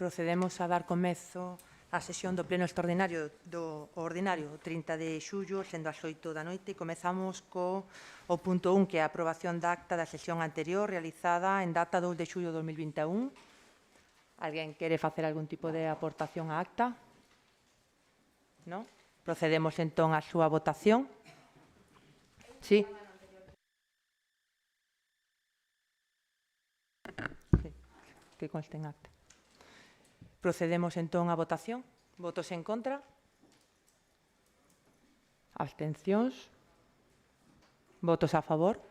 Procedemos a dar comezo á sesión do pleno extraordinario do ordinario 30 de xullo, sendo as 8 da noite. Comezamos co punto 1, que é a aprobación da acta da sesión anterior realizada en data 2 de xullo de 2021. Alguén quere facer algún tipo de aportación á acta? Non? Procedemos entón á súa votación. Sí. Que conste en acta. Procedemos entón á votación. Votos en contra? Abstencións? Votos a favor?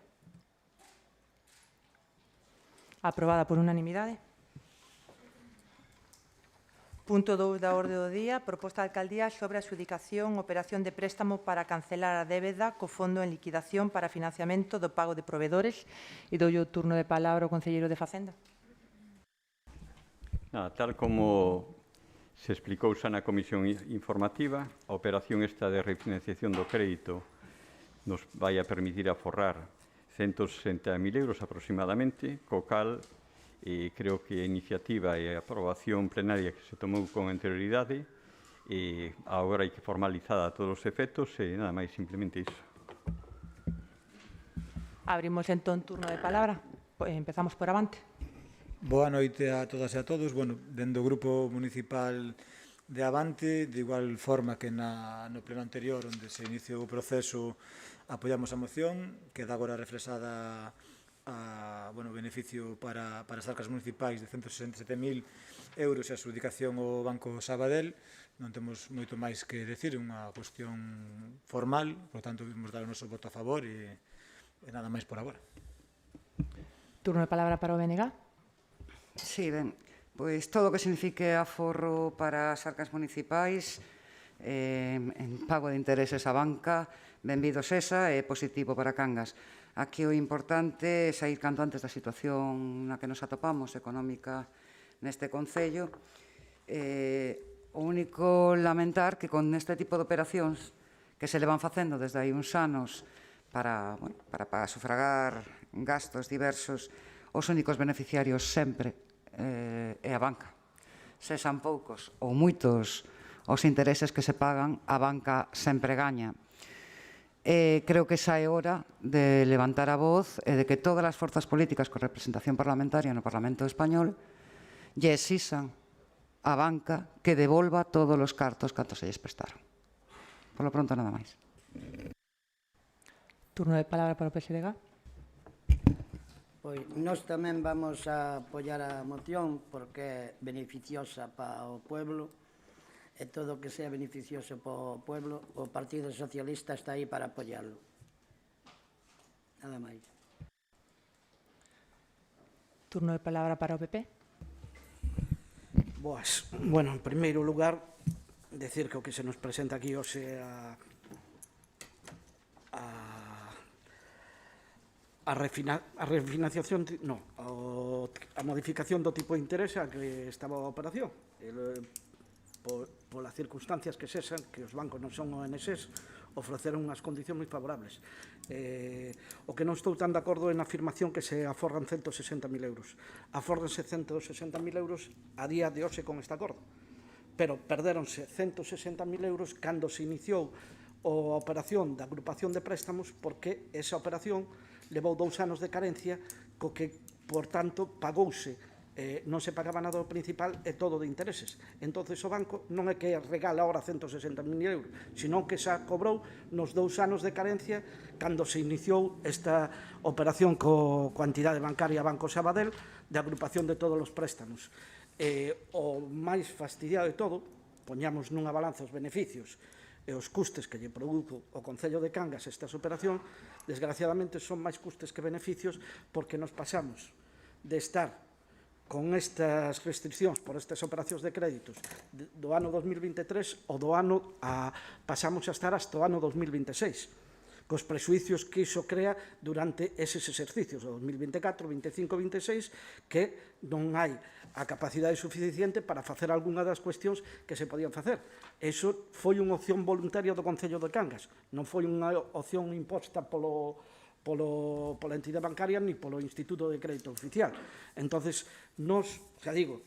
Aprobada por unanimidade. Punto 2 da orde do día, proposta de alcaldía sobre a adxudicación operación de préstamo para cancelar a débeda co fondo en liquidación para financiamento do pago de provedores. E doulle o turno de palabra ao concelleiro de Facenda. Tal como se explicou xa na comisión informativa, a operación esta de refinanciación do crédito nos vai a permitir aforrar 160.000 euros aproximadamente, co cal creo que a iniciativa e a aprobación plenaria que se tomou con anterioridade agora hai que formalizada a todos os efectos e nada máis, simplemente iso. Abrimos entón turno de palabra. Empezamos por Avante. Boa noite a todas e a todos. Dende o Grupo Municipal de Avante, de igual forma que no pleno anterior, onde se iniciou o proceso, apoiamos a moción, queda agora reflexada a beneficio para as arcas municipais de 167.000 euros e a adxudicación ao Banco Sabadell. Non temos moito máis que decir, é unha cuestión formal, por tanto, vimos dar o noso voto a favor e nada máis por agora. Turno de palabra para o BNG. Sí, ben, pois todo o que signifique aforro para as arcas municipais en pago de intereses á banca, benvido sexa e positivo para Cangas. Aquí o importante é sair canto antes da situación na que nos atopamos económica neste concello. O único lamentar que con este tipo de operacións que se le van facendo desde hai uns anos para sufragar gastos diversos, os únicos beneficiarios sempre é a banca. Sexan poucos ou moitos os intereses que se pagan, a banca sempre gaña. Creo que xa é hora de levantar a voz e de que todas as forzas políticas con representación parlamentaria no Parlamento Español lle exisan a banca que devolva todos os cartos cantos se lles prestaron. Por lo pronto, nada máis. Turno de palabra para o PSDG. Pois nós tamén vamos a apoiar a moción porque é beneficiosa para o pueblo e todo o que sea beneficioso para o pueblo, o Partido Socialista está aí para apoiarlo. Nada máis. Turno de palabra para o PP. Boas. Bueno, en primeiro lugar, decir que o que se nos presenta aquí hoxe a refinanciación, a modificación do tipo de interés a que estaba a operación. Polas circunstancias que sexan, que os bancos non son ONGs, ofreceron unhas condicións moi favorables. O que non estou tan de acordo é na afirmación que se aforran 160.000 euros. Afórrense 160.000 euros a día de hoxe con este acordo. Pero perdéronse 160.000 euros cando se iniciou a operación da agrupación de préstamos, porque esa operación levou 2 anos de carencia, co que, por tanto, pagouse, non se pagaba nada do principal e todo de intereses. Entón, o banco non é que regala ahora 160.000 euros, senón que xa cobrou nos 2 anos de carencia cando se iniciou esta operación coa entidade bancaria Banco Sabadell de agrupación de todos os préstamos. O máis fastidiado de todo, poñamos nunha balanza os beneficios e os custes que lle produzo o Concello de Cangas estas operacións, desgraciadamente son máis custes que beneficios, porque nos pasamos de estar con estas restriccións por estas operacións de créditos do ano 2023 ou do ano pasamos a estar hasta o ano 2026, cos prexuicios que iso crea durante eses exercicios, o 2024, 25 e 26, que non hai a capacidade suficiente para facer algunha das cuestións que se podían facer. Iso foi unha opción voluntaria do Concello de Cangas, non foi unha opción imposta pola entidade bancaria ni polo Instituto de Crédito Oficial. Entonces, nos, xa digo,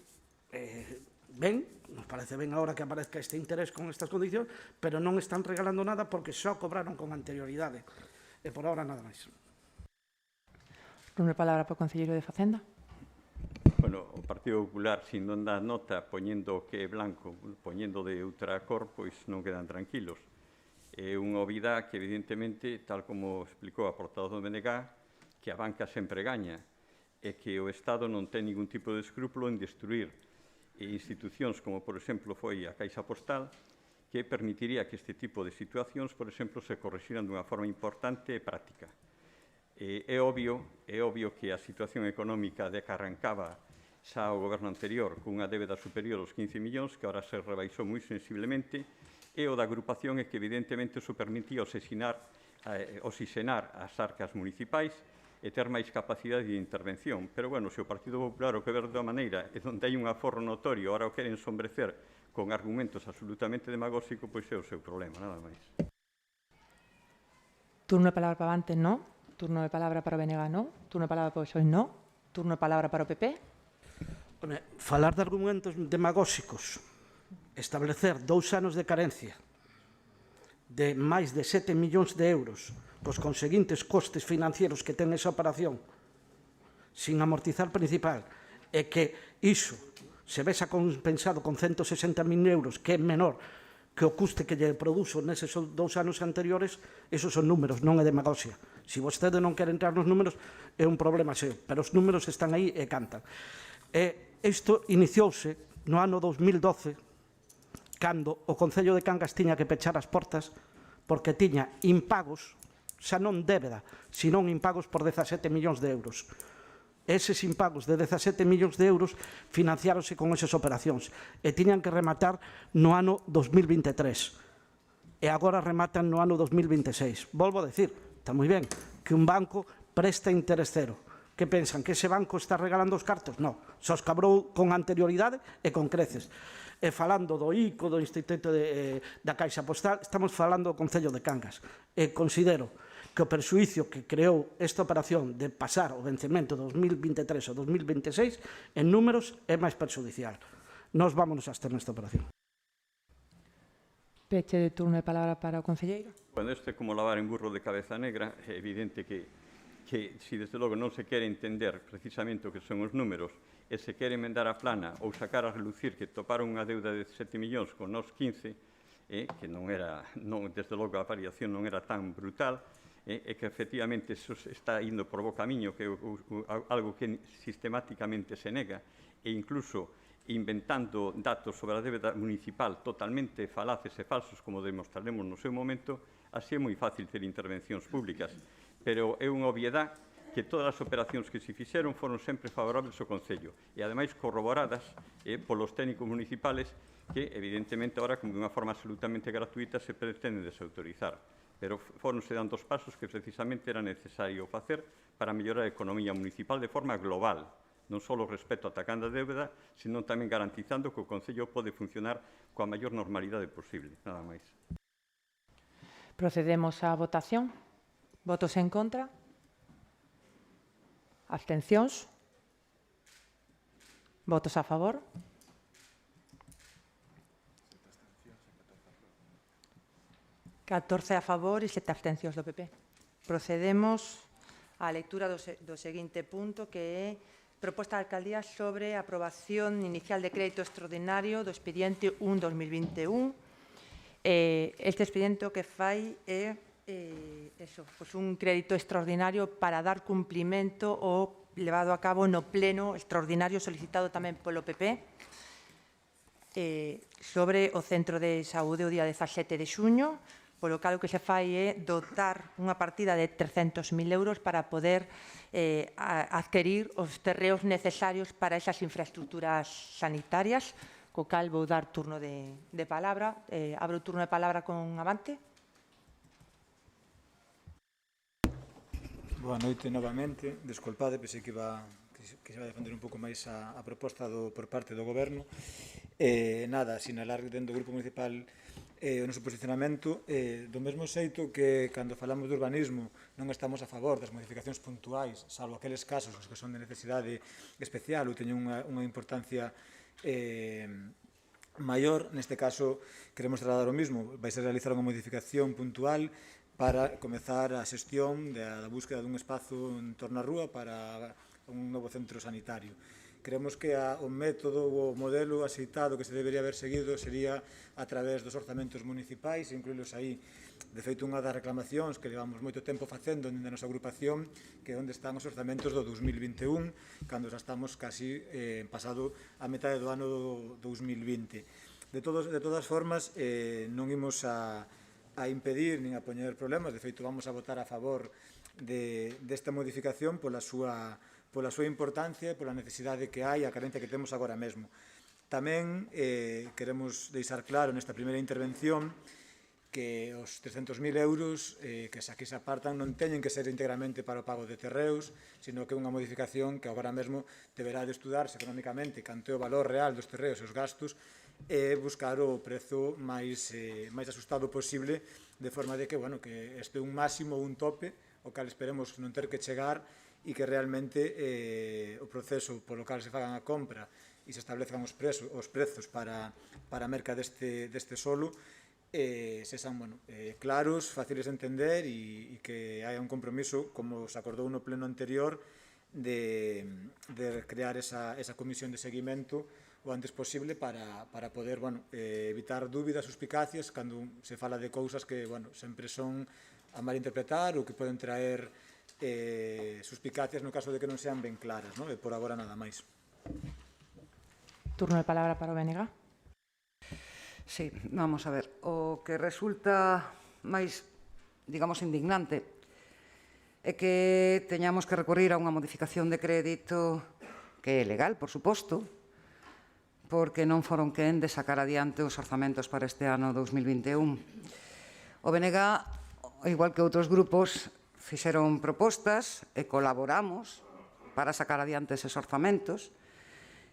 ben, nos parece ben agora que aparezca este interés con estas condicións, pero non están regalando nada porque só cobraron con anterioridade. E por ahora nada máis. Turno de palabra para o concelleiro de Facenda. Bueno, o Partido Popular, se non dá nota poñendo que é blanco, poñendo de outra cor, pois non quedan tranquilos. É unha obviedade que, evidentemente, tal como explicou a portavoz do BNG, que a banca sempre gaña e que o Estado non ten ningún tipo de escrúpulo en destruir institucións como, por exemplo, foi a Caixa Postal, que permitiría que este tipo de situacións, por exemplo, se correxiran dunha forma importante e práctica. É obvio que a situación económica de que arrancaba xa o goberno anterior cunha débeda superior aos 15 millóns, que agora se rebaixou moi sensiblemente, e o da agrupación é que, evidentemente, iso permitía oxigenar as arcas municipais e ter máis capacidade de intervención. Pero, bueno, se o Partido Popular o que ver da maneira e onde hai un aforro notorio, ahora o queren sombrecer con argumentos absolutamente demagóxicos, pois é o seu problema, nada máis. Turno de palabra para Avante, no. Turno de palabra para o BNG, no. Turno de palabra para o PSOE, no. Turno de palabra para o PP. Falar de argumentos demagóxicos, establecer 2 anos de carencia de máis de 7 millóns de euros cos conseguintes costes financieros que ten esa operación sin amortizar principal e que iso se vesa compensado con 160.000 euros, que é menor que o custe que lle produzo neses 2 anos anteriores, esos son números, non é demagoxia. Se vostede non quere entrar nos números, é un problema seu, pero os números están aí e cantan. Isto iniciouse no ano 2012, cando o Concello de Cangas tiña que pechar as portas porque tiña impagos, xa non débeda, senón impagos por 17 millóns de euros. Eses impagos de 17 millóns de euros financiáronse con esas operacións e tiñan que rematar no ano 2023. E agora rematan no ano 2026. Volvo a decir, está moi ben, que un banco presta interés cero. Que pensan? Que ese banco está regalando os cartos? Non, só os cabrou con anterioridade e con creces. E falando do ICO, do Instituto da Caixa Postal, estamos falando do Concello de Cangas. E considero que o perxuízo que creou esta operación de pasar o vencemento de 2023 ao 2026 en números é máis perxudicial. Nos vámonos a estar nesta operación. Peche de turno de palabra para o concelleiro. Bueno, isto é como lavar en burro de cabeza negra, é evidente que se desde logo non se quere entender precisamente o que son os números e se quere emendar a plana ou sacar a relucir que toparon unha deuda de 7 millóns con nos 15, que non era, desde logo a variación non era tan brutal, e que efectivamente eso está indo por bo camiño, que é algo que sistemáticamente se nega, e incluso inventando datos sobre a débeda municipal totalmente falaces e falsos, como demostraremos no seu momento, así é moi fácil ter intervencións públicas. Pero é unha obviedade que todas as operacións que se fixeron foron sempre favorables ao Concello e, ademais, corroboradas polos técnicos municipales que, evidentemente, agora, como de unha forma absolutamente gratuita, se pretenden desautorizar. Pero foronse dando os pasos que precisamente era necesario facer para mellorar a economía municipal de forma global, non só respecto atacando a débeda, senón tamén garantizando que o Concello pode funcionar coa maior normalidade posible. Nada máis. Procedemos á votación. Votos en contra? Abstencións? Votos a favor? ...14 a favor e 7 abstencións do PP. Procedemos á lectura do seguinte punto, que é proposta de alcaldía sobre a aprobación inicial de crédito extraordinario do expediente 1-2021. Este expediente o que fai é un crédito extraordinario para dar cumprimento ao levado a cabo no pleno extraordinario solicitado tamén polo PP sobre o Centro de Saúde o día 17 de xuño, polo cal o que se fai é dotar unha partida de 300.000 euros para poder adquirir os terreos necesarios para esas infraestructuras sanitarias, co cal vou dar turno de palabra. Abro o turno de palabra con Avante. Boa noite novamente. Desculpade, pensei que se va a defender un pouco máis a proposta por parte do Goberno. Nada, sinalar dentro do Grupo Municipal o noso posicionamento do mesmo xeito que cando falamos de urbanismo non estamos a favor das modificacións puntuais, salvo aqueles casos os que son de necesidade especial ou teñen unha importancia maior. Neste caso, queremos trasladar o mismo. Vai ser realizar unha modificación puntual para comezar a xestión da búsqueda dun espazo en torno á rúa para un novo centro sanitario. Creemos que o método ou o modelo aceitado que se debería haber seguido sería a través dos orzamentos municipais, incluílos aí. De feito, unha das reclamacións que levamos moito tempo facendo na nosa agrupación, que é onde están os orzamentos do 2021, cando xa estamos casi pasado a metade do ano 2020. De todas formas, non imos a impedir nin a poñer problemas. De feito, vamos a votar a favor desta modificación pola súa importancia e pola necesidade que hai, a carencia que temos agora mesmo. Tamén queremos deixar claro nesta primeira intervención que os 300.000 euros que aquí se apartan non teñen que ser íntegramente para o pago de terreos, sino que é unha modificación que agora mesmo deberá de estudarse económicamente canto é o valor real dos terreos e os gastos e buscar o prezo máis asustado posible, de forma de que este é un máximo ou un tope ao cal esperemos non ter que chegar e que realmente o proceso polo cal se fagan a compra e se establezcan os prezos para a merca deste solo sexan claros, fáciles de entender e que haya un compromiso, como se acordou no pleno anterior, de crear esa comisión de seguimento o antes posible para poder evitar dúbidas, suspicacias, cando se fala de cousas que sempre son a malinterpretar ou que poden traer suspicacias no caso de que non sean ben claras, e por agora nada máis. Turno de palabra para o BNG. Sí, vamos a ver. O que resulta máis, digamos, indignante é que teñamos que recorrer a unha modificación de crédito que é legal, por suposto, porque non foron quen de sacar adiante os orzamentos para este ano 2021. O BNG, igual que outros grupos, fixeron propostas e colaboramos para sacar adiante eses orzamentos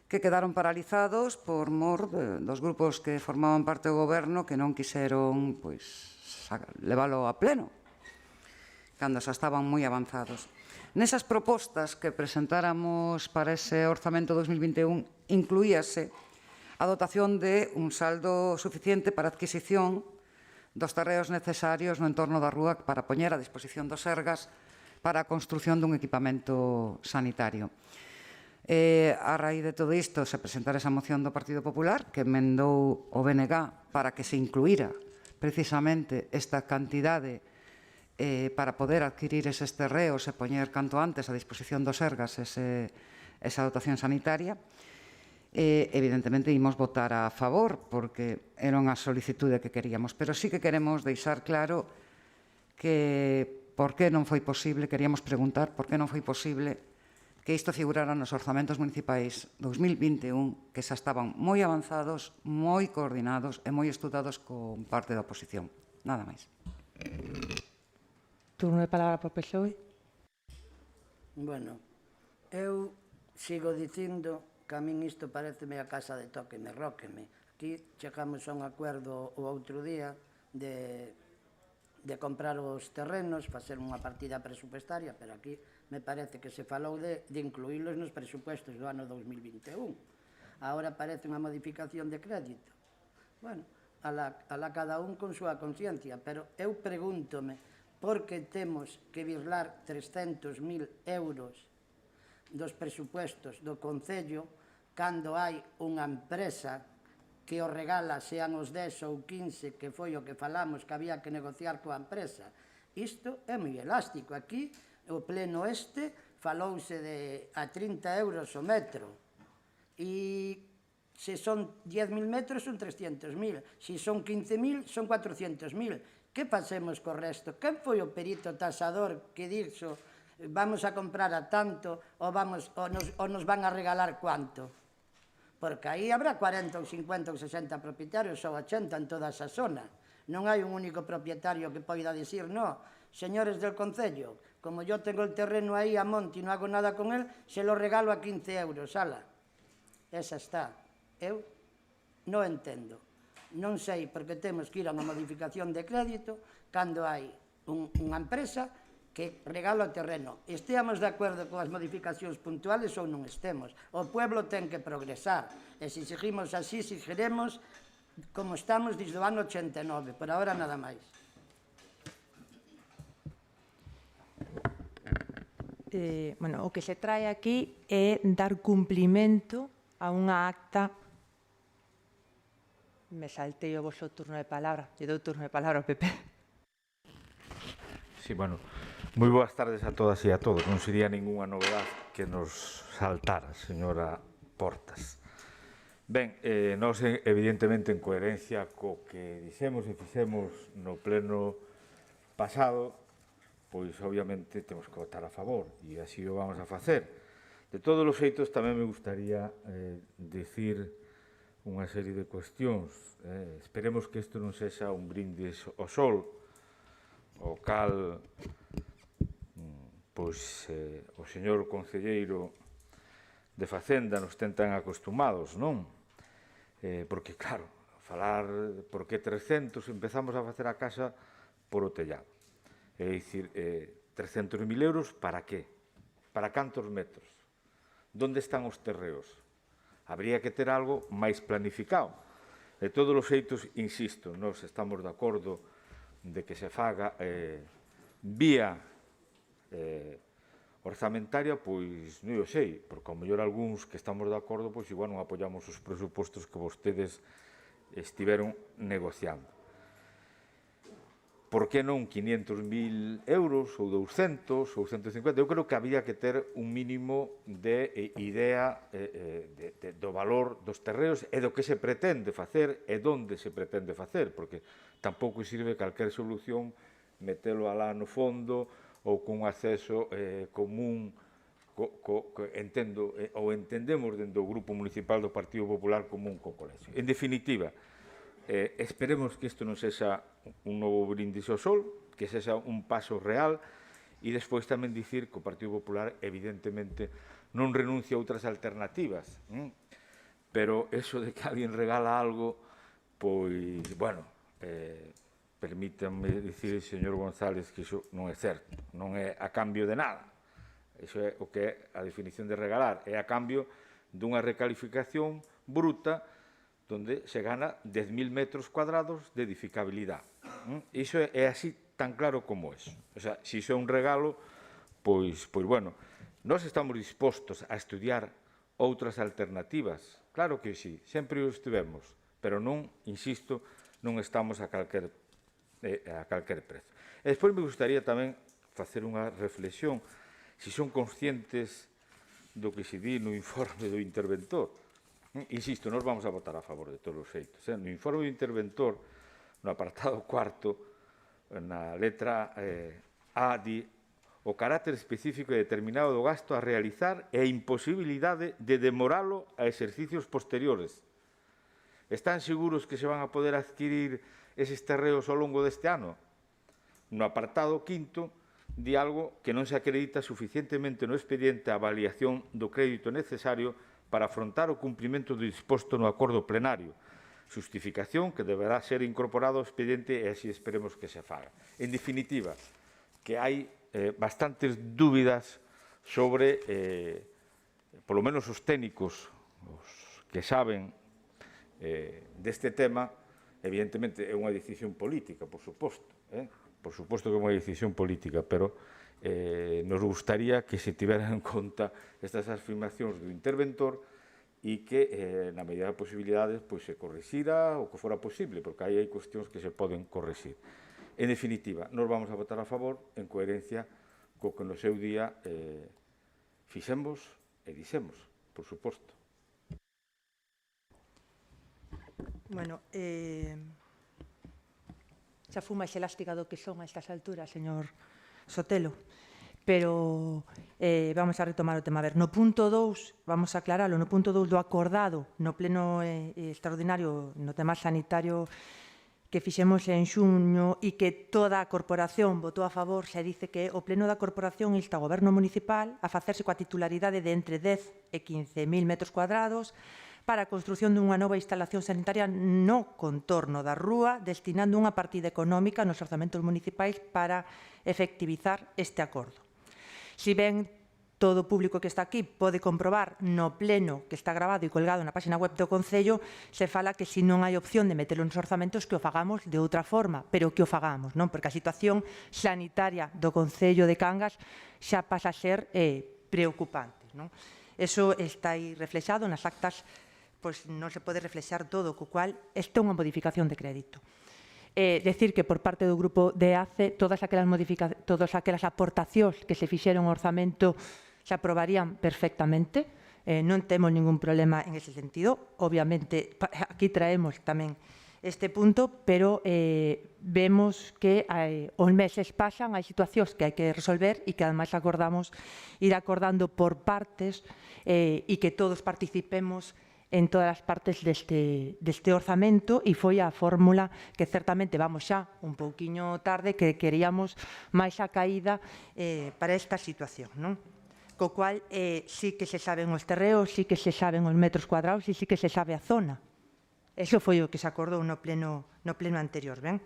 que quedaron paralizados por mor dos grupos que formaban parte do goberno que non quixeron leválo a pleno, cando xa estaban moi avanzados. Nesas propostas que presentáramos para ese orzamento 2021 incluíase a dotación de un saldo suficiente para a adquisición dos terreos necesarios no entorno da rúa para poñer a disposición dos Sergas para a construción dun equipamento sanitario. A raíz de todo isto se presentara esa moción do Partido Popular que emendou o BNG para que se incluíra precisamente esta cantidade para poder adquirir eses terreos e poñer canto antes a disposición dos Sergas esa dotación sanitaria. Evidentemente imos votar a favor porque era unha solicitude que queríamos, pero sí que queremos deixar claro que por que non foi posible, queríamos preguntar por que non foi posible que isto figurara nos orzamentos municipais 2021 que xa estaban moi avanzados, moi coordinados e moi estudados con parte da oposición. Nada máis. Turno de palabra para o PSOE. Bueno, eu sigo dicindo que a min isto pareceme a casa de tóqueme, róqueme. Aquí chegamos a un acuerdo o outro día de comprar os terrenos, facer unha partida presupuestaria, pero aquí me parece que se falou de incluílos nos presupuestos do ano 2021. Agora parece unha modificación de crédito. Bueno, alá cada un con súa conciencia, pero eu pregúntome por que temos que virlar 300.000 euros dos presupuestos do Concello cando hai unha empresa que o regala, sean os 10 ou 15, que foi o que falamos, que había que negociar coa empresa. Isto é moi elástico. Aquí, o pleno falouse a 30 euros o metro. E se son 10.000 metros, son 300.000. Se son 15.000, son 400.000. Que pasemos co resto? Quen foi o perito tasador que dixo vamos a comprar a tanto ou nos van a regalar cuánto? Porque aí habrá 40 ou 50 ou 60 propietarios ou 80 en toda esa zona. Non hai un único propietario que poida dicir, no, señores del Concello, como yo tengo el terreno aí a monte e non hago nada con él, se lo regalo a 15 euros, ala. Esa está. Eu non entendo. Non sei porque temos que ir a unha modificación de crédito cando hai unha empresa que regalo o terreno. Esteamos de acordo con as modificacións puntuales ou non estemos. O pueblo ten que progresar. E se seguimos así, seguiremos como estamos desde o ano 89. Por ahora, nada máis. Bueno, o que se trae aquí é dar cumplimento a unha acta. Me saltei o vosso turno de palabra. Lle dou turno de palabra ao PP. Sí, bueno, moi boas tardes a todas e a todos. Non sería ninguna novedade que nos saltara, señora Portas. Ben, nós, evidentemente, en coherencia co que dixemos e fixemos no pleno pasado, pois, obviamente, temos que votar a favor, e así o vamos a facer. De todos os xeitos, tamén me gustaría dicir unha serie de cuestións. Esperemos que isto non sexa un brindis ao sol, o cal, pois, o señor concelleiro de Facenda nos ten tan acostumados, non? Porque, claro, falar por que 300, empezamos a facer a casa por o tellado. É dicir, 300.000 euros para qué? Para cantos metros? Donde están os terreos? Habría que ter algo máis planificado. De todos os xeitos, insisto, nós estamos de acordo de que se faga vía orzamentaria, pois non o sei, porque ao mellor algúns que estamos de acordo, pois igual non apoiamos os presupostos que vostedes estiveron negociando. Por que non 500.000 euros, ou 200, ou 150? Eu creo que había que ter un mínimo de idea do valor dos terreos e do que se pretende facer e donde se pretende facer, porque tampouco sirve calquer solución metelo alá no fondo ou con acceso común, entendo, ou entendemos dentro do Grupo Municipal do Partido Popular común co colexio. En definitiva, esperemos que isto non sexa un novo brindis ao sol, que sexa un paso real, e despois tamén dicir que o Partido Popular evidentemente non renuncia a outras alternativas, pero eso de que alguén regala algo, pois, bueno, permítanme dicir, señor González, que iso non é certo, non é a cambio de nada. Iso é o que é a definición de regalar, é a cambio dunha recalificación bruta donde se gana 10.000 metros cuadrados de edificabilidade. Iso é así tan claro como eso. O sea, se iso é un regalo, pois bueno, nós estamos dispostos a estudiar outras alternativas. Claro que sí, sempre o estivemos, pero non, insisto, non estamos a calquer prezo. E despois me gustaría tamén facer unha reflexión, se son conscientes do que se di no informe do interventor. Insisto, nós vamos a votar a favor de todos os xeitos. No informe do interventor, no apartado cuarto, na letra A, di o carácter específico e determinado do gasto a realizar e a imposibilidade de demoralo a exercicios posteriores. Están seguros que se van a poder adquirir eses terreos ao longo deste ano? No apartado quinto, di algo que non se acredita suficientemente no expediente a avaliación do crédito necesario para afrontar o cumprimento do disposto no acordo plenario, justificación que deberá ser incorporado ao expediente e así esperemos que se faga. En definitiva, que hai bastantes dúbidas sobre, polo menos os técnicos, os que saben deste tema, evidentemente é unha decisión política, por suposto, por suposto que é unha decisión política, pero nos gustaría que se tiveran en conta estas afirmacións do interventor e que, na medida das posibilidades, se corrixira o que fora posible, porque aí hai cuestións que se poden corrixir. En definitiva, nos vamos a votar a favor en coherencia co que no seu día fixemos e dixemos, por suposto. Bueno, xa fui máis elástica do que son a estas alturas, señor Sotelo, pero vamos a retomar o tema. A ver, no punto 2, vamos a aclararlo, no punto 2 do acordado no pleno extraordinario no tema sanitario que fixemos en xuño e que toda a corporación votou a favor, se dice que o pleno da corporación insta ao goberno municipal a facerse coa titularidade de entre 10 e 15.000 metros cuadrados para a construción dunha nova instalación sanitaria no contorno da rúa, destinando unha partida económica nos orzamentos municipais para efectivizar este acordo. Si ben todo o público que está aquí pode comprobar no pleno que está grabado e colgado na página web do Concello, se fala que se non hai opción de metelo nos orzamentos que o fagamos de outra forma, pero que o fagamos, non? Porque a situación sanitaria do Concello de Cangas xa pasa a ser preocupante, non? Eso está aí reflexado nas actas, pois non se pode reflexar todo, co cual esta é unha modificación de crédito. Decir que por parte do grupo de ACE todas aquelas aportacións que se fixeron ao orzamento se aprobarían perfectamente, non temos ningún problema en ese sentido. Obviamente, aquí traemos tamén este punto, pero vemos que os meses pasan, hai situacións que hai que resolver e que ademais acordamos ir acordando por partes e que todos participemos en todas as partes deste orzamento, e foi a fórmula que certamente vamos xa un pouquiño tarde, que queríamos máis a caída para esta situación, non? Co cual, sí que se saben os terreos, sí que se saben os metros cuadrados e sí que se sabe a zona. Eso foi o que se acordou no pleno anterior, ben?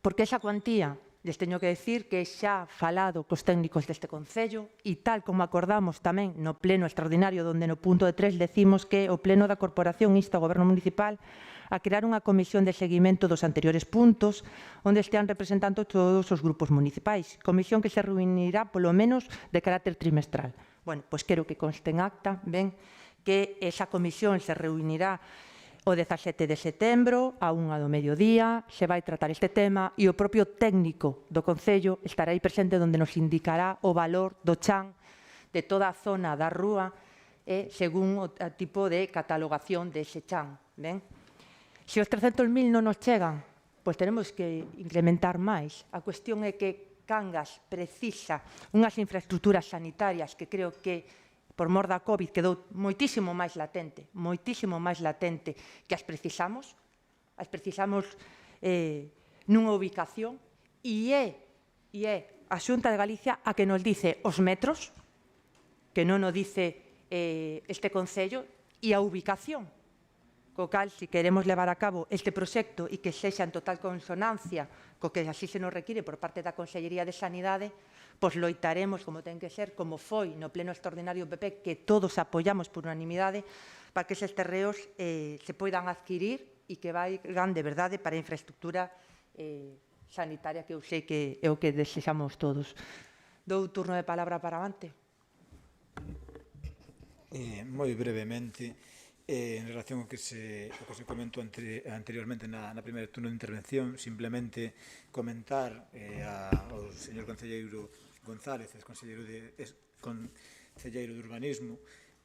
Porque esa cuantía, les teño que decir que xa falado cos técnicos deste Concello e tal como acordamos tamén no pleno extraordinario, onde no punto de 3 decimos que o pleno da Corporación insta ao Goberno Municipal a crear unha comisión de seguimento dos anteriores puntos onde estean representando todos os grupos municipais. Comisión que se reunirá polo menos de carácter trimestral. Bueno, pois quero que conste en acta, ben, que esa comisión se reunirá o 17 de setembro a 1 do mediodía, se vai tratar este tema e o propio técnico do Concello estará aí presente onde nos indicará o valor do chan de toda a zona da rúa según o tipo de catalogación dese chan, ben? Se os 300.000 non nos chegan, pois tenemos que incrementar máis. A cuestión é que Cangas precisa unhas infraestructuras sanitarias que creo que por mor da COVID quedou moitísimo máis latente que as precisamos nunha ubicación e é a Xunta de Galicia a que nos dice os metros, que non nos dice este Concello, e a ubicación. Co cal, se queremos levar a cabo este proxecto e que sexa en total consonancia co que así se nos require por parte da Consellería de Sanidade, pois loitaremos, como ten que ser, como foi no pleno extraordinario PP, que todos apoiamos por unanimidade, para que eses terreos se poidan adquirir e que vaigan de verdade para a infraestructura sanitaria, que eu sei que é o que desexamos todos. Dou turno de palabra para avante. Moi brevemente, en relación ao que se comentou anteriormente na primeira turno de intervención, simplemente comentar ao señor concelleiro González, concelleiro de Urbanismo,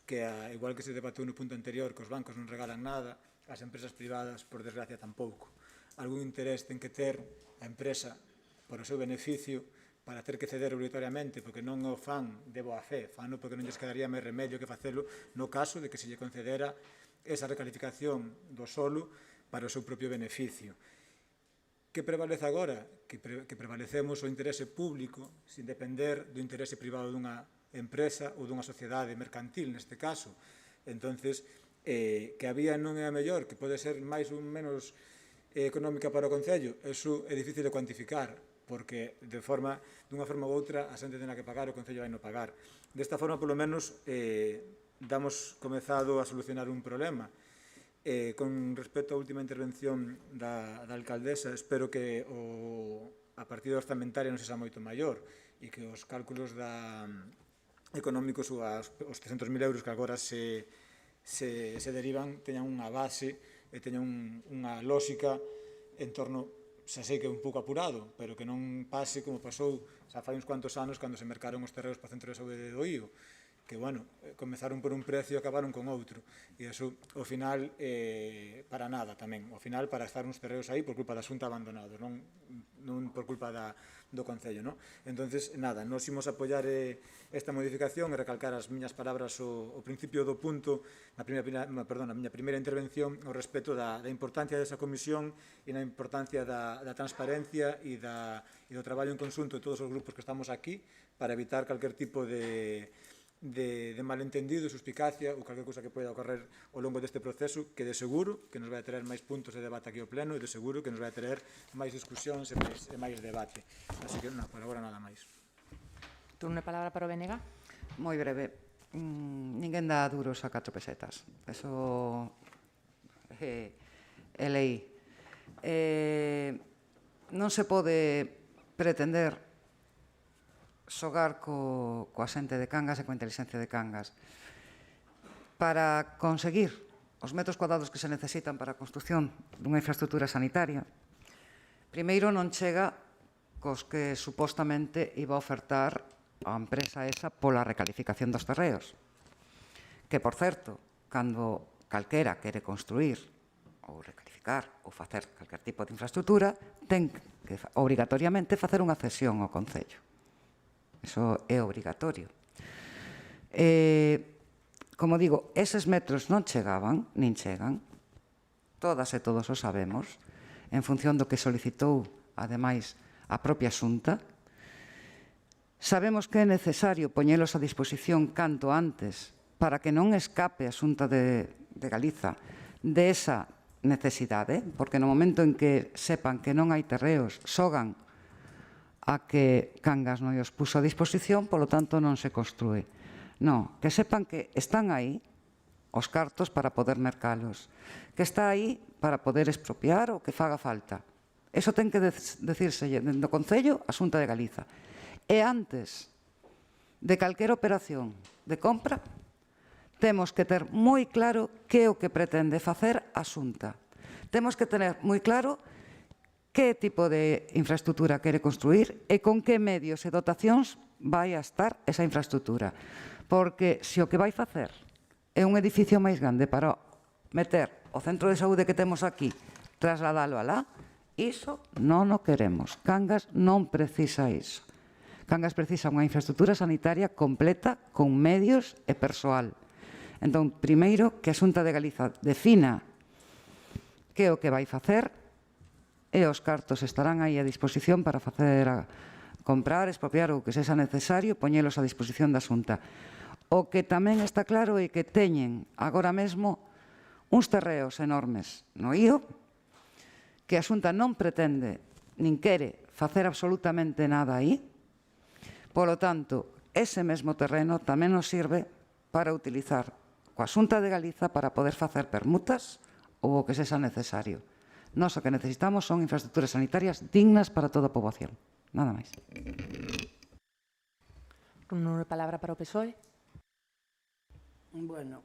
que igual que se debatou no punto anterior que os bancos non regalan nada, as empresas privadas, por desgracia, tampouco. Algún interés ten que ter a empresa por o seu beneficio para ter que ceder obrigatoriamente, porque non o fan de boa fe, fano porque non lles quedaría máis remedio que facelo no caso de que se lle concedera esa recalificación do solo para o seu propio beneficio. Que prevalece agora? Que prevalecemos o interese público sin depender do interese privado dunha empresa ou dunha sociedade mercantil, neste caso. Entonces, que a vía non é a mellor, que pode ser máis ou menos económica para o Concello, eso é difícil de cuantificar, porque dunha forma ou outra a xente ten que pagar, o Concello vai non pagar. Desta forma, polo menos, damos comezado a solucionar un problema. Con respecto á última intervención da alcaldesa, espero que a partida orzamentaria non sexa moito maior e que os cálculos económicos ou os 300.000 euros que agora se derivan teñan unha base e teñan unha lógica en torno, xa sei que é un pouco apurado, pero que non pase como pasou xa fai uns cuantos anos cando se mercaron os terreos para o Centro de Saúde do Ío, que, bueno, comezaron por un precio e acabaron con outro. E iso, ao final, para nada tamén. Ao final, para estar uns terreos aí por culpa da Xunta abandonados, non por culpa do Concello, non? Entonces, nada, nos imos apoiar esta modificación e recalcar as miñas palabras ao principio do punto, na miña primeira intervención, ao respecto da importancia desa comisión e na importancia da transparencia e do traballo en conxunto de todos os grupos que estamos aquí para evitar calquer tipo de de malentendido, suspicacia ou calquer cousa que poida ocorrer ao longo deste proceso, que de seguro que nos vai a traer máis puntos de debate aquí ao pleno e de seguro que nos vai a traer máis discusións e máis debate. Así que, por agora, nada máis. Turno de palabra para o BNG. Moi breve. Ninguén dá duros a 4 pesetas. Eso é lei. Non se pode pretender xogar coa xente de Cangas e coa inteligencia de Cangas. Para conseguir os metros cuadrados que se necesitan para a construción dunha infraestructura sanitaria, primeiro non chega cos que supostamente iba a ofertar a empresa esa pola recalificación dos terreos. Que, por certo, cando calquera quere construir ou recalificar ou facer calquer tipo de infraestructura, ten que obrigatoriamente facer unha cesión ao Concello. Iso é obrigatorio. Como digo, eses metros non chegaban, nin chegan, todas e todos o sabemos, en función do que solicitou, ademais, a propia Xunta. Sabemos que é necesario poñelos a disposición canto antes para que non escape a Xunta de Galiza de esa necesidade, porque no momento en que sepan que non hai terreos, xogan a que Cangas non os puso a disposición, polo tanto non se construe. Non, que sepan que están aí os cartos para poder mercalos, que está aí para poder expropiar o que faga falta. Eso ten que decírselle do Concello a Xunta de Galiza. E antes de calquera operación de compra, temos que ter moi claro que é o que pretende facer a Xunta. Temos que ter moi claro que tipo de infraestructura quere construir e con que medios e dotacións vai a estar esa infraestructura. Porque se o que vai facer é un edificio máis grande para meter o centro de saúde que temos aquí, trasladalo alá, iso non o queremos. Cangas non precisa iso. Cangas precisa unha infraestructura sanitaria completa con medios e persoal. Entón, primeiro, que a Xunta de Galiza defina que é o que vai facer e os cartos estarán aí a disposición para facer comprar, expropiar ou que sexa necesario, poñelos a disposición da Xunta. O que tamén está claro é que teñen agora mesmo uns terreos enormes no IO que a Xunta non pretende nin quere facer absolutamente nada aí. Polo tanto, ese mesmo terreno tamén nos sirve para utilizar coa Xunta de Galiza para poder facer permutas ou o que sexa necesario. Nós o que necesitamos son infraestructuras sanitarias dignas para toda a poboación. Nada máis. Turno de palabra para o PSOE. Bueno,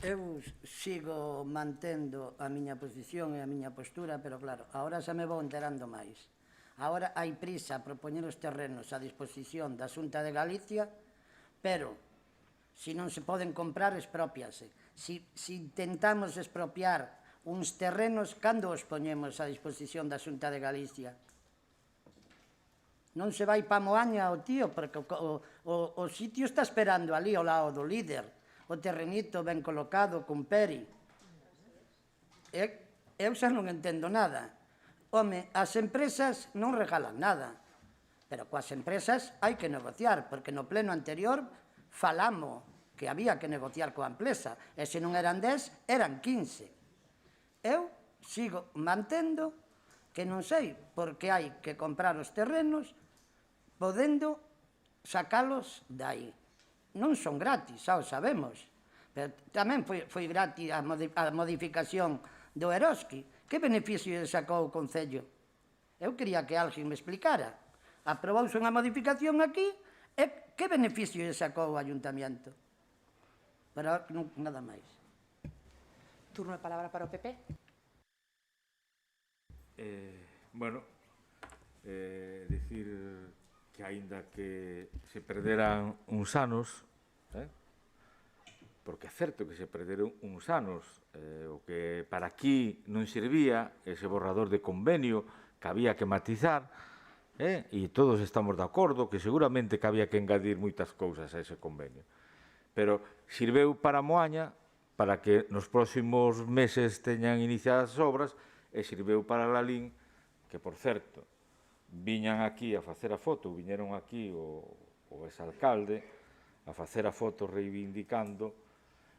eu sigo mantendo a miña posición e a miña postura, pero claro, agora xa me vou enterando máis. Agora hai prisa por poñer os terrenos a disposición da Xunta de Galicia, pero se non se poden comprar, expropiase. Se intentamos expropiar uns terrenos, cando os poñemos a disposición da Xunta de Galicia? Non se vai pa Moaña o tío, porque o sitio está esperando ali ao lado do líder, o terrenito ben colocado, con peri. Eu xa non entendo nada. Home, as empresas non regalan nada, pero coas empresas hai que negociar, porque no pleno anterior falamos que había que negociar coa empresa, e se non eran 10, eran 15. Eu sigo mantendo que non sei por que hai que comprar os terrenos podendo sacalos dai. Non son gratis, xa o sabemos, pero tamén foi gratis a modificación do Eroski. Que beneficio sacou o Concello? Eu quería que alguén me explicara. Aprobouse unha modificación aquí e que beneficio sacou o Ayuntamiento? Pero nada máis. Turno de palabra para o PP. Dicir que aínda que se perderan uns anos, porque é certo que se perderon uns anos, o que para aquí non servía, ese borrador de convenio que había que matizar, e todos estamos de acordo que seguramente que había que engadir moitas cousas a ese convenio. Pero sirveu para Moaña, para que nos próximos meses teñan iniciadas as obras, e sirveu para Lalín, que, por certo, viñan aquí a facer a foto, viñeron aquí o exalcalde, a facer a foto reivindicando,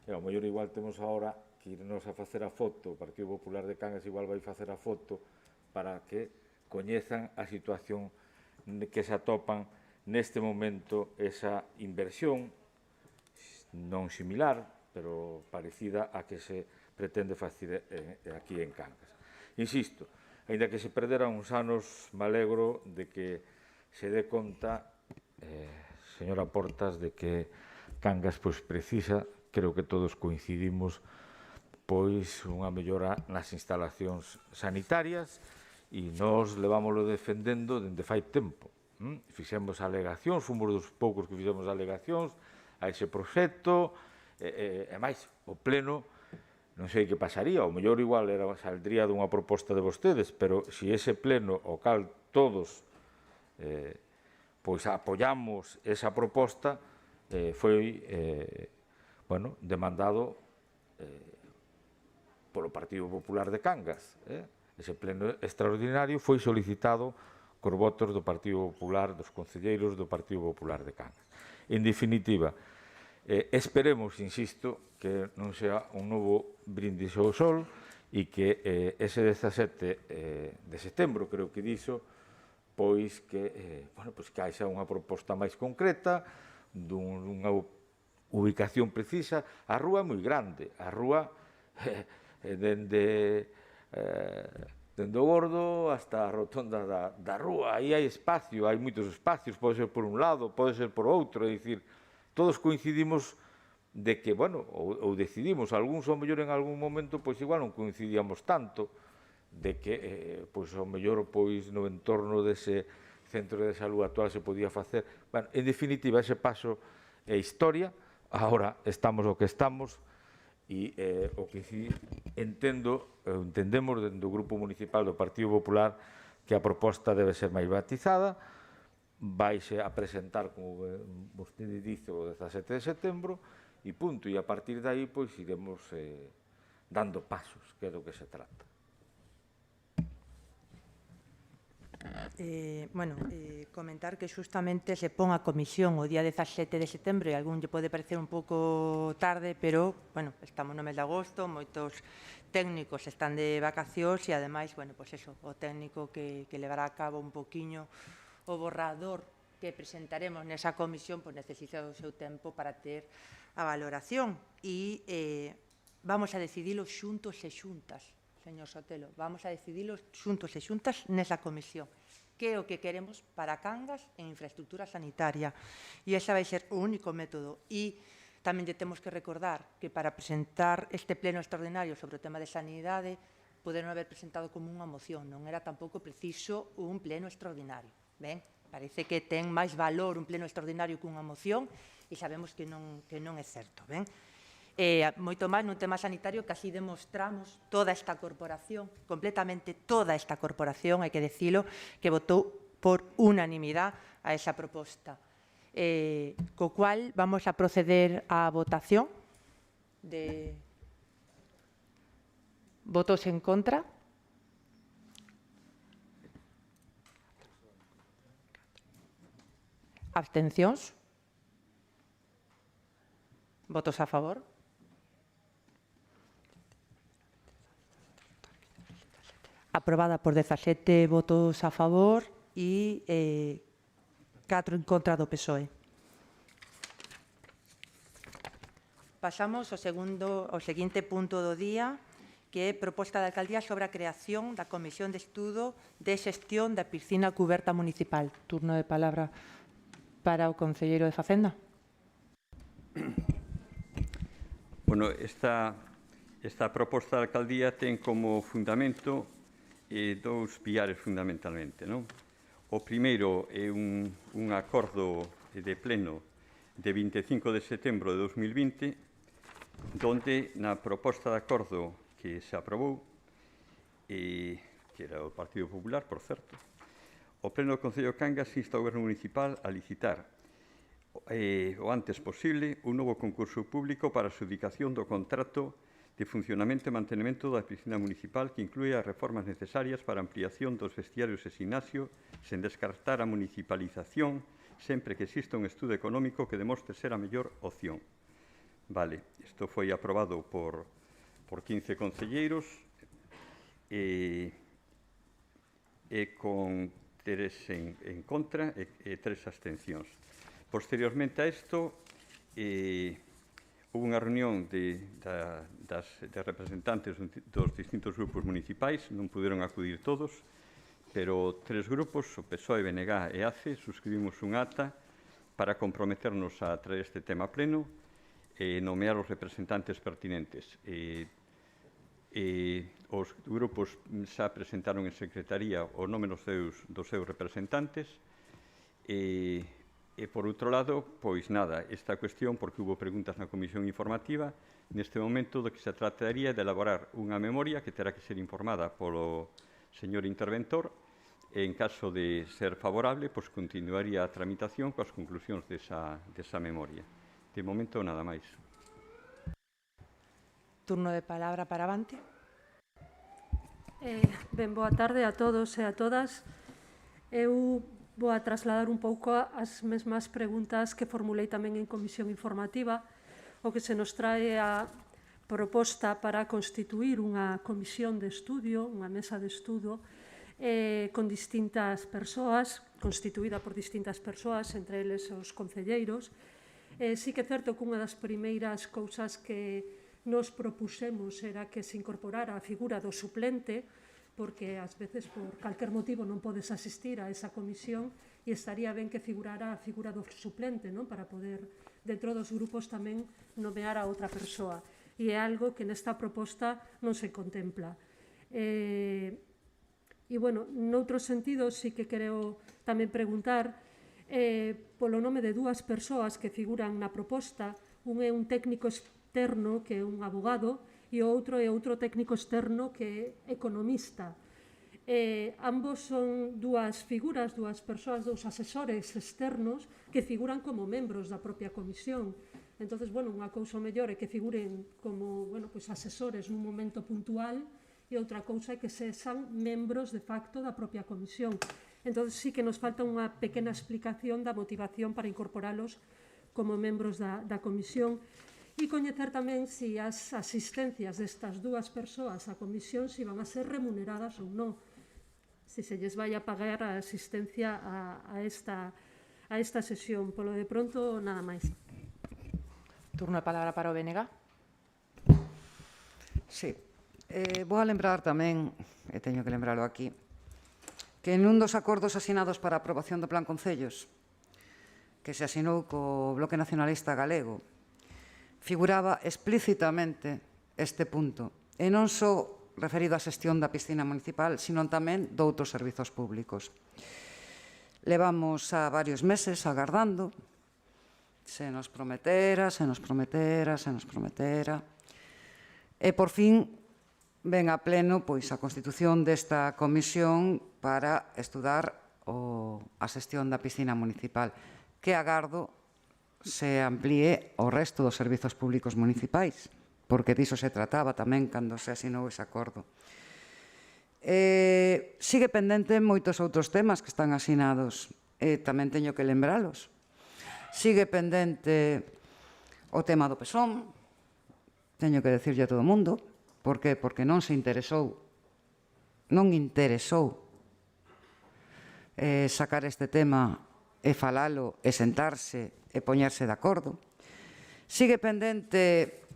e ao mellor igual temos agora que irnos a facer a foto, o Partido Popular de Cangas igual vai facer a foto para que coñezan a situación que se atopan neste momento esa inversión non similar, pero parecida a que se pretende facer aquí en Cangas. Insisto, aínda que se perdera uns anos, me alegro de que se dé conta, señora Portas, de que Cangas pois, precisa, creo que todos coincidimos, pois unha mellora nas instalacións sanitarias e nós levámoslo defendendo dende fai tempo. Fixemos alegacións, fomos dos poucos que fixemos alegacións a ese proxecto, e máis, o pleno, non sei que pasaría, o mellor igual saldría dunha proposta de vostedes, pero se ese pleno o cal todos pois apoiamos esa proposta, foi demandado polo Partido Popular de Cangas. Ese pleno extraordinario foi solicitado cos votos do Partido Popular, dos concelleiros do Partido Popular de Cangas. En definitiva, esperemos, insisto, que non sea un novo brindis ao sol e que ese 17 de setembro, creo que dixo, pois que haxa unha proposta máis concreta, dunha ubicación precisa. A rúa é moi grande, a rúa dende o Gordo hasta a rotonda da rúa, aí hai espacio, hai moitos espacios, pode ser por un lado, pode ser por outro, é dicir, todos coincidimos de que, ou decidimos, algúns ao mellor en algún momento, pois igual non coincidíamos tanto, de que, pois ao mellor, pois no entorno dese centro de salud actual se podía facer. En definitiva, ese paso é historia, agora estamos o que estamos, e o que entendemos dentro do Grupo Municipal do Partido Popular que a proposta debe ser máis batizada, vaise a presentar, como vostede dice, o 17 de setembro, e punto. E a partir de aí, pois, iremos dando pasos, que é do que se trata. Comentar que xustamente se pon a comisión o día 17 de setembro e algún lle pode parecer un pouco tarde, pero, estamos no mes de agosto, moitos técnicos están de vacacións e, ademais, o técnico que levará a cabo un poquinho o borrador que presentaremos nesa comisión, necesita o seu tempo para ter a valoración e vamos a decidilo xuntos e xuntas, señor Sotelo, vamos a decidilo xuntos e xuntas nesa comisión, que é o que queremos para Cangas en infraestructura sanitaria. E ese vai ser o único método. E tamén lle temos que recordar que para presentar este pleno extraordinario sobre o tema de sanidade poderon haber presentado como unha moción, non era tampouco preciso un pleno extraordinario. Ben, parece que ten máis valor un pleno extraordinario que unha moción e sabemos que non é certo. Ben? Moito máis nun tema sanitario que así demostramos toda esta corporación, completamente toda esta corporación, hai que dicilo, que votou por unanimidade a esa proposta. Co cual vamos a proceder á votación de votos en contra. Abstencións. Votos a favor. Aprobada por 17 votos a favor e 4 en contra do PSOE. Pasamos ao seguinte punto do día, que é proposta da Alcaldía sobre a creación da Comisión de Estudo de Xestión da Piscina Cuberta Municipal. Turno de palabra para o concelleiro de Facenda. Esta proposta da Alcaldía ten como fundamento dous piares fundamentalmente. O primeiro é un acordo de pleno de 25 de setembro de 2020, donde na proposta de acordo que se aprobou, que era o Partido Popular, por certo, o pleno do Concello de Cangas insta ao Goberno Municipal a licitar o antes posible un novo concurso público para a adxudicación do contrato de funcionamento e mantenimento da piscina municipal que inclúe as reformas necesarias para a ampliación dos vestiarios e ximnasio, sen descartar a municipalización, sempre que exista un estudo económico que demostre ser a mellor opción. Vale, isto foi aprobado por 15 concelleiros e con 3 en contra e 3 abstencións. Posteriormente a isto, houve unha reunión de representantes dos distintos grupos municipais, non puderon acudir todos, pero 3 grupos, o PSOE, BNG e ACE, suscribimos un ata para comprometernos a traer este tema a pleno e nomear os representantes pertinentes. Os grupos xa presentaron en Secretaría o nome dos seus representantes e, por outro lado, pois nada, esta cuestión, porque hubo preguntas na Comisión Informativa, neste momento do que se trataría de elaborar unha memoria que terá que ser informada polo señor interventor e, en caso de ser favorable, pois continuaría a tramitación coas conclusións desa memoria. De momento, nada máis. Turno de palabra para Avante. Ben, boa tarde a todos e a todas. Eu vou a trasladar un pouco as mesmas preguntas que formulei tamén en Comisión Informativa, o que se nos trae a proposta para constituir unha comisión de estudio, unha mesa de estudo, con distintas persoas, constituída por distintas persoas, entre eles os concelleiros. Sí que é certo que unha das primeiras cousas que nos propusemos era que se incorporara a figura do suplente, porque ás veces por calquer motivo non podes asistir a esa comisión e estaría ben que figurara a figura do suplente, non? Para poder, dentro dos grupos, tamén nomear a outra persoa. E é algo que nesta proposta non se contempla. E, bueno, noutro sentido, sí que quero tamén preguntar polo nome de 2 persoas que figuran na proposta. Un é un técnico externo, que é un abogado, e o outro é outro técnico externo que é economista. Ambos son 2 figuras, 2 persoas, 2 asesores externos que figuran como membros da propia comisión. Entón, unha cousa mellor é que figuren como asesores nun momento puntual e outra cousa é que sexan membros de facto da propia comisión. Entón, sí que nos falta unha pequena explicación da motivación para incorporalos como membros da comisión e coñecer tamén se as asistencias destas 2 persoas á comisión se van a ser remuneradas ou non, se lles vai a pagar a asistencia a esta sesión. Polo de pronto, nada máis. Turno de palabra para o BNG. Sí. Vou a lembrar tamén, e teño que lembralo aquí, que nun dos acordos asinados para a aprobación do Plan Concellos, que se asinou co Bloque Nacionalista Galego, figuraba explícitamente este punto, e non só referido á xestión da piscina municipal, sino tamén doutros servizos públicos. Levamos a varios meses agardando, se nos prometera, e por fin ven a pleno a constitución desta comisión para estudar a xestión da piscina municipal, que agardo se amplíe ao resto dos servizos públicos municipais, porque diso se trataba tamén cando se asinou ese acordo. Sigue pendente moitos outros temas que están asinados, e tamén teño que lembralos. Sigue pendente o tema do PESOM, teño que decirlle a todo o mundo. Por que? Porque non interesou sacar este tema e falalo, e sentarse, e poñerse de acordo. Sigue pendente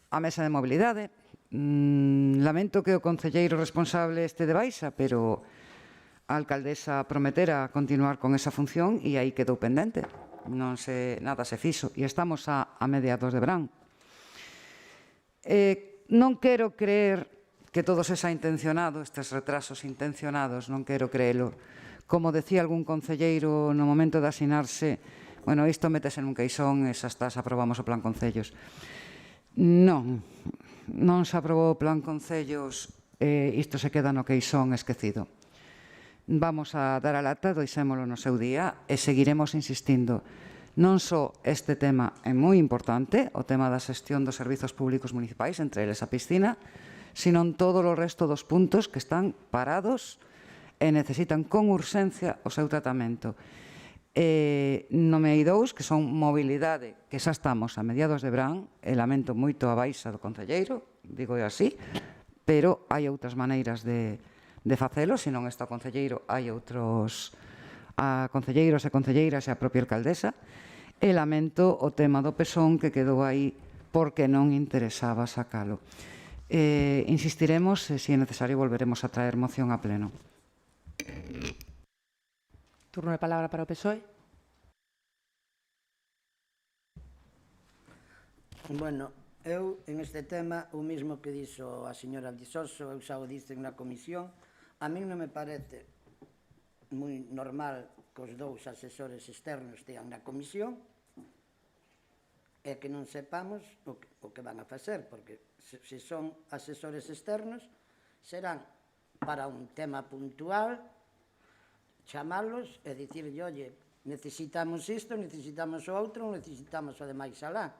a mesa de mobilidade. Lamento que o concelleiro responsable este de baixa, pero a alcaldesa prometera continuar con esa función e aí quedou pendente. Nada se fixo e estamos a mediados de verán. Non quero creer que todo sexa intencionado, estes retrasos intencionados, non quero creelo. Como decía algún concelleiro no momento de asinarse, isto métese nun queixón e xa está, se aprobamos o Plan Concellos. Non se aprobou o Plan Concellos e isto se queda no queixón esquecido. Vamos a dar a lata, deixémolo no seu día e seguiremos insistindo. Non só este tema é moi importante, o tema da xestión dos servizos públicos municipais, entre eles a piscina, sino en todo o resto dos puntos que están parados e necesitan con urxencia o seu tratamento. Nomei dous, que son mobilidade, que xa estamos a mediados de verán, e lamento moito a baixa do concelleiro, digo así, pero hai outras maneiras de facelo, se non está o concelleiro, hai outros concelleiros e concelleiras e a propia alcaldesa, e lamento o tema do Pesón que quedou aí porque non interesaba sacalo. Insistiremos e, se é necesario, volveremos a traer moción a pleno. Turno de palabra para o PSOE. Bueno, eu en este tema o mismo que dixo a señora Visoso, eu xa o dicen na comisión, a mí non me parece moi normal que os dous asesores externos estean na comisión e que non sepamos o que van a facer, porque se son asesores externos serán para un tema puntual, chamalos e dicirlle, oye, necesitamos isto, necesitamos o outro, necesitamos o demais alá.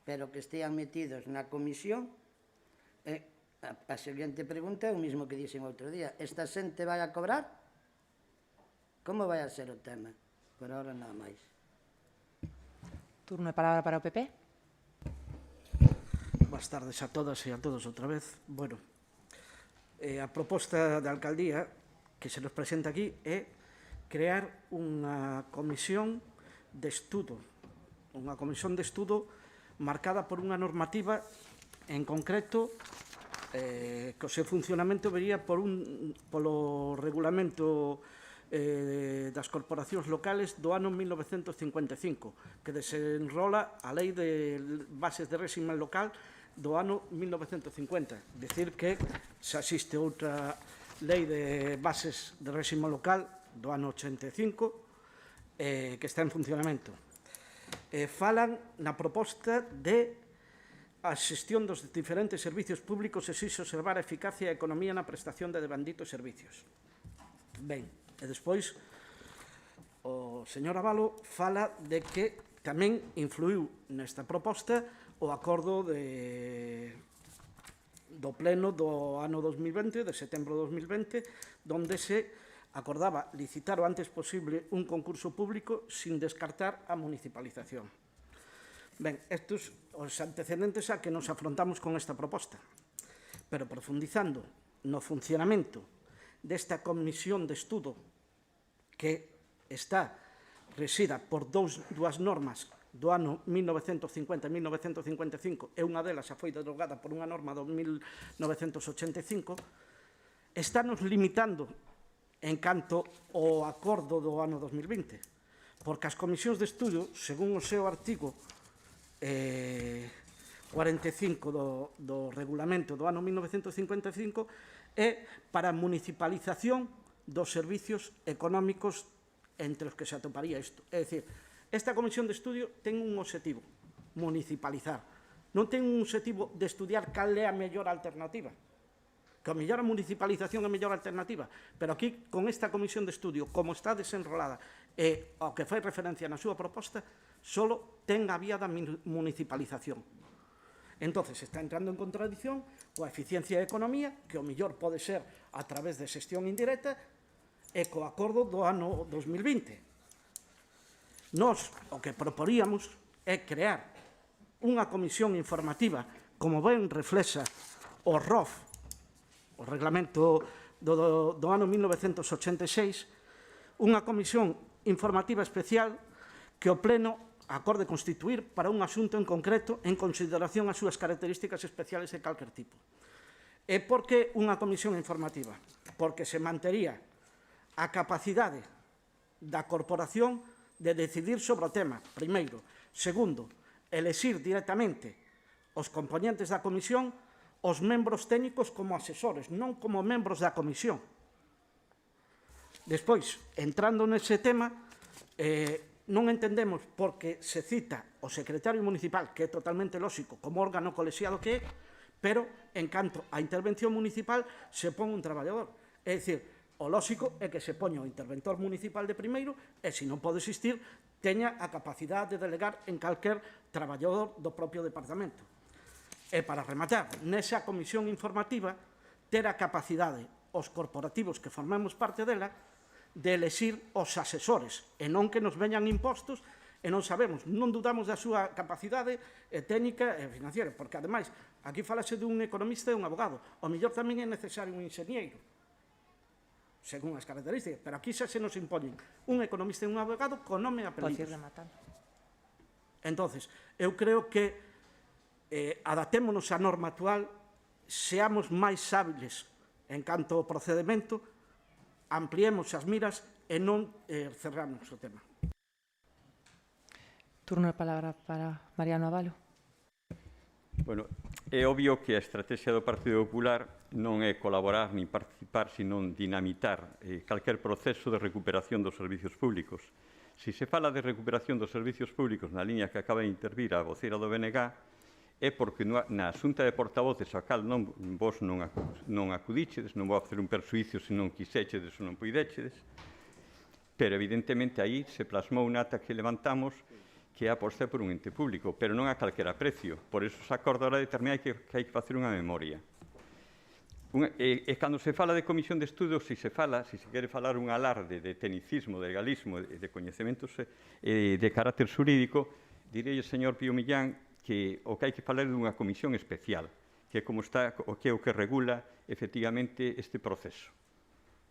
Pero que estean metidos na comisión, a seguinte pregunta é o mismo que dixen outro día. Esta xente vai a cobrar? Como vai a ser o tema? Por ahora nada máis. Turno de palabra para o PP. Boas tardes a todas e a todos outra vez. Bueno, a proposta da alcaldía que se nos presenta aquí é crear unha comisión de estudo, marcada por unha normativa en concreto que o seu funcionamento vería polo regulamento das corporacións locales do ano 1955, que desenrola a Lei de Bases de Réximen Local do ano 1950. Dicir que xa existe outra Lei de Bases de Réximen Local do ano 85 que está en funcionamento. Falan na proposta de a xestión dos diferentes servicios públicos exixe observar a eficacia e a economía na prestación de devanditos servicios. Ben, e despois o señor Abalo fala de que tamén influiu nesta proposta o acordo do pleno do ano 2020, de setembro de 2020, onde se acordaba licitar o antes posible un concurso público sin descartar a municipalización. Ben, estes os antecedentes a que nos afrontamos con esta proposta, pero profundizando no funcionamento desta comisión de estudo que está resida por dúas normas do ano 1950 e 1955, e unha delas xa foi derogada por unha norma do 1985, estános limitando en canto ao acordo do ano 2020, porque as comisións de estudio, según o seu artigo 45 do regulamento do ano 1955, é para a municipalización dos servicios económicos entre os que se atoparía isto. É dicir, esta comisión de estudio ten un objetivo, municipalizar. Non ten un objetivo de estudiar cal é a mellor alternativa, que a mellor a municipalización é a mellor alternativa, pero aquí, con esta comisión de estudio, como está desenrolada e ao que fai referencia na súa proposta, só ten a vía da municipalización. Entón, está entrando en contradición coa eficiencia e economía, que o mellor pode ser a través de xestión indirecta, e co acordo do ano 2020. Nós, o que proporíamos é crear unha comisión informativa, como ben reflexa o ROF, o reglamento do ano 1986, unha comisión informativa especial que o Pleno acorde constituir para un asunto en concreto en consideración ás súas características especiales de calquer tipo. E por que unha comisión informativa? Porque se mantería a capacidade da corporación de decidir sobre o tema, primeiro. Segundo, elexir directamente os componentes da comisión, os membros técnicos como asesores, non como membros da comisión. Despois, entrando nese tema, non entendemos porque se cita o secretario municipal, que é totalmente lóxico, como órgano colexiado que é, pero, en canto á intervención municipal, se pon un traballador. É dicir, o lóxico é que se poña o interventor municipal de primeiro e, se non pode existir, teña a capacidade de delegar en calquer traballador do propio departamento. E, para rematar, nesa comisión informativa, ter a capacidade os corporativos que formamos parte dela, de elexir os asesores, e non que nos veñan impostos e non sabemos, non dudamos da súa capacidade técnica e financiera, porque, ademais, aquí falase dun economista e un abogado, o mellor tamén é necesario un enxeñeiro, según as características, pero aquí xa se nos impoñen un economista e un abogado con nome e Podes ir apelidos. rematando. Entonces, eu creo que adaptémonos á norma actual, seamos máis hábiles en canto ao procedimento, ampliemos as miras e non cerramos o tema. Turno de palabra para Mariano Abalo. Bueno, é obvio que a estrategia do Partido Popular non é colaborar nin participar, senón dinamitar calquer proceso de recuperación dos servicios públicos. Si se fala de recuperación dos servicios públicos na liña que acaba de intervir a voceira do BNG, é porque na Xunta de Portavoces a cal vos non acudíxedes, non vou facer un persuicio se non quixéxedes ou non poidéxedes, pero evidentemente aí se plasmou unha ata que levantamos que é a aposta por un ente público, pero non a calquera precio. Por eso se acorda ahora determinada que hai que facer unha memoria. E cando se fala de comisión de estudos, se quere falar un alarde de tecnicismo, de legalismo, de coñecementos de carácter xurídico, direi ao señor Pío Millán que o que hai que falar é dunha comisión especial, que é o que regula efectivamente este proceso,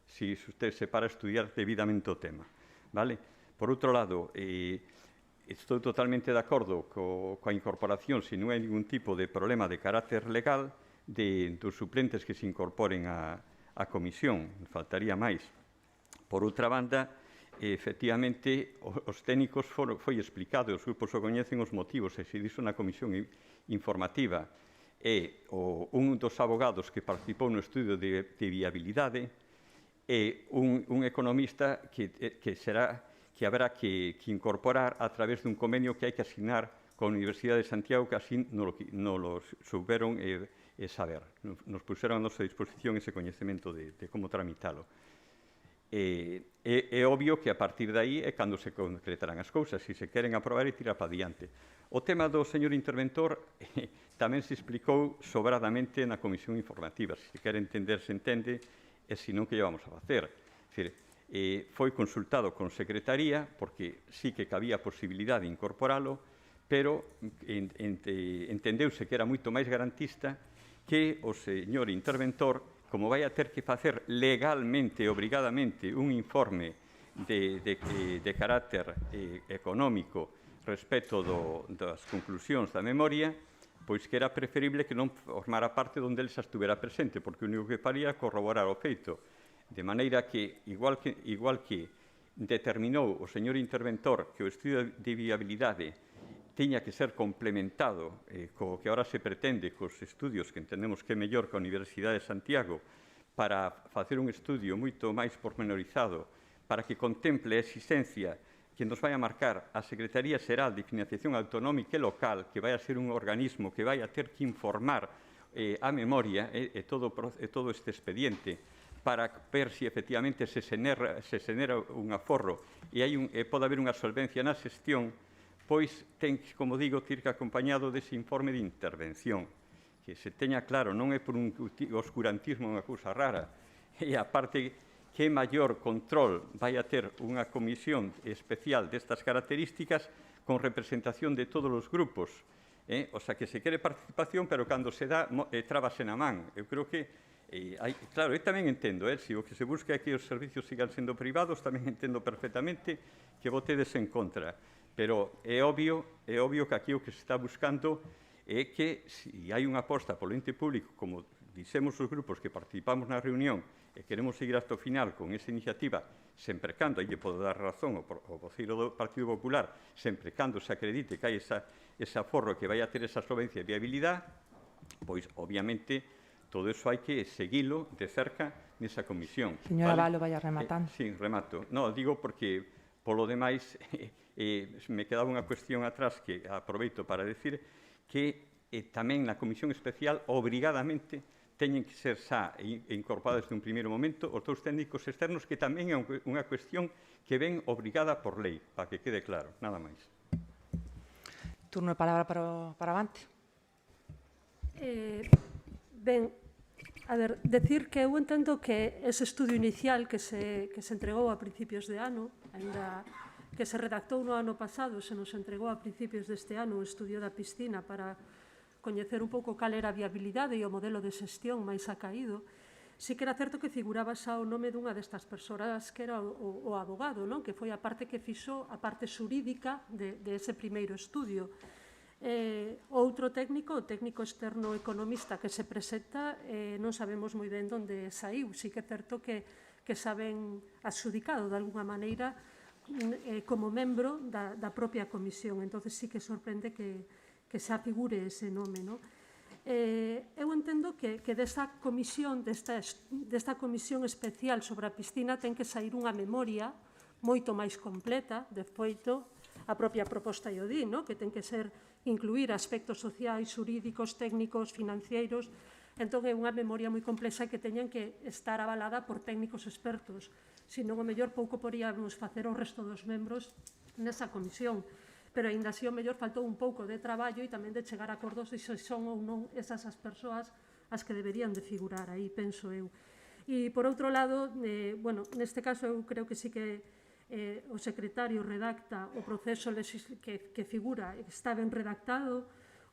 se usted se para a estudiar debidamente o tema. Vale? Por outro lado, estou totalmente de acordo coa incorporación, se non hai ningún tipo de problema de carácter legal, dos suplentes que se incorporen á comisión, faltaría máis. Por outra banda, efectivamente, os técnicos foi explicado, os grupos o coñecen os motivos, e se dixo na comisión informativa, e un dos abogados que participou no estudio de viabilidade e un economista que haberá que incorporar a través dun convenio que hai que asignar coa Universidade de Santiago, que así non lo souberon saber. Nos puseron a nosa disposición ese coñecemento de como tramitalo. É obvio que a partir de aí é cando se concretarán as cousas, se se queren aprobar e tirar para diante. O tema do señor interventor tamén se explicou sobradamente na comisión informativa. Se quere entender, se entende, e se non, que llevamos a facer? Foi consultado con secretaría, porque sí que cabía a posibilidade de incorporalo, pero entendeuse que era moito máis garantista que o señor interventor, como vai a ter que facer legalmente e obrigadamente un informe de carácter económico respecto das conclusións da memoria, pois que era preferible que non formara parte onde ele xa estuvera presente, porque o único que faría é corroborar o feito. De maneira que, igual que determinou o señor interventor que o estudio de viabilidade tiña que ser complementado co que ahora se pretende cos estudios que entendemos que é mellor que a Universidade de Santiago para facer un estudio moito máis pormenorizado para que contemple a existencia que nos vai a marcar a Secretaría Xeral de Financiación Autonómica e Local, que vai a ser un organismo que vai a ter que informar a memoria e todo este expediente para ver se efectivamente se xenera un aforro e pode haber unha solvencia na xestión, pois ten, como digo, ter que acompañado dese informe de intervención, que se teña claro, non é por un oscurantismo unha cousa rara, e aparte que maior control vai a ter unha comisión especial destas características con representación de todos os grupos. O sea, que se quere participación, pero cando se dá, trábase na man. Eu creo que, claro, eu tamén entendo, se o que se busca é que os servicios sigan sendo privados, tamén entendo perfectamente que votedes en contra. Pero é obvio que aquí o que se está buscando é que, se hai unha aposta polo ente público, como dixemos os grupos que participamos na reunión e queremos seguir hasta o final con esa iniciativa, sempre cando, aí lle podo dar razón ao voceiro do Partido Popular, sempre cando se acredite que hai ese aforro que vai a ter esa solvencia e viabilidade, pois, obviamente, todo iso hai que seguilo de cerca nesa comisión. Señor Abalo, vaya rematando. Sí, remato. No, digo porque, polo demais, me quedaba unha cuestión atrás que aproveito para decir que tamén na comisión especial obrigadamente teñen que ser xa incorporados desde un primeiro momento os dous técnicos externos, que tamén é unha cuestión que ven obrigada por lei, para que quede claro, nada máis. Turno de palabra para Avante. Ben, A ver, decir que eu entendo que ese estudio inicial que se entregou a principios de ano, ainda que se redactou no ano pasado, se nos entregou a principios deste ano o estudio da piscina para coñecer un pouco cal era a viabilidade e o modelo de xestión máis acaído, sí que era certo que figuraba xa o nome dunha destas persoas que era o abogado, non? Que foi a parte que fixo a parte xurídica de ese primeiro estudio. Outro técnico, o técnico externo economista que se presenta, non sabemos moi ben onde saiu. Sí que é certo que xa ven adxudicado de alguna maneira como membro da propia comisión. Entón, sí que sorprende que xa figure ese nome, non? Eu entendo que desta comisión especial sobre a piscina ten que sair unha memoria moito máis completa, de feito, a propia proposta o di, que ten que ser incluir aspectos sociais, xurídicos, técnicos, financeiros. Entón, é unha memoria moi complexa que teñan que estar avalada por técnicos expertos. Senón, o mellor pouco podíamos facer o resto dos membros nesa comisión. Pero, aínda así, o mellor faltou un pouco de traballo e tamén de chegar a acordos de se son ou non esas as persoas as que deberían de figurar aí, penso eu. E, por outro lado, neste caso, eu creo que sí que o secretario redacta o proceso que figura, está ben redactado,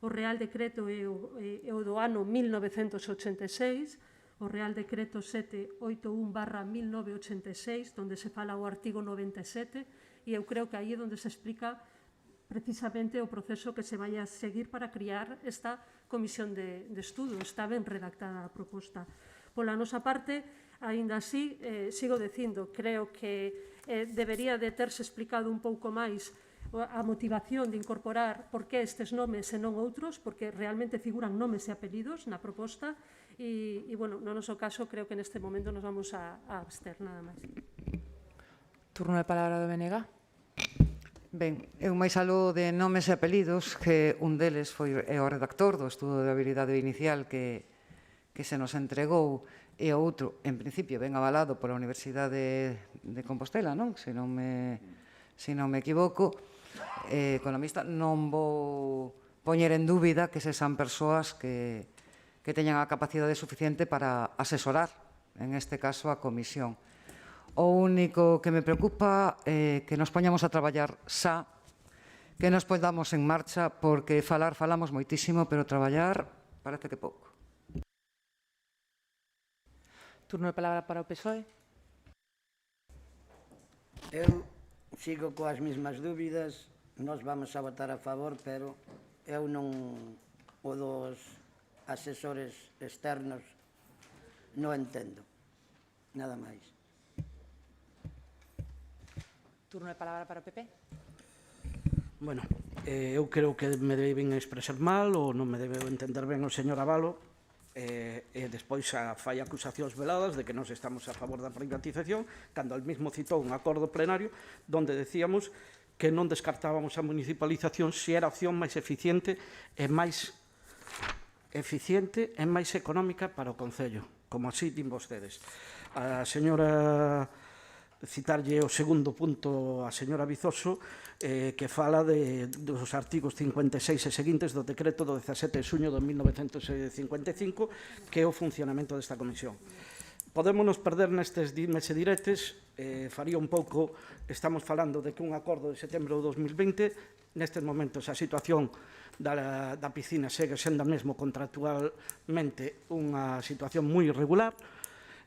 o Real Decreto é o do ano 1986, o Real Decreto 781/1986, onde se fala o artigo 97, e eu creo que aí é onde se explica precisamente o proceso que se vai a seguir para criar esta comisión de estudo. Está ben redactada a proposta. Pola nosa parte, aínda así, sigo dicindo, creo que debería de terse explicado un pouco máis a motivación de incorporar por que estes nomes e non outros, porque realmente figuran nomes e apelidos na proposta e, no noso caso, creo que neste momento nos vamos a abster, nada máis. Turno de palabra do BNG. Ben, eu máis aló de nomes e apelidos, que un deles foi o redactor do estudo de habilidade inicial que se nos entregou, e o outro, en principio, ben avalado pola Universidade de Compostela, non? Se non me equivoco, economista, non vou poñer en dúbida que se san persoas que teñan a capacidade suficiente para asesorar, en este caso, a comisión. O único que me preocupa é que nos poñamos a traballar xa, que nos poñamos en marcha, porque falamos moitísimo, pero traballar parece que pouco. Turno de palabra para o PSOE. Eu sigo coas mesmas dúbidas, nós vamos a votar a favor, pero eu non o dos asesores externos non entendo, nada máis. Turno de palabra para o PP. Bueno, eu creo que me deben expresar mal ou non me debe entender ben o señor Abalo, e despois fai acusacións veladas de que nós estamos a favor da privatización, cando el mismo citou un acordo plenario onde decíamos que non descartábamos a municipalización se era a opción máis eficiente e máis económica para o Concello, como así din vostedes. A señora, citarlle o segundo punto a señora Vizoso, que fala dos artigos 56 e seguintes do decreto do 17 de xuño de 1955, que é o funcionamento desta comisión. Podémonos perder nestes dimes e diretes, faría un pouco, estamos falando de que un acordo de setembro de 2020, nestes momentos a situación da piscina segue sendo mesmo contractualmente unha situación moi irregular,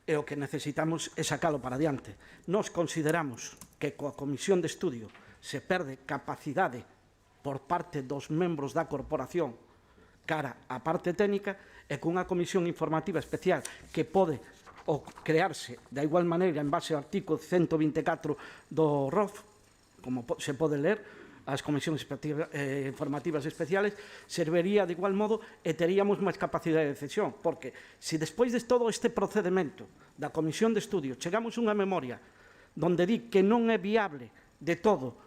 e o que necesitamos é sacalo para diante. Nos consideramos que coa comisión de estudio se perde capacidade por parte dos membros da corporación cara á parte técnica e cunha comisión informativa especial que pode crearse da igual maneira en base ao artigo 124 do ROF, como se pode ler, as comisións informativas especiales, serviría de igual modo e teríamos máis capacidade de decisión, porque se despois de todo este procedimento da comisión de estudio chegamos a unha memoria donde di que non é viable de todo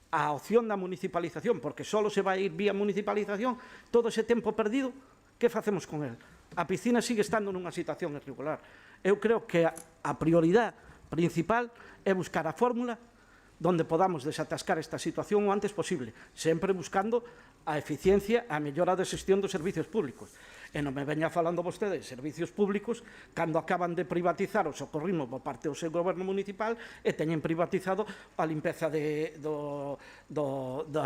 a opción da municipalización, porque só se vai ir vía municipalización, todo ese tempo perdido, que facemos con el? A piscina sigue estando nunha situación irregular. Eu creo que a prioridade principal é buscar a fórmula donde podamos desatascar esta situación o antes posible, sempre buscando a eficiencia, a mellora da xestión dos servicios públicos. E non me veña falando vostede de servicios públicos cando acaban de privatizar o socorrismo por parte do seu goberno municipal e teñen privatizado a limpeza da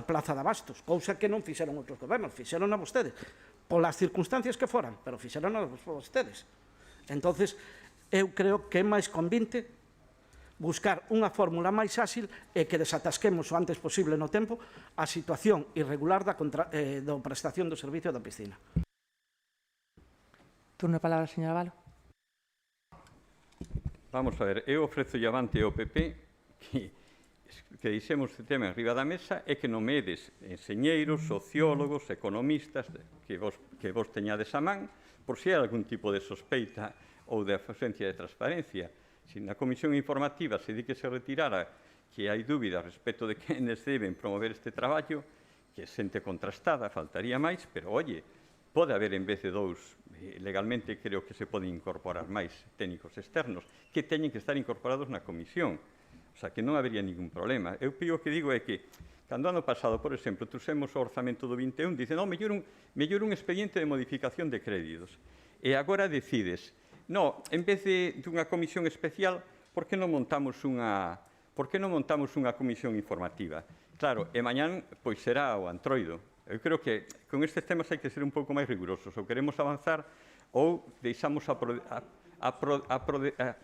Plaza de Abastos, cousa que non fixeron outros gobernos, fixeron a vostedes, polas circunstancias que foran, pero fixeron a vostedes. Entonces, eu creo que é máis convinte buscar unha fórmula máis áxil e que desatasquemos o antes posible no tempo a situación irregular da prestación do servicio da piscina. Turno de palabra, señora Valo. Vamos a ver, eu ofrezo avante ao PP que deixemos este tema en riba da mesa e que nomedes enseñeiros, sociólogos, economistas que vos teñades a man por se hai algún tipo de sospeita ou de ausencia de transparencia. Se na comisión informativa se di que se retirara que hai dúbidas respecto de quenes deben promover este traballo, que é xente contrastada, faltaría máis, pero, oye, pode haber en vez de dous, legalmente creo que se poden incorporar máis técnicos externos, que teñen que estar incorporados na comisión. O sea, que non habería ningún problema. Eu o que digo é que, cando ano pasado, por exemplo, trouxemos o orzamento do 21, dice, non, mellor un expediente de modificación de créditos. E agora decides, no, en vez dunha comisión especial, por que non montamos unha comisión informativa? Claro, e mañán, pois será o antroido. Eu creo que con estes temas hai que ser un pouco máis rigurosos. Ou queremos avanzar ou deixamos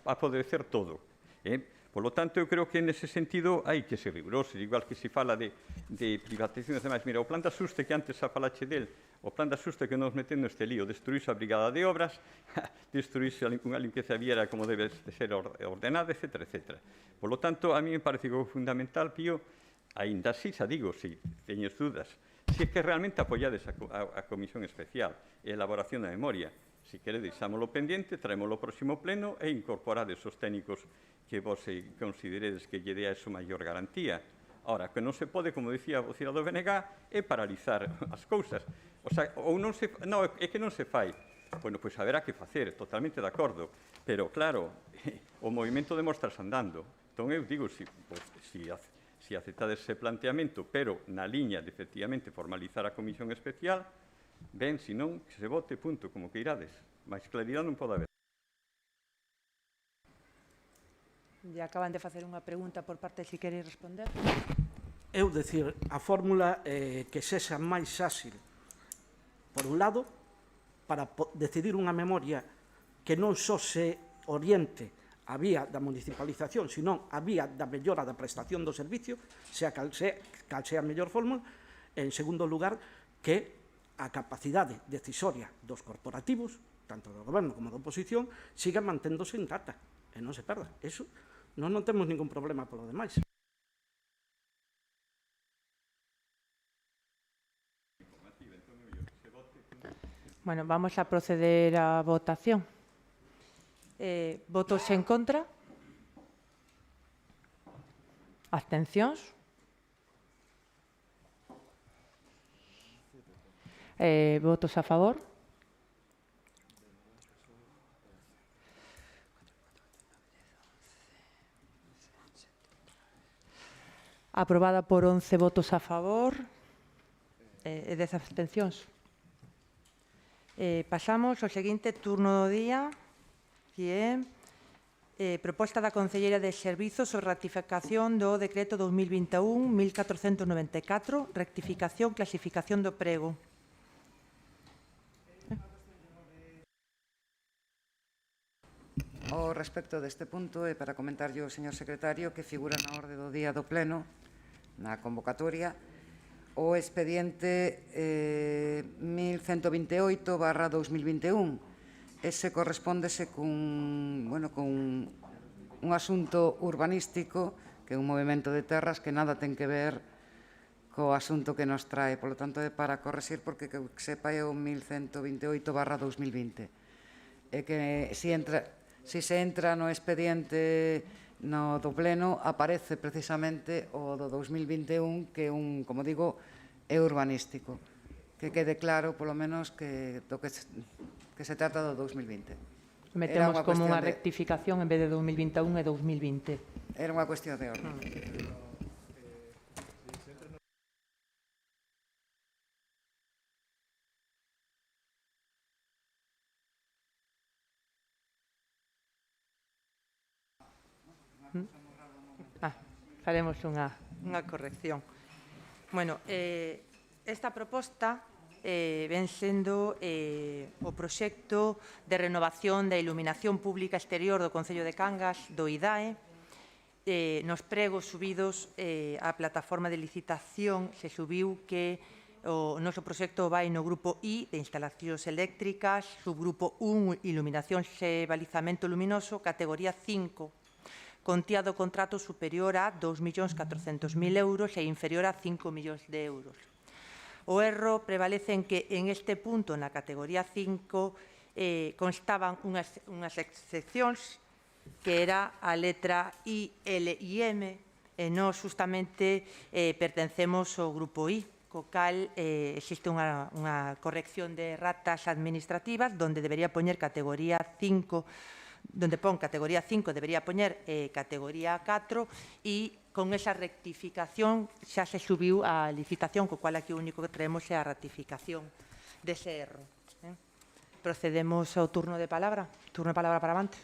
apodrecer todo. Por lo tanto, eu creo que nese sentido hai que ser rigurosos, igual que se fala de privatización e demais. Mira, o plan de asuste que antes a falache del, o plan de asuste que nos meten neste lío, destruíse a brigada de obras, destruíse unha limpieza viera como debe de ser ordenada, etc. etc. Por lo tanto, a mí me parece que o fundamental, Pío, aínda así, xa digo, se teñes dudas, se é que realmente apoiades a comisión especial e a elaboración da memoria. Se queredes, deixámoslo pendiente, traémoslo ao próximo pleno e incorporades os técnicos que vos consideredes que lle dé a eso maior garantía. Ahora, que non se pode, como dicía o Cira do BNG, é paralizar as cousas. O sea, é que non se fai. Bueno, pois haberá que facer, totalmente de acordo. Pero, claro, o movimento demostras andando. Entón, eu digo, se aceptades ese planteamento, pero na liña de, efectivamente, formalizar a comisión especial, ben, se non, que se vote, punto, como que irades. Mais claridade non pode haber. Ya acaban de facer unha pregunta por parte, se queréis responder. Eu dicir, a fórmula que sexa máis áxil, por un lado, para decidir unha memoria que non só se oriente a vía da municipalización, senón a vía da mellora da prestación do servicio, sea cal sea a mellor fórmula, en segundo lugar, que a capacidade decisoria dos corporativos, tanto do goberno como da oposición, siga manténdose intacta e non se perda. Eso non temos ningún problema polo demais. Bueno, vamos a proceder á votación. Votos en contra? Abstencións? Votos a favor? Aprobada por 11 votos a favor e 10 abstencións. Pasamos ao seguinte turno do día, que é proposta da Conselleira de Servizos sobre ratificación do Decreto 2021-1494, rectificación, clasificación do prego. Ao respecto deste punto, e para comentarlle ao señor secretario que figura na orde do día do pleno, na convocatoria, o expediente 1128/2021. Ese correspóndese cun un asunto urbanístico, que é un movimento de terras que nada ten que ver co asunto que nos trae. Por lo tanto, é para correxir, porque que sepa é o 1128/2020. É que se entra no expediente no do pleno, aparece precisamente o do 2021, que é como digo, é urbanístico. Que quede claro, polo menos, que se trata do 2020. Metemos como unha rectificación en vez de 2021 e 2020. Era unha cuestión de orden. Faremos unha corrección. Bueno, esta proposta ven sendo o proxecto de renovación da iluminación pública exterior do Concello de Cangas, do IDAE. Nos pregos subidos á plataforma de licitación se subiu que o noso proxecto vai no grupo I de instalacións eléctricas, subgrupo 1 iluminación e balizamento luminoso, categoría 5, contía do contrato superior a 2.400.000 euros e inferior a 5 millóns de euros. O erro prevalece en que en este punto, na categoría 5, constaban unhas excepcións que era a letra I, L e M, e nós justamente pertencemos ao grupo I, co cal existe unha corrección de erratas administrativas donde debería poñer categoría 5, donde pon categoría 5 debería poñer categoría 4 e con esa rectificación xa se subiu a licitación, co cual aquí o único que traemos é a ratificación dese erro. Procedemos ao turno de palabra. Turno de palabra para avante.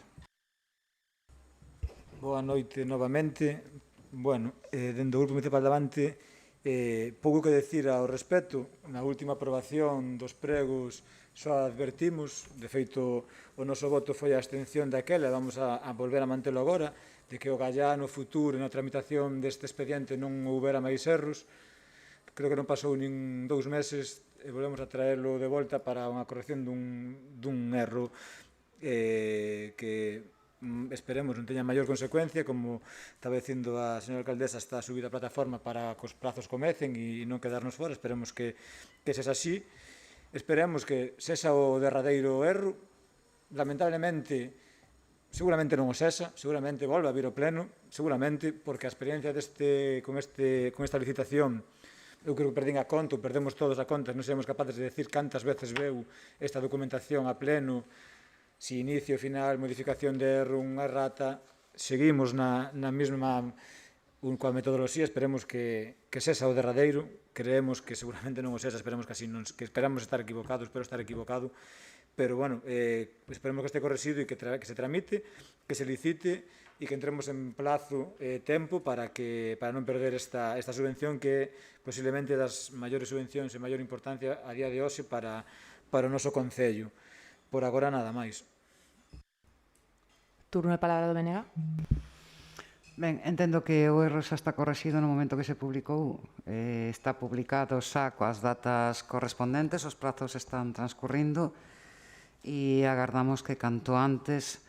Boa noite novamente. Bueno, dentro do Grupo Municipal de Avante, pouco que decir ao respecto. Na última aprobación dos pregos só advertimos, de feito o noso voto foi a abstención daquela, vamos a volver a mantelo agora, de que o gallá no futuro, na tramitación deste expediente, non houbera máis erros. Creo que non pasou nin 2 meses e volvemos a traerlo de volta para unha corrección dun erro que esperemos non teña maior consecuencia, como estaba dicindo a señora alcaldesa, está subida a plataforma para que os prazos comecen e non quedarnos fora. Esperemos que sexa así. Esperemos que sexa o derradeiro erro. Lamentablemente, seguramente non o sexa, seguramente volve a vir o pleno, seguramente, porque a experiencia con esta licitación, eu creo que perdín a conta, perdemos todos a conta, non seremos capaces de decir cantas veces veu esta documentación a pleno, si inicio, final, modificación de erro, unha errata. Seguimos na mesma coa metodoloxía, esperemos que sexa o derradeiro, creemos que seguramente non o sexa, esperemos que así non, que esperamos estar equivocados, espero estar equivocado, pero bueno, esperemos que este correxido e que se tramite, que se licite e que entremos en plazo tempo para non perder esta subvención que é posiblemente das maiores subvencións e maior importancia a día de hoxe para o noso Concello. Por agora nada máis. Turno de palabra do Benega. Ben, entendo que o erro xa está correxido no momento que se publicou. Está publicado xa coas datas correspondentes, os prazos están transcurrindo e agardamos que canto antes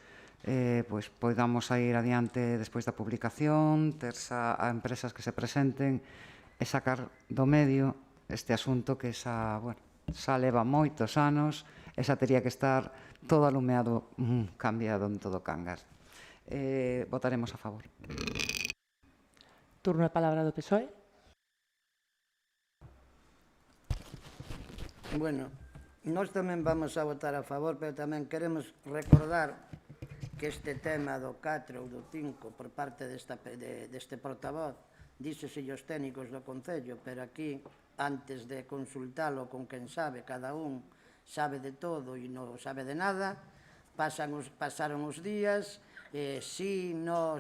poidamos ir adiante despois da publicación, ter a empresas que se presenten e sacar do medio este asunto que xa leva moitos anos e xa tería que estar todo alumeado, cambiado en todo Cangas. Votaremos a favor. Turno de palabra do PSOE. Bueno, nós tamén vamos a votar a favor, pero tamén queremos recordar que este tema do 4 ou do 5 por parte deste portavoz díxose os técnicos do Concello, pero aquí, antes de consultalo con quen sabe, cada un sabe de todo e non sabe de nada, pasaron os días, sí, no,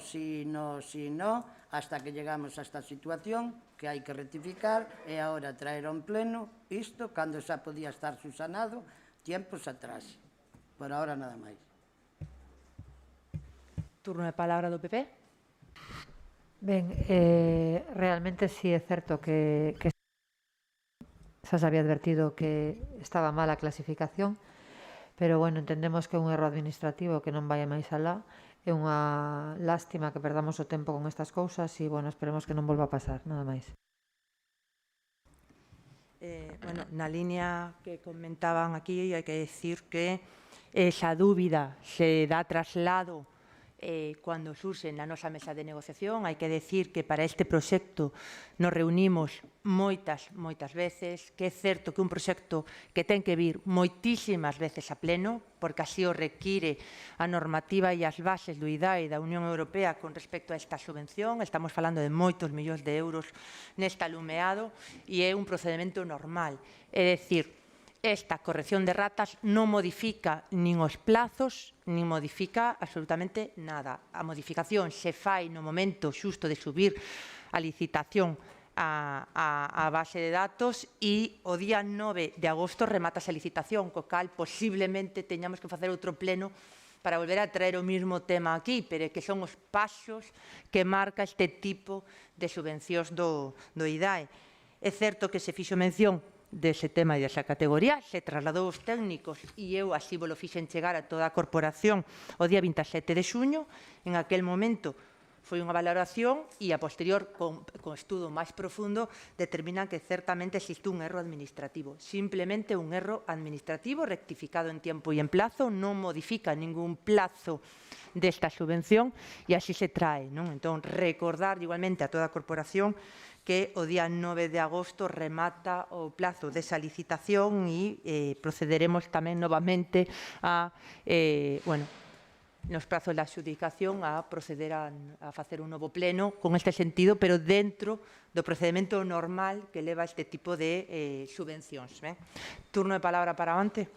hasta que llegamos a esta situación que hai que rectificar e agora traer a un pleno isto cando xa podía estar subsanado tiempos atrás. Por ahora nada máis. Turno de palabra do PP. Ben, realmente sí é certo que xa se había advertido que estaba mala a clasificación, pero, bueno, entendemos que é un erro administrativo que non vai máis alá. É unha lástima que perdamos o tempo con estas cousas e, bueno, esperemos que non volva a pasar, nada máis. Bueno, na línea que comentaban aquí, hai que decir que esa dúbida se dá traslado cando surxe na nosa mesa de negociación. Hai que decir que para este proxecto nos reunimos moitas veces, que é certo que un proxecto que ten que vir moitísimas veces a pleno, porque así o require a normativa e as bases do IDAE e da Unión Europea con respecto a esta subvención. Estamos falando de moitos millóns de euros neste alumeado e é un procedimento normal. É dicir, esta corrección de ratas non modifica nin os plazos, nin modifica absolutamente nada. A modificación se fai no momento xusto de subir a licitación a base de datos e o día 9 de agosto remata a licitación, co cal posiblemente teñamos que facer outro pleno para volver a traer o mesmo tema aquí, pero que son os pasos que marca este tipo de subvencións do IDAE. É certo que se fixo mención dese tema e desa categoría, se trasladou os técnicos e eu así vos lo fixen chegar a toda a corporación o día 27 de xuño. En aquel momento foi unha valoración e a posterior, con estudo máis profundo, determinan que certamente existe un erro administrativo. Simplemente un erro administrativo rectificado en tiempo e en plazo, non modifica ningún plazo desta subvención e así se trae, non? Entón, recordar igualmente a toda a corporación que o día 9 de agosto remata o plazo desa licitación e procederemos tamén novamente a, nos prazos da adxudicación a proceder a facer un novo pleno con este sentido, pero dentro do procedimento normal que leva este tipo de subvencións. Turno de palabra para Avante.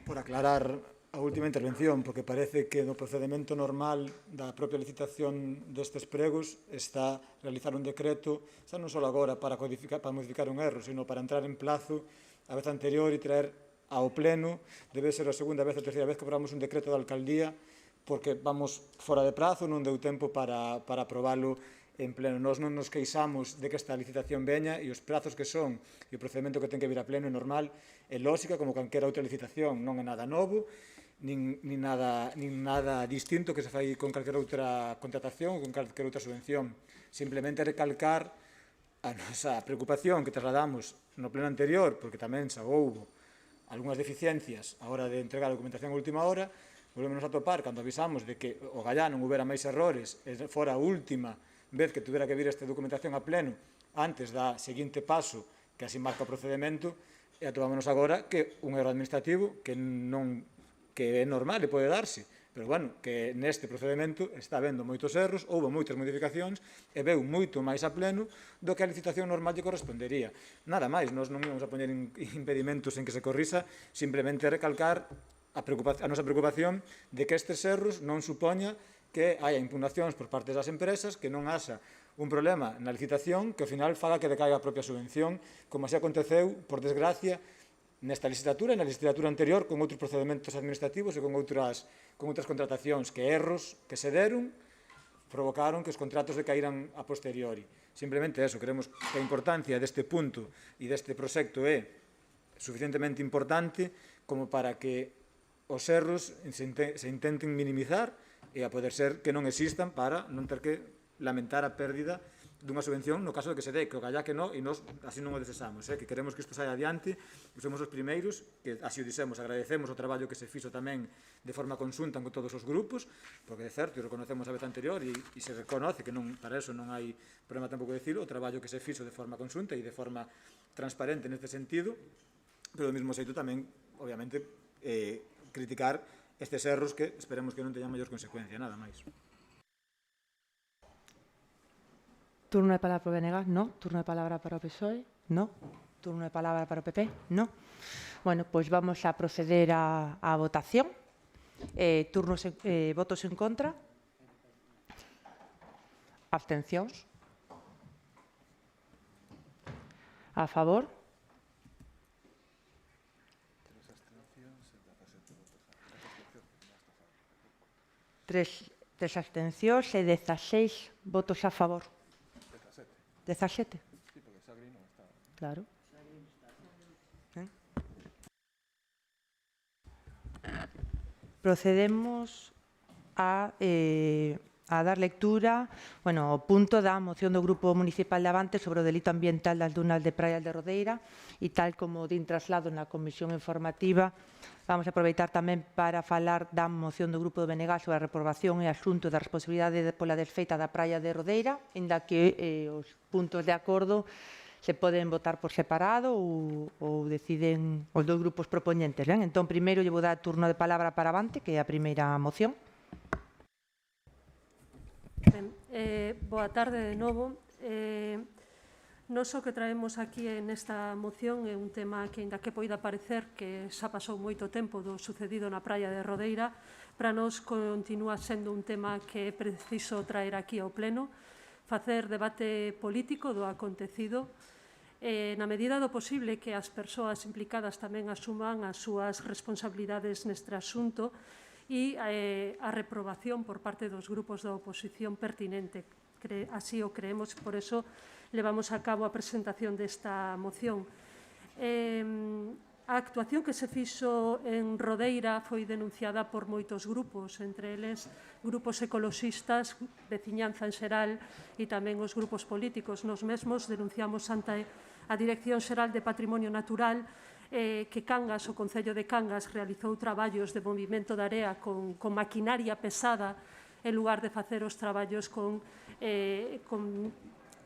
Por aclarar a última intervención, porque parece que no procedimento normal da propia licitación destes pregos está realizar un decreto, xa non só agora para modificar un erro, sino para entrar en plazo a vez anterior e traer ao pleno. Debe ser a segunda vez ou terceira vez que aprobamos un decreto da alcaldía, porque vamos fora de prazo, non deu tempo para aprobalo en pleno. Nós non nos queixamos de que esta licitación veña e os prazos que son e o procedimento que ten que vir a pleno é normal, é lógica como calquera outra licitación, non é nada novo, nin nada distinto que se fai con calquera outra contratación ou con calquera outra subvención. Simplemente recalcar a nosa preocupación que trasladamos no pleno anterior, porque tamén xa houbo algunhas deficiencias a hora de entregar a documentación a última hora. Volvemos a topar cando avisamos de que o Gallá non houbera máis errores e fora a última vez que tuvera que vir esta documentación a pleno antes da seguinte paso que así marca o procedimento, e atopámonos agora que un erro administrativo que é normal e pode darse, pero bueno, que neste procedimento está habendo moitos erros, houve moitas modificacións e veu moito máis a pleno do que a licitación normal lle correspondería. Nada máis, nós non íamos a poñer impedimentos en que se corrisa, simplemente recalcar a nosa preocupación de que estes erros non supoña que haya impugnacións por parte das empresas, que non haxa un problema na licitación que ao final faga que decaiga a propia subvención, como así aconteceu, por desgracia, nesta legislatura e na legislatura anterior con outros procedimentos administrativos e con outras contratacións que erros que se deron provocaron que os contratos decaíran a posteriori. Simplemente eso, creemos que a importancia deste punto e deste proxecto é suficientemente importante como para que os erros se intenten minimizar e a poder ser que non existan para non ter que lamentar a pérdida dunha subvención no caso de que se dé, que o Gallá que non, e nós así non o desexamos, que queremos que isto saia adiante, que somos os primeiros, que así o dixemos, agradecemos o traballo que se fixo tamén de forma conxunta con todos os grupos, porque de certo, e reconocemos a vez anterior, e se reconoce que non, para eso non hai problema tampouco de decirlo, o traballo que se fixo de forma conxunta e de forma transparente neste sentido, pero do mesmo xeito tamén, obviamente, criticar estes erros que esperemos que non teñan maior consecuencia, nada máis. Turno de palabra para o BNG, no. Turno de palabra para o PSOE, no. Turno de palabra para o PP, no. Bueno, pois vamos a proceder á votación. Votos en contra. Abstencións. A favor. Tres abstencións e 16 votos a favor. 17. Sí, porque Sagri non está. Claro. Procedemos a dar lectura ao punto da moción do Grupo Municipal de Avante sobre o delito ambiental das dunas de Praia de Rodeira e tal como din traslado na comisión informativa, vamos a aproveitar tamén para falar da moción do Grupo do BNG sobre a reprobación e asunto da responsabilidade pola desfeita da Praia de Rodeira, inda que os puntos de acordo se poden votar por separado ou deciden os dous grupos propoñentes. Entón, primeiro, lle vou dar turno de palabra para Avante, que é a primeira moción. Boa tarde de novo. Nos o que traemos aquí nesta moción é un tema que, ainda que poida parecer que xa pasou moito tempo do sucedido na praia de Rodeira, para nós continúa sendo un tema que é preciso traer aquí ao Pleno, facer debate político do acontecido, na medida do posible que as persoas implicadas tamén asuman as súas responsabilidades neste asunto e a reprobación por parte dos grupos da oposición pertinente. Así o creemos, por eso levamos a cabo a presentación desta moción. A actuación que se fixo en Rodeira foi denunciada por moitos grupos, entre eles grupos ecoloxistas, veciñanza en xeral e tamén os grupos políticos. Nos mesmos denunciamos ante a Dirección Xeral de Patrimonio Natural que Cangas, o Concello de Cangas, realizou traballos de movimento de area con maquinaria pesada en lugar de facer os traballos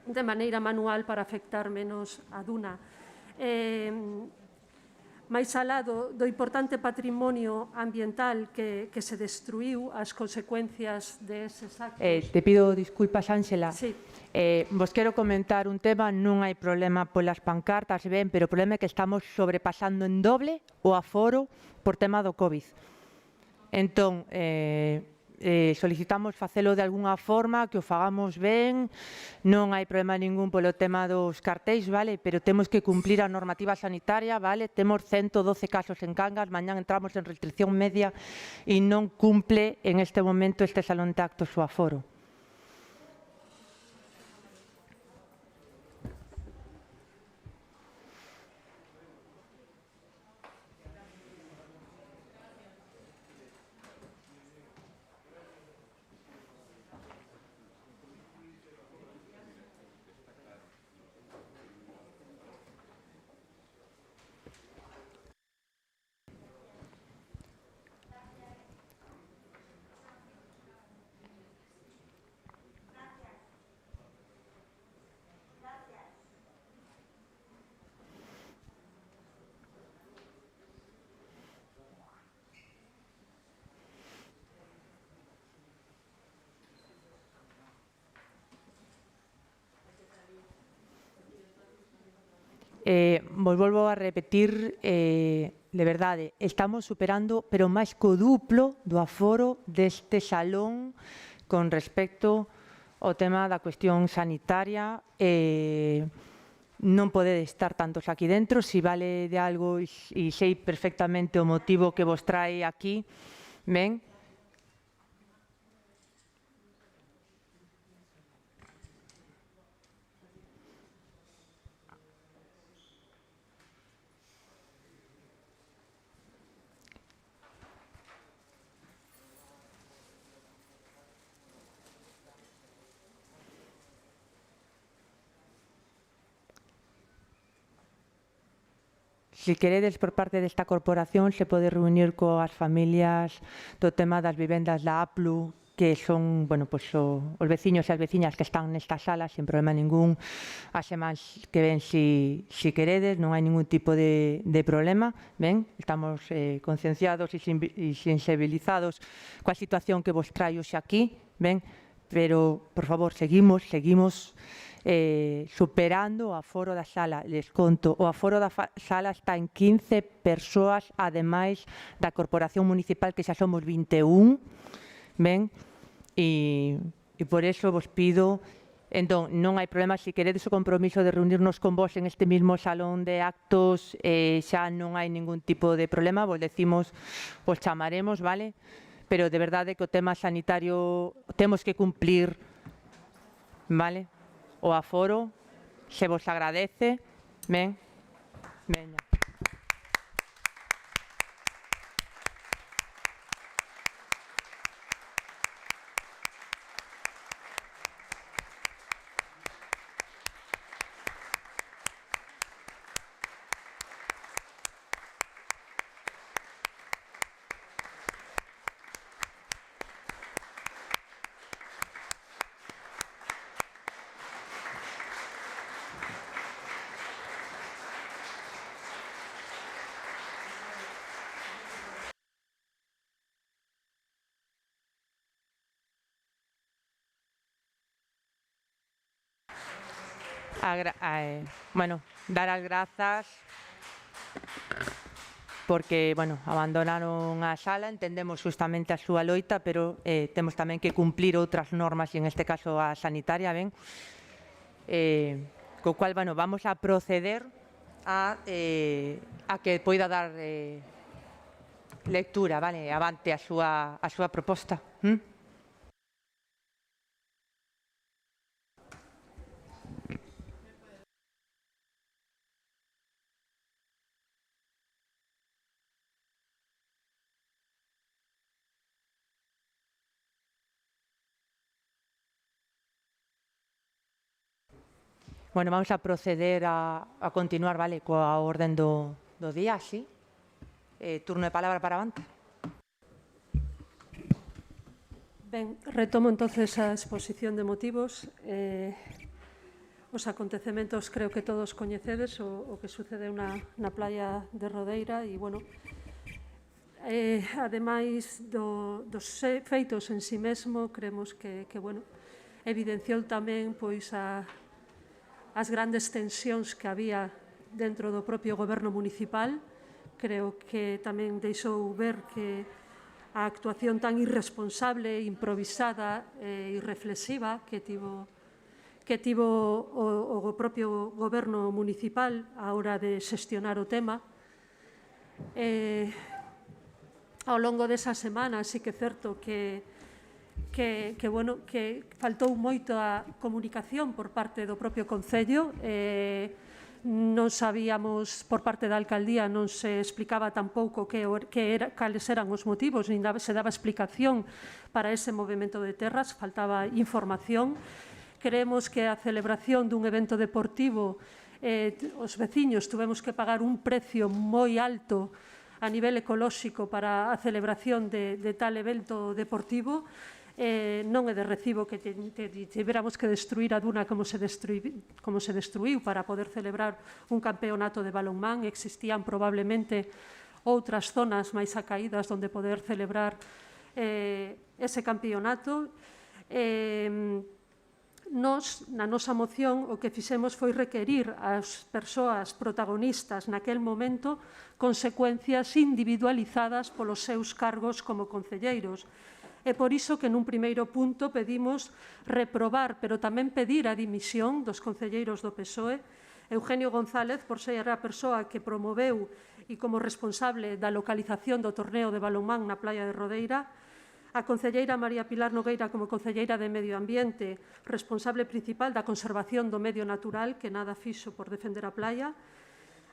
de maneira manual para afectar menos a duna. Máis alá do importante patrimonio ambiental que se destruiu, as consecuencias deses actos... Te pido disculpas, Ángela. Sí. Vos quero comentar un tema, non hai problema polas pancartas, ben, pero o problema é que estamos sobrepasando en doble o aforo por tema do COVID. Entón, solicitamos facelo de algunha forma, que o fagamos ben, non hai problema ningún polo tema dos cartéis, vale? Pero temos que cumplir a normativa sanitaria, vale? Temos 112 casos en Cangas, mañán entramos en restricción media e non cumple en este momento este salón de actos o aforo. Vos volvo a repetir, de verdade, estamos superando, pero máis co duplo do aforo deste salón con respecto ao tema da cuestión sanitaria. Non podedes estar tantos aquí dentro, si vale de algo e sei perfectamente o motivo que vos trae aquí, ben? Si queredes, por parte desta corporación, se pode reunir coas familias do tema das vivendas da APLU, que son, bueno, pues, os veciños e as veciñas que están nesta sala, sin problema ningún, as semanas que ven, si queredes, non hai ningún tipo de problema, ben? Estamos concienciados e sensibilizados coa situación que vos traio xa aquí, ben? Pero, por favor, seguimos superando o aforo da sala. Les conto, o aforo da sala está en 15 persoas, ademais da Corporación Municipal, que xa somos 21, ben? E por eso vos pido, entón, non hai problema, se queredes o compromiso de reunirnos con vos en este mismo salón de actos, xa non hai ningún tipo de problema, vos decimos, vos chamaremos, vale? Pero de verdade que o tema sanitario temos que cumplir, vale? O aforo, se vos agradece, ben? Veña. dar as grazas porque, abandonaron a sala, entendemos justamente a súa loita, pero temos tamén que cumplir outras normas, e en este caso a sanitaria, ben? Co cual, vamos a proceder a que poida dar lectura, vale, avante a súa proposta. Vamos a proceder a continuar, vale, coa orden do día, sí. Turno de palabra para avante. Ben, retomo entonces a exposición de motivos. Os acontecementos creo que todos coñecedes o que sucedeu na playa de Rodeira e, ademais dos feitos en si mesmo, creemos que evidenciou tamén as grandes tensións que había dentro do propio goberno municipal. Creo que tamén deixou ver que a actuación tan irresponsable, improvisada e irreflexiva que tivo o propio goberno municipal á hora de xestionar o tema. Ao longo desa semana sí que é certo que faltou moito a comunicación por parte do propio Concello. Non sabíamos, por parte da Alcaldía, non se explicaba tampouco cales eran os motivos, nin se daba explicación para ese movimento de terras, faltaba información. Creemos que a celebración dun evento deportivo, os veciños tuvemos que pagar un precio moi alto a nivel ecolóxico para a celebración de tal evento deportivo. Non é de recibo que tivéramos que destruir a duna como se destruiu para poder celebrar un campeonato de balonmán. Existían probablemente outras zonas máis acaídas onde poder celebrar ese campeonato. Nos, na nosa moción, o que fixemos foi requerir ás persoas protagonistas naquel momento consecuencias individualizadas polos seus cargos como concelleiros. É por iso que nun primeiro punto pedimos reprobar, pero tamén pedir a dimisión dos concelleiros do PSOE. Eugenio González, por ser a persoa que promoveu e como responsable da localización do torneo de balonmán na playa de Rodeira, a concelleira María Pilar Nogueira como concelleira de Medio Ambiente, responsable principal da conservación do medio natural, que nada fixo por defender a playa,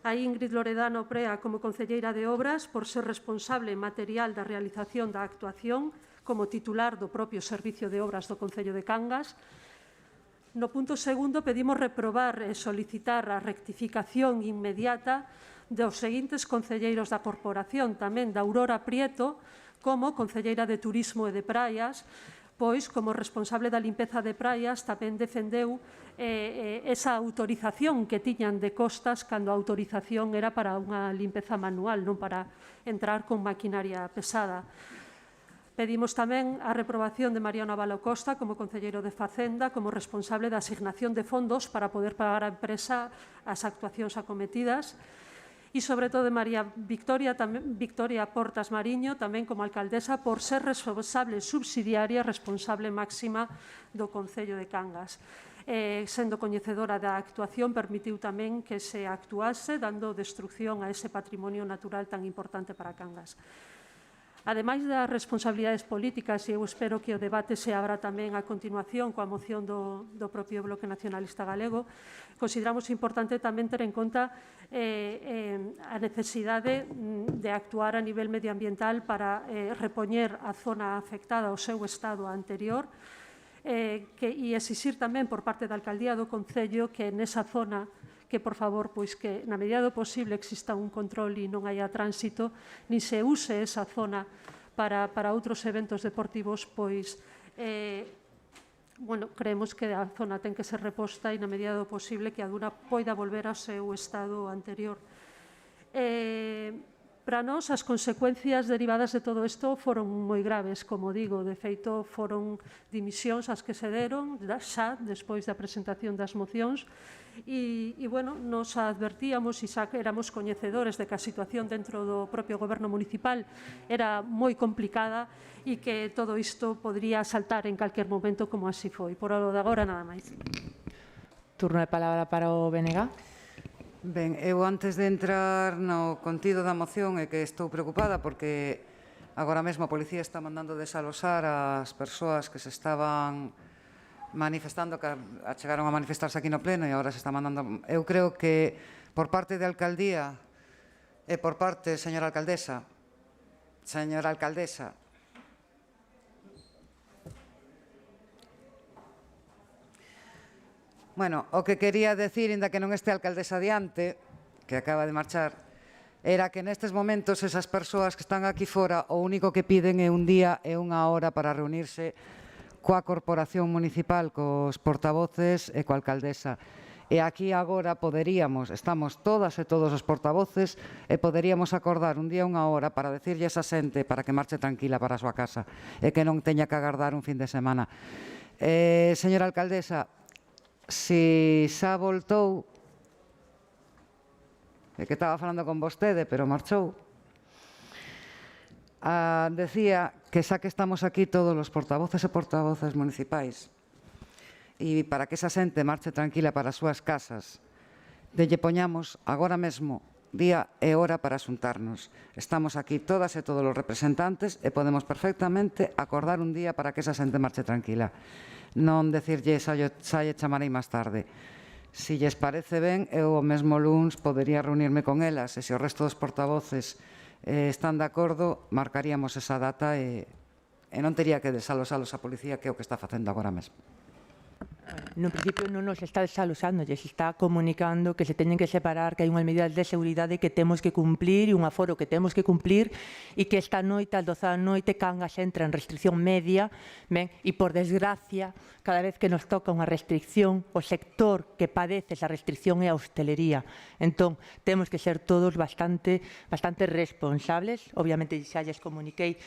a Ingrid Loredano Prea como concelleira de Obras, por ser responsable material da realización da actuación, como titular do propio Servicio de Obras do Concello de Cangas. No punto segundo, pedimos reprobar e solicitar a rectificación inmediata dos seguintes concelleiros da corporación, tamén da Aurora Prieto, como concelleira de Turismo e de Praias, pois, como responsable da limpeza de praias, tamén defendeu esa autorización que tiñan de costas cando a autorización era para unha limpeza manual, non para entrar con maquinaria pesada. Pedimos tamén a reprobación de Mariano Abalo Costa como concelleiro de Facenda, como responsable da asignación de fondos para poder pagar a empresa as actuacións acometidas. E, sobre todo, de María Victoria Portas Mariño, tamén como alcaldesa, por ser responsable subsidiaria, responsable máxima do Concello de Cangas. Sendo coñecedora da actuación, permitiu tamén que se actuase, dando destrucción a ese patrimonio natural tan importante para Cangas. Ademais das responsabilidades políticas, e eu espero que o debate se abra tamén a continuación coa moción do propio Bloque Nacionalista Galego, consideramos importante tamén ter en conta a necesidade de actuar a nivel medioambiental para repoñer a zona afectada ao seu estado anterior e exixir tamén por parte da Alcaldía do Concello que nesa zona que, por favor, pois que na medida do posible exista un control e non haya tránsito, ni se use esa zona para outros eventos deportivos, pois creemos que a zona ten que ser reposta e na medida do posible que a duna poida volver ao seu estado anterior. para nós as consecuencias derivadas de todo isto foron moi graves, como digo. De feito, foron dimisións as que se deron xa despois da presentación das mocións e bueno, nos advertíamos e xa que éramos coñecedores de que a situación dentro do propio goberno municipal era moi complicada e que todo isto podría saltar en calquer momento, como así foi. Por lo de agora, nada máis. Turno de palabra para o BNG. Ben, eu antes de entrar no contido da moción é que estou preocupada porque agora mesmo a policía está mandando desalosar as persoas que se estaban manifestando, que chegaron a manifestarse aquí no pleno e agora se está mandando. Eu creo que por parte de alcaldía e por parte, señora alcaldesa, bueno, o que quería decir, inda que non este a alcaldesa diante, que acaba de marchar, era que nestes momentos esas persoas que están aquí fora o único que piden é un día e unha hora para reunirse coa corporación municipal, cos portavoces e coa alcaldesa. E aquí agora poderíamos, estamos todas e todos os portavoces, e poderíamos acordar un día e unha hora para decirlle a esa xente para que marche tranquila para a súa casa e que non teña que agardar un fin de semana. Señora alcaldesa, si xa voltou, é que estaba falando con vostede, pero marchou, decía que xa que estamos aquí todos os portavoces e portavoces municipais e para que esa xente marche tranquila para as súas casas, de lle poñamos agora mesmo día e hora para xuntarnos. Estamos aquí todas e todos os representantes e podemos perfectamente acordar un día para que esa xente marche tranquila. Non decirlle xa lle chamarei máis tarde. Si lles parece ben, eu o mesmo luns podería reunirme con elas e se o resto dos portavoces están de acordo, marcaríamos esa data e non tería que desalosalos a policía, que é o que está facendo agora mesmo. No principio non nos está desalosando, se está comunicando que se teñen que separar, que hai unhas medidas de seguridade que temos que cumplir e un aforo que temos que cumplir e que esta noite, ás 12 da noite, Cangas entra en restricción media, ben, e por desgracia, cada vez que nos toca unha restricción, o sector que padece esa restricción é a hostelería. Entón, temos que ser todos bastante responsables. Obviamente, xa lles comuniquei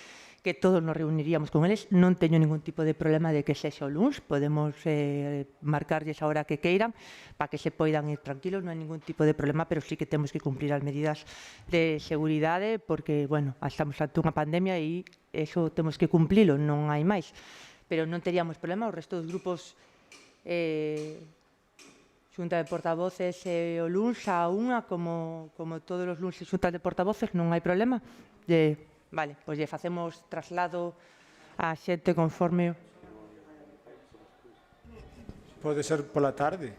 que todos nos reuniríamos con eles. Non teño ningún tipo de problema de que sexa o luns. Podemos marcarlles a hora que queiran para que se poidan ir tranquilos. Non hai ningún tipo de problema, pero sí que temos que cumplir as medidas de seguridade porque, bueno, estamos ante unha pandemia e eso temos que cumplilo, non hai máis. Pero non teríamos problema. O resto dos grupos xunta de portavoces o luns a unha, como todos os luns xuntas de portavoces, non hai problema. Vale, pois lle facemos traslado a xente conforme. Pode ser pola tarde.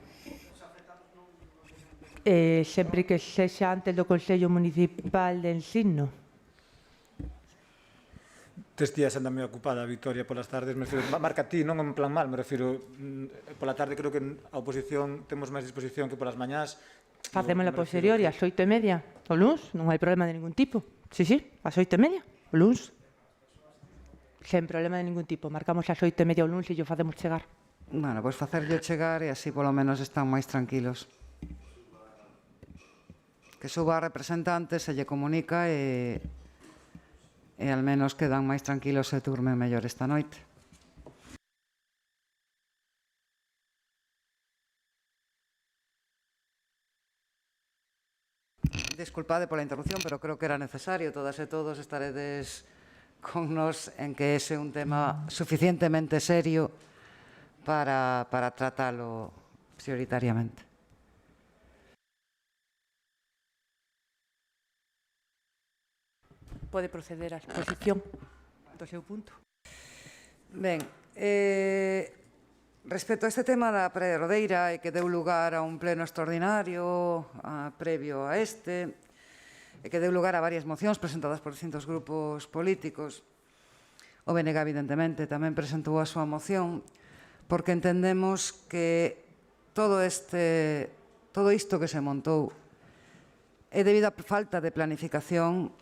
Sempre que sexa antes do Consello Municipal de Ensino. Tes días anda moi ocupada a Victoria polas tardes, me refiro, marca ti, non en plan mal, me refiro, pola tarde creo que a oposición temos máis disposición que polas mañás. Facemos a posteriori, ás 8:30, o luns, non hai problema de ningún tipo. Sí, ás 8:30, o luns. Sen problema de ningún tipo, marcamos ás 8:30 o luns e yo facemos chegar. Bueno, pois facerlle chegar e así polo menos están máis tranquilos. Que suba a representante, se lle comunica e al menos quedan máis tranquilos e durmen mellor esta noite. Desculpade pola interrupción, pero creo que era necesario. Todas e todos estaredes con nos en que ese é un tema suficientemente serio para tratalo prioritariamente. Pode proceder a exposición do seu punto. Ben, respecto a este tema da Praia de Rodeira e que deu lugar a un pleno extraordinario previo a este e que deu lugar a varias mocións presentadas por distintos grupos políticos, o BNG evidentemente tamén presentou a súa moción porque entendemos que todo isto que se montou é debido á falta de planificación,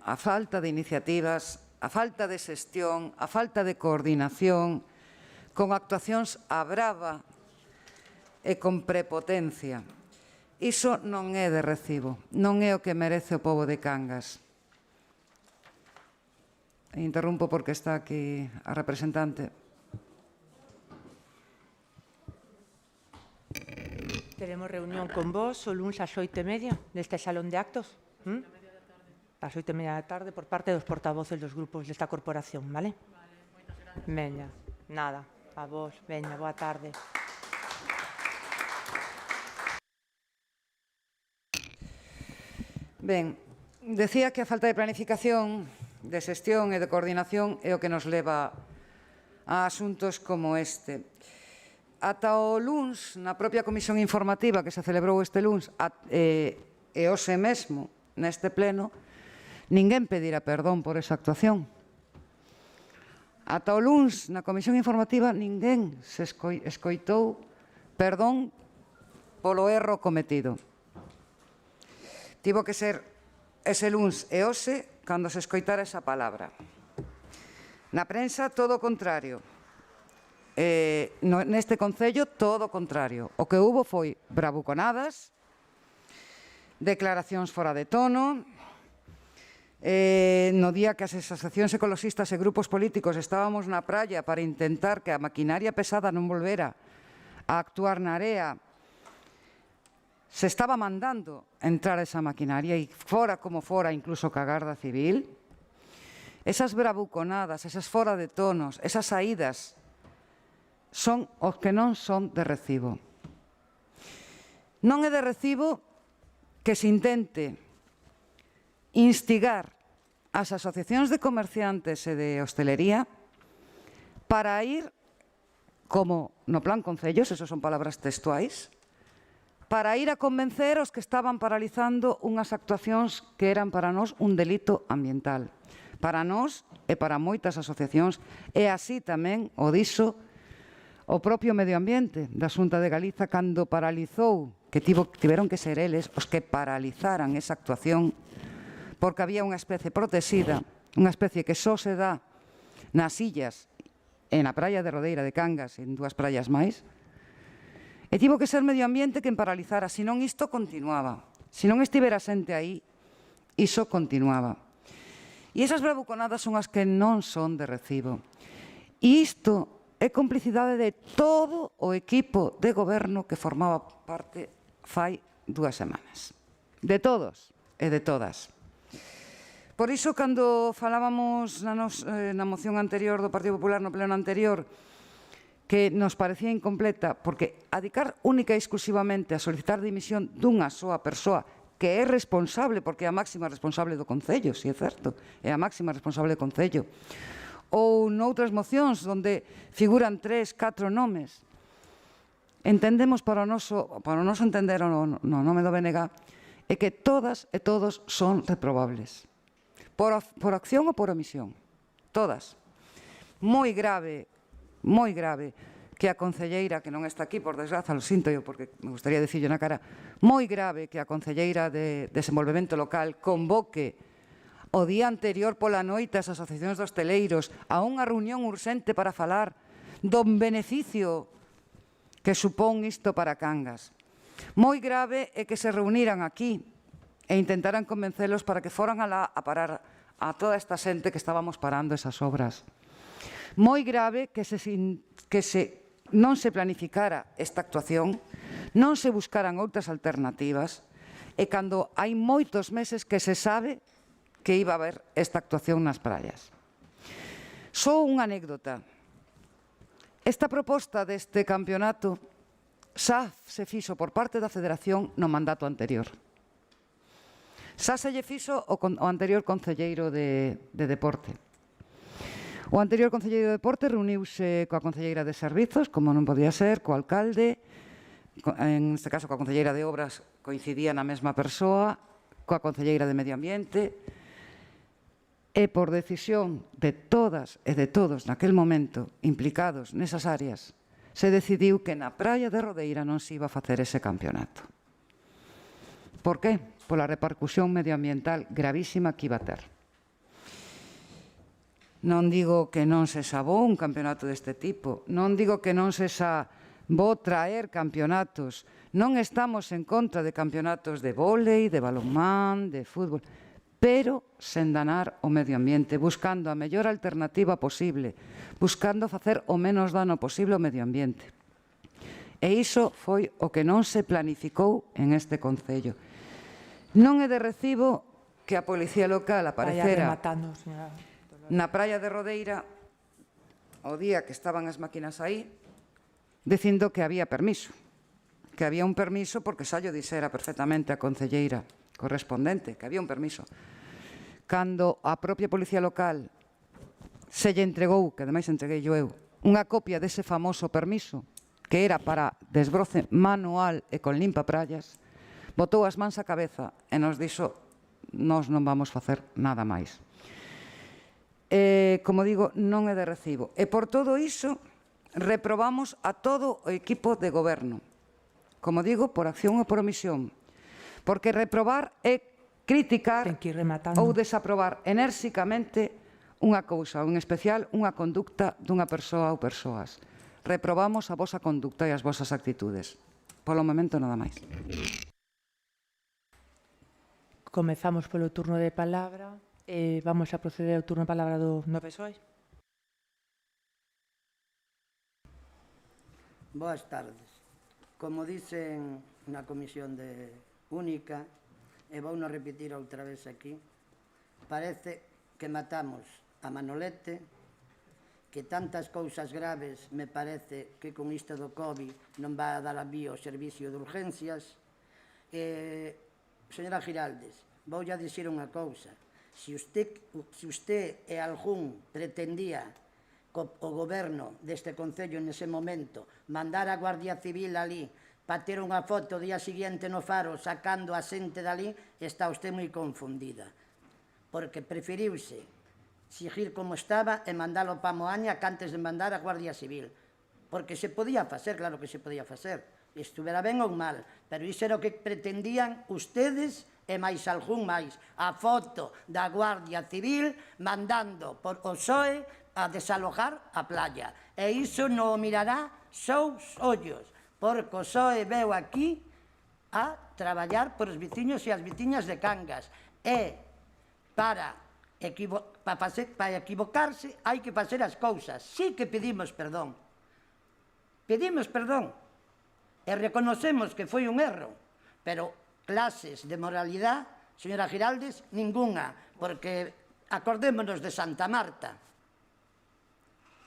a falta de iniciativas, a falta de xestión, a falta de coordinación, con actuacións a brava e con prepotencia. Iso non é de recibo, non é o que merece o pobo de Cangas. Interrumpo porque está aquí a representante. Teremos reunión con vos o luns ás 8:30 neste salón de actos. Ás 8:30 da tarde por parte dos portavoces dos grupos desta corporación, vale? Vale, moitas gracias. Veña, nada, a vos, veña, boa tarde. Ben, decía que a falta de planificación, de xestión e de coordinación é o que nos leva a asuntos como este. Ata o luns, na propia comisión informativa que se celebrou este luns, e hoxe mesmo neste pleno, ninguén pedira perdón por esa actuación. Ata o luns, na comisión informativa, ninguén se escoitou perdón polo erro cometido. Tivo que ser ese luns e hoxe cando se escoitara esa palabra. Na prensa, todo o contrario. Neste Concello, todo o contrario. O que hubo foi bravuconadas, declaracións fora de tono. No día que as asociacións ecologistas e grupos políticos estábamos na praia para intentar que a maquinaria pesada non volvera a actuar na area, se estaba mandando entrar esa maquinaria e fora como fora, incluso ca Garda Civil. Esas bravuconadas, esas fora de tonos, esas saídas son os que non son de recibo. Non é de recibo que se intente instigar as asociacións de comerciantes e de hostelería para ir, como no Plan Concellos, esos son palabras textuais, para ir a convencer os que estaban paralizando unhas actuacións que eran para nós un delito ambiental. Para nós e para moitas asociacións, e así tamén o dixo o propio Medio Ambiente da Xunta de Galiza cando paralizou, que tiveron que ser eles os que paralizaran esa actuación, porque había unha especie protexida, unha especie que só se dá nas illas e na praia de Rodeira de Cangas e en dúas praias máis, e tivo que ser Medio Ambiente quen paralizara, senón isto continuaba. Se non estivera xente aí, iso continuaba. E esas bravuconadas son as que non son de recibo. E isto é complicidade de todo o equipo de goberno que formaba parte fai 2 semanas. De todos e de todas. Por iso, cando falábamos na moción anterior do Partido Popular no pleno anterior, que nos parecía incompleta, porque adicar única e exclusivamente a solicitar dimisión dunha soa persoa que é responsable, porque é a máxima responsable do Concello, si é certo, é a máxima responsable do Concello, ou noutras mocións onde figuran 3, 4 nomes. Entendemos para o noso entender no nome do BNG é que todas e todos son reprobables. Por acción ou por omisión. Todas. Moi grave que a concelleira, que non está aquí, por desgraza, lo sinto eu porque me gustaría dicirlo na cara, moi grave que a concelleira de Desenvolvemento Local convoque o día anterior pola noite as asociacións de hosteleiros a unha reunión urxente para falar do beneficio que supón isto para Cangas. Moi grave é que se reuniran aquí e intentaran convencelos para que foran alá a parar a toda esta xente que estábamos parando esas obras. Moi grave que non se planificara esta actuación, non se buscaran outras alternativas e cando hai moitos meses que se sabe que iba a haber esta actuación nas praias. Só unha anécdota. Esta proposta deste campeonato xa se fixo por parte da Federación no mandato anterior. Xa se lle fixo o anterior concelleiro de Deporte. O anterior concelleiro de Deporte reuniuse coa concelleira de Servizos, como non podía ser, co alcalde, en este caso coa concelleira de Obras coincidía na mesma persoa, coa concelleira de Medio Ambiente, e por decisión de todas e de todos naquel momento implicados nesas áreas, se decidiu que na praia de Rodeira non se iba a facer ese campeonato. Por qué? Pola repercusión medioambiental gravísima que iba a ter. Non digo que non se sabou un campeonato deste tipo, non digo que non se vou traer campeonatos, non estamos en contra de campeonatos de vólei, de balonmán, de fútbol, pero sen danar o medio ambiente, buscando a mellor alternativa posible, buscando facer o menos dano posible ao medio ambiente. E iso foi o que non se planificou en este Concello. Non é de recibo que a Policía Local aparecera na praia de Rodeira o día que estaban as máquinas aí, dicindo que había permiso. Que había un permiso porque xa llo dixera perfectamente a concelleira correspondente, que había un permiso. Cando a propia Policía Local se lle entregou, que ademais entreguei eu, unha copia dese famoso permiso, que era para desbroce manual e con limpa praias, botou as mans á cabeza e nos dixo: nós non vamos facer nada máis. Como digo, non é de recibo. E por todo iso, reprobamos a todo o equipo de goberno. Como digo, por acción ou por omisión. Porque reprobar é criticar ou desaprobar enérxicamente unha cousa, ou en especial unha conducta dunha persoa ou persoas. Reprobamos a vosa conducta e as vosas actitudes. Polo momento, nada máis. Comezamos polo turno de palabra. Vamos a proceder ao turno de palabra do PSOE. Boas tardes. Como dicen na comisión única, e vou non repetir outra vez aquí, parece que matamos a Manolete, que tantas cousas graves me parece que con isto do COVID non vai a dar a vía ao servicio de urgencias. Señora Giraldes, voulle a dicir unha cousa. Se usted e algún pretendía o goberno deste Concello nese momento mandar a Guardia Civil ali para ter unha foto o día seguinte no Faro sacando a xente dali, está usted moi confundida. Porque preferiuse seguir como estaba e mandalo para Moaña que antes de mandar a Guardia Civil. Porque se podía facer, claro que se podía facer. Estuvera ben ou mal, pero iso era o que pretendían ustedes e máis algún máis. A foto da Guardia Civil mandando por o PSOE a desalojar a playa. E iso non o mirará só os ollos, porque o PSOE veu aquí a traballar por os veciños e as veciñas de Cangas. E para equivocarse hai que facer as cousas. Sí que pedimos perdón. Pedimos perdón. E reconocemos que foi un erro, pero clases de moralidade, señora Giraldes, ninguna, porque acordémonos de Santa Marta.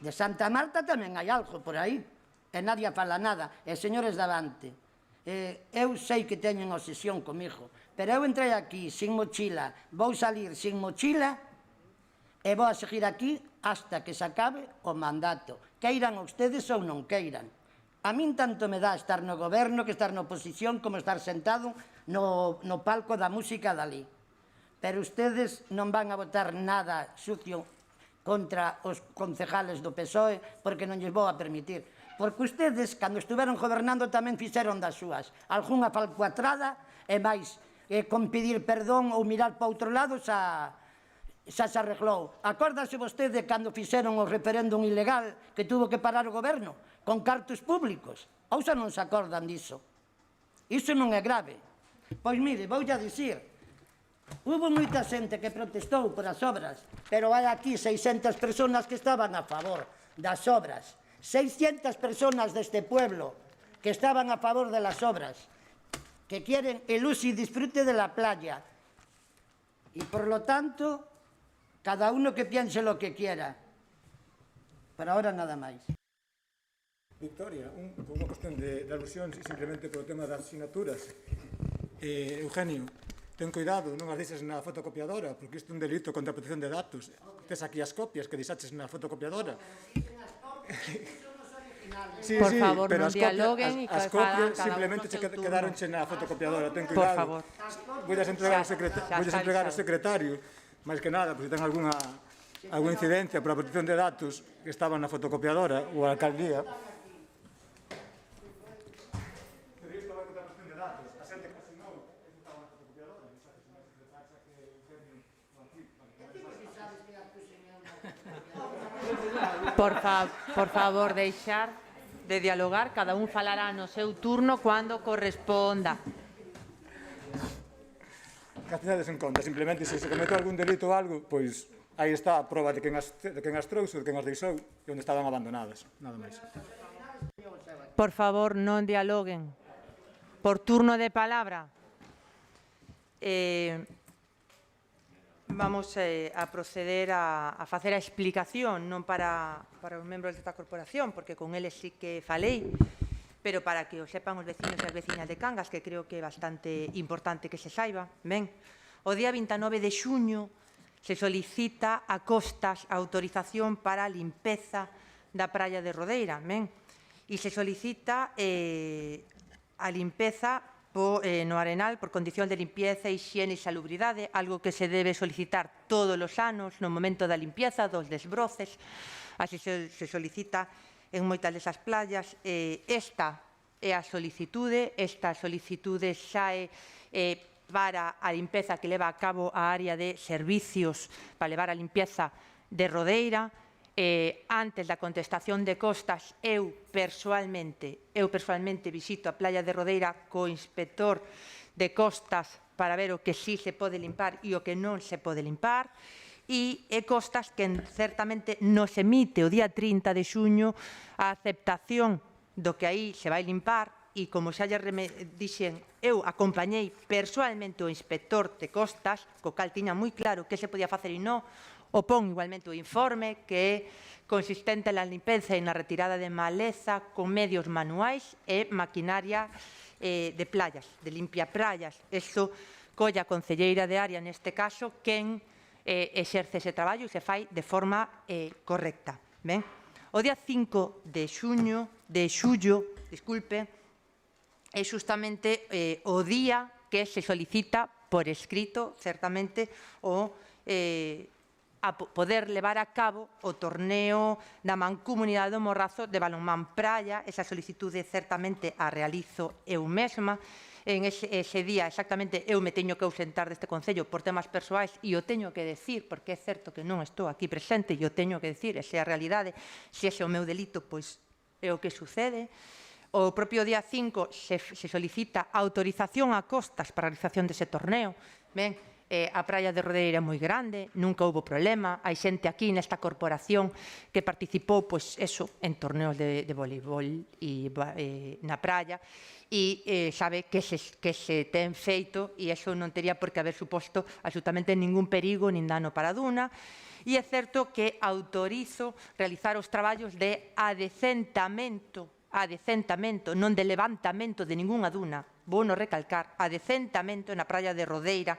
De Santa Marta tamén hai algo por aí, e nadie fala nada, e señores davante, eu sei que teñen obsesión comigo, pero eu entrei aquí sin mochila, vou salir sin mochila, e vou a seguir aquí hasta que se acabe o mandato, queiran ustedes ou non queiran. A min tanto me dá estar no goberno que estar na oposición como estar sentado no palco da música dali. Pero ustedes non van a votar nada sucio contra os concejales do PSOE porque non lles vou a permitir. Porque ustedes, cando estuveron gobernando, tamén fixeron das súas. Algúnha falcuatrada e máis con pedir perdón ou mirar para outro lado xa se arreglou. Acórdase vostede cando fixeron o referéndum ilegal que tuvo que parar o goberno con cartos públicos? Ou xa non se acordan diso? Iso non é grave. Pois mire, voulle a dicir, hubo moita xente que protestou por as obras, pero hai aquí 600 personas que estaban a favor das obras. 600 personas deste pueblo que estaban a favor de las obras, que quieren el uso y disfrute de la playa. Y por lo tanto, cada uno que piense lo que quiera. Pero ahora nada máis. Victoria, unha cuestión de alusión simplemente polo tema das asignaturas. Eugenio, ten cuidado, non as deixes na fotocopiadora, porque isto é un delito contra a protección de datos. Tes aquí as copias que deixaches na fotocopiadora. Sí, por favor, pero non dialoguen e as copias simplemente quedaronche na fotocopiadora. Ten cuidado. Por favor. Voulles entregar ao secretario, máis que nada, porque ten algunha incidencia por a protección de datos que estaban na fotocopiadora ou a alcaldía. Por favor, deixar de dialogar, cada un falará no seu turno cando corresponda. teñades en conta. Simplemente, se cometeu algún delito ou algo, pois aí está a proba de quen as trouxe, de quen as deixou e onde estaban abandonadas. Nada máis. Por favor, non dialoguen. Por turno de palabra. Vamos a proceder a facer a explicación, non para os membros desta corporación, porque con eles sí que falei, pero para que o sepan os veciños e as veciñas de Cangas, que creo que é bastante importante que se saiba. Ben, o día 29 de xuño se solicita a Costas a autorización para a limpeza da praia de Rodeira, ben, e se solicita a limpeza no arenal por condición de limpieza, higiene e salubridade, algo que se debe solicitar todos os anos no momento da limpieza, dos desbroces. Así se solicita en moitas desas playas. Esta é a solicitude, xa é para a limpeza que leva a cabo a área de servicios para levar a limpeza de Rodeira. Antes da contestación de Costas, eu persoalmente visito a playa de Rodeira co inspector de Costas para ver o que sí se pode limpar e o que non se pode limpar, e Costas que certamente nos emite o día 30 de xuño a aceptación do que aí se vai limpar, e como xa lle dixen, eu acompañei persoalmente o inspector de Costas, co cal tiña moi claro que se podía facer e non. O pon igualmente o informe, que é consistente na limpeza e na retirada de maleza con medios manuais e maquinaria de playas, de limpia praias. Isto colle a concelleira de área, neste caso, quen exerce ese traballo e se fai de forma correcta. Ben? O día 5 de xullo, é justamente o día que se solicita por escrito, certamente, a poder levar a cabo o torneo da Mancomunidade do Morrazo de balonmán praia. Esa solicitude certamente a realizo eu mesma. En ese día, exactamente, eu me teño que ausentar deste Concello por temas persoais e o teño que decir, porque é certo que non estou aquí presente e o teño que decir, esa é a realidade. Se ese é o meu delito, pois é o que sucede. O propio día 5 se solicita autorización a Costas para a realización dese torneo. Ben, a praia de Rodeira é moi grande, nunca houve problema. Hai xente aquí nesta corporación que participou, pois, eso, en torneos de voleibol na praia, e sabe que se ten feito, e eso non tería por que haber suposto absolutamente ningún perigo nin dano para a duna. E é certo que autorizo realizar os traballos de adecentamento, non de levantamento de ningunha duna, vou no recalcar, adecentamento na praia de Rodeira.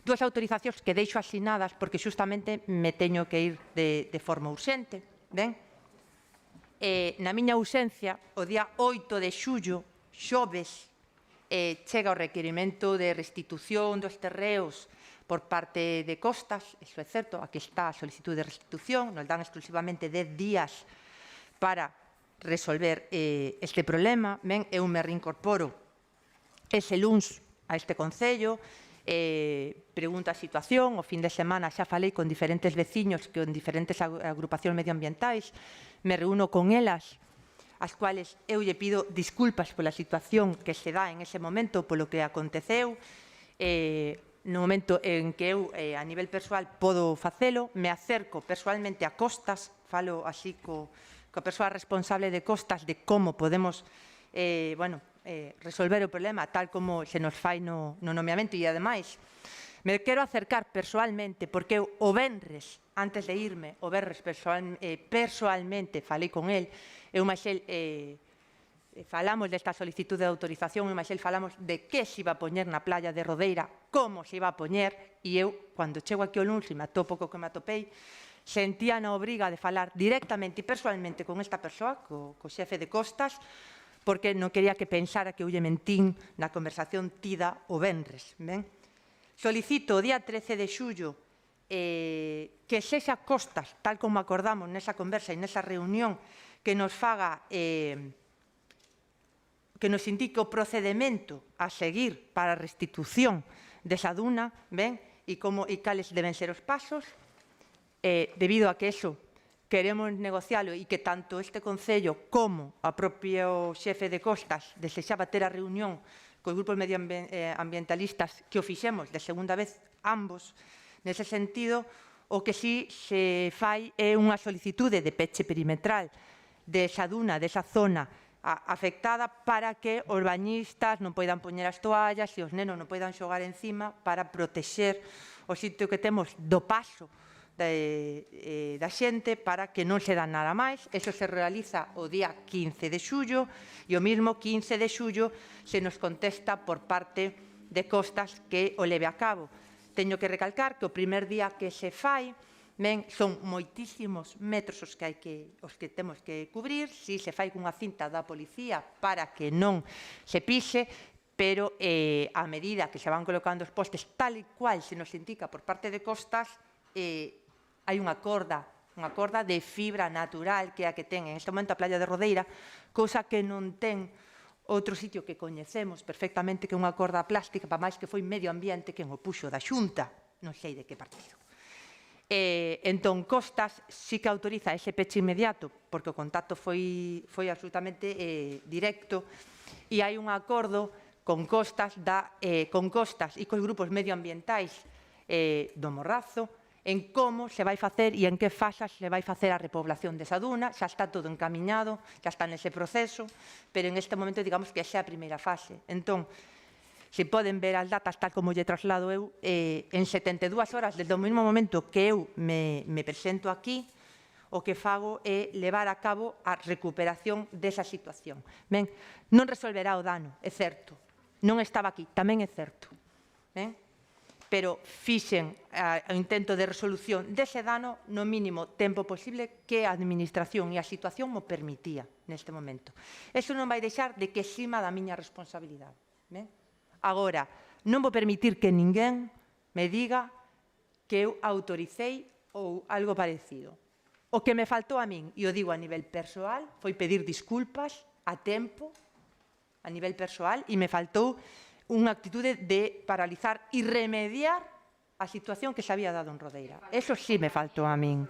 Dúas autorizacións que deixo asinadas porque xustamente me teño que ir de forma urxente. Ben? Na miña ausencia, o día 8 de xullo, xoves, chega o requirimento de restitución dos terreos por parte de Costas. Iso é certo, aquí está a solicitud de restitución, nos dan exclusivamente 10 días para resolver este problema. Ben, eu me reincorporo ese luns a este Concello, pregunta a situación. O fin de semana xa falei con diferentes veciños, con diferentes agrupacións medioambientais, me reúno con elas, as cuales eu lle pido disculpas pola situación que se dá en ese momento, polo que aconteceu. No momento en que eu, a nivel persoal, podo facelo, me acerco persoalmente a Costas, falo así coa persoa responsable de Costas de como podemos resolver o problema tal como se nos fai no nomeamento. E, ademais, me quero acercar persoalmente, porque eu o venres, antes de irme, o venres persoalmente falei con el, eu máis el falamos desta solicitud de autorización, e máis el falamos de que se iba a poñer na playa de Rodeira, como se iba a poñer, e eu, cando chego aquí ao luns e me atopo co que me atopei, sentía na obriga de falar directamente e persoalmente con esta persoa, co xefe de Costas, porque non quería que pensara que eu lle mentín na conversación tida o venres. Ben? Solicito o día 13 de xullo que sexa Costas, tal como acordamos nesa conversa e nesa reunión, que nos faga, que nos indique o procedemento a seguir para a restitución desa duna, ben? E cales deben ser os pasos, debido a que eso queremos negocialo e que tanto este Concello como a propio xefe de Costas desexaba ter a reunión cos grupos medioambientalistas que o fixemos de segunda vez ambos, nese sentido, o que si se fai é unha solicitude de peche perimetral desa duna, desa zona afectada para que os bañistas non poidan poñer as toallas e os nenos non poidan xogar encima para protexer o sitio que temos do paso da xente para que non se dá nada máis. Eso se realiza o día 15 de xullo e o mismo 15 de xullo se nos contesta por parte de Costas que o leve a cabo. Teño que recalcar que o primer día que se fai, son moitísimos metros os que temos que cubrir, si se fai cunha cinta da policía para que non se pise, pero a medida que se van colocando os postes tal e cual se nos indica por parte de Costas, hai unha corda de fibra natural que é a que ten en este momento a playa de Rodeira, cousa que non ten outro sitio que coñecemos perfectamente, que é unha corda plástica, para máis que foi Medio Ambiente quen o puxo da Xunta, non sei de que partido. Entón, Costas sí que autoriza ese peche inmediato, porque o contacto foi absolutamente directo, e hai un acordo con Costas e cos grupos medioambientais do Morrazo, en como se vai facer e en que fasas se vai facer a repoblación desa duna. Xa está todo encamiñado, xa está nese proceso, pero en este momento digamos que esa é a primeira fase. Entón, se poden ver as datas tal como lle traslado eu, en 72 horas desde o mesmo momento que eu me presento aquí, o que fago é levar a cabo a recuperación desa situación. Ben, non resolverá o dano, é certo. Non estaba aquí, tamén é certo. Pero fixen o intento de resolución dese dano no mínimo tempo posible que a administración e a situación mo permitía neste momento. Eso non vai deixar de que exima da miña responsabilidade. Agora, non vou permitir que ninguén me diga que eu autoricei ou algo parecido. O que me faltou a min, e o digo a nivel persoal, foi pedir disculpas a tempo, a nivel persoal, e me faltou unha actitude de paralizar e remediar a situación que se había dado en Rodeira. Eso sí me faltou a min.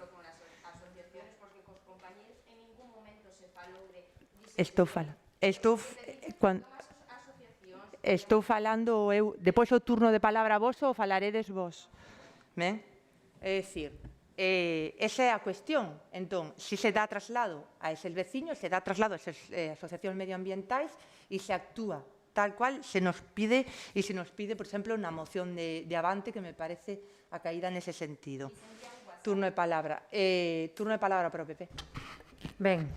Estou falando eu, depois o turno de palabra vos ou falaredes vos. É dicir, esa é a cuestión. Entón, se se dá traslado a eses veciños, se dá traslado a esas asociacións medioambientais e se actúa tal cual se nos pide, e se nos pide, por exemplo, na moción de Avante, que me parece a caída nese sentido. Turno de palabra para o PP. Ben,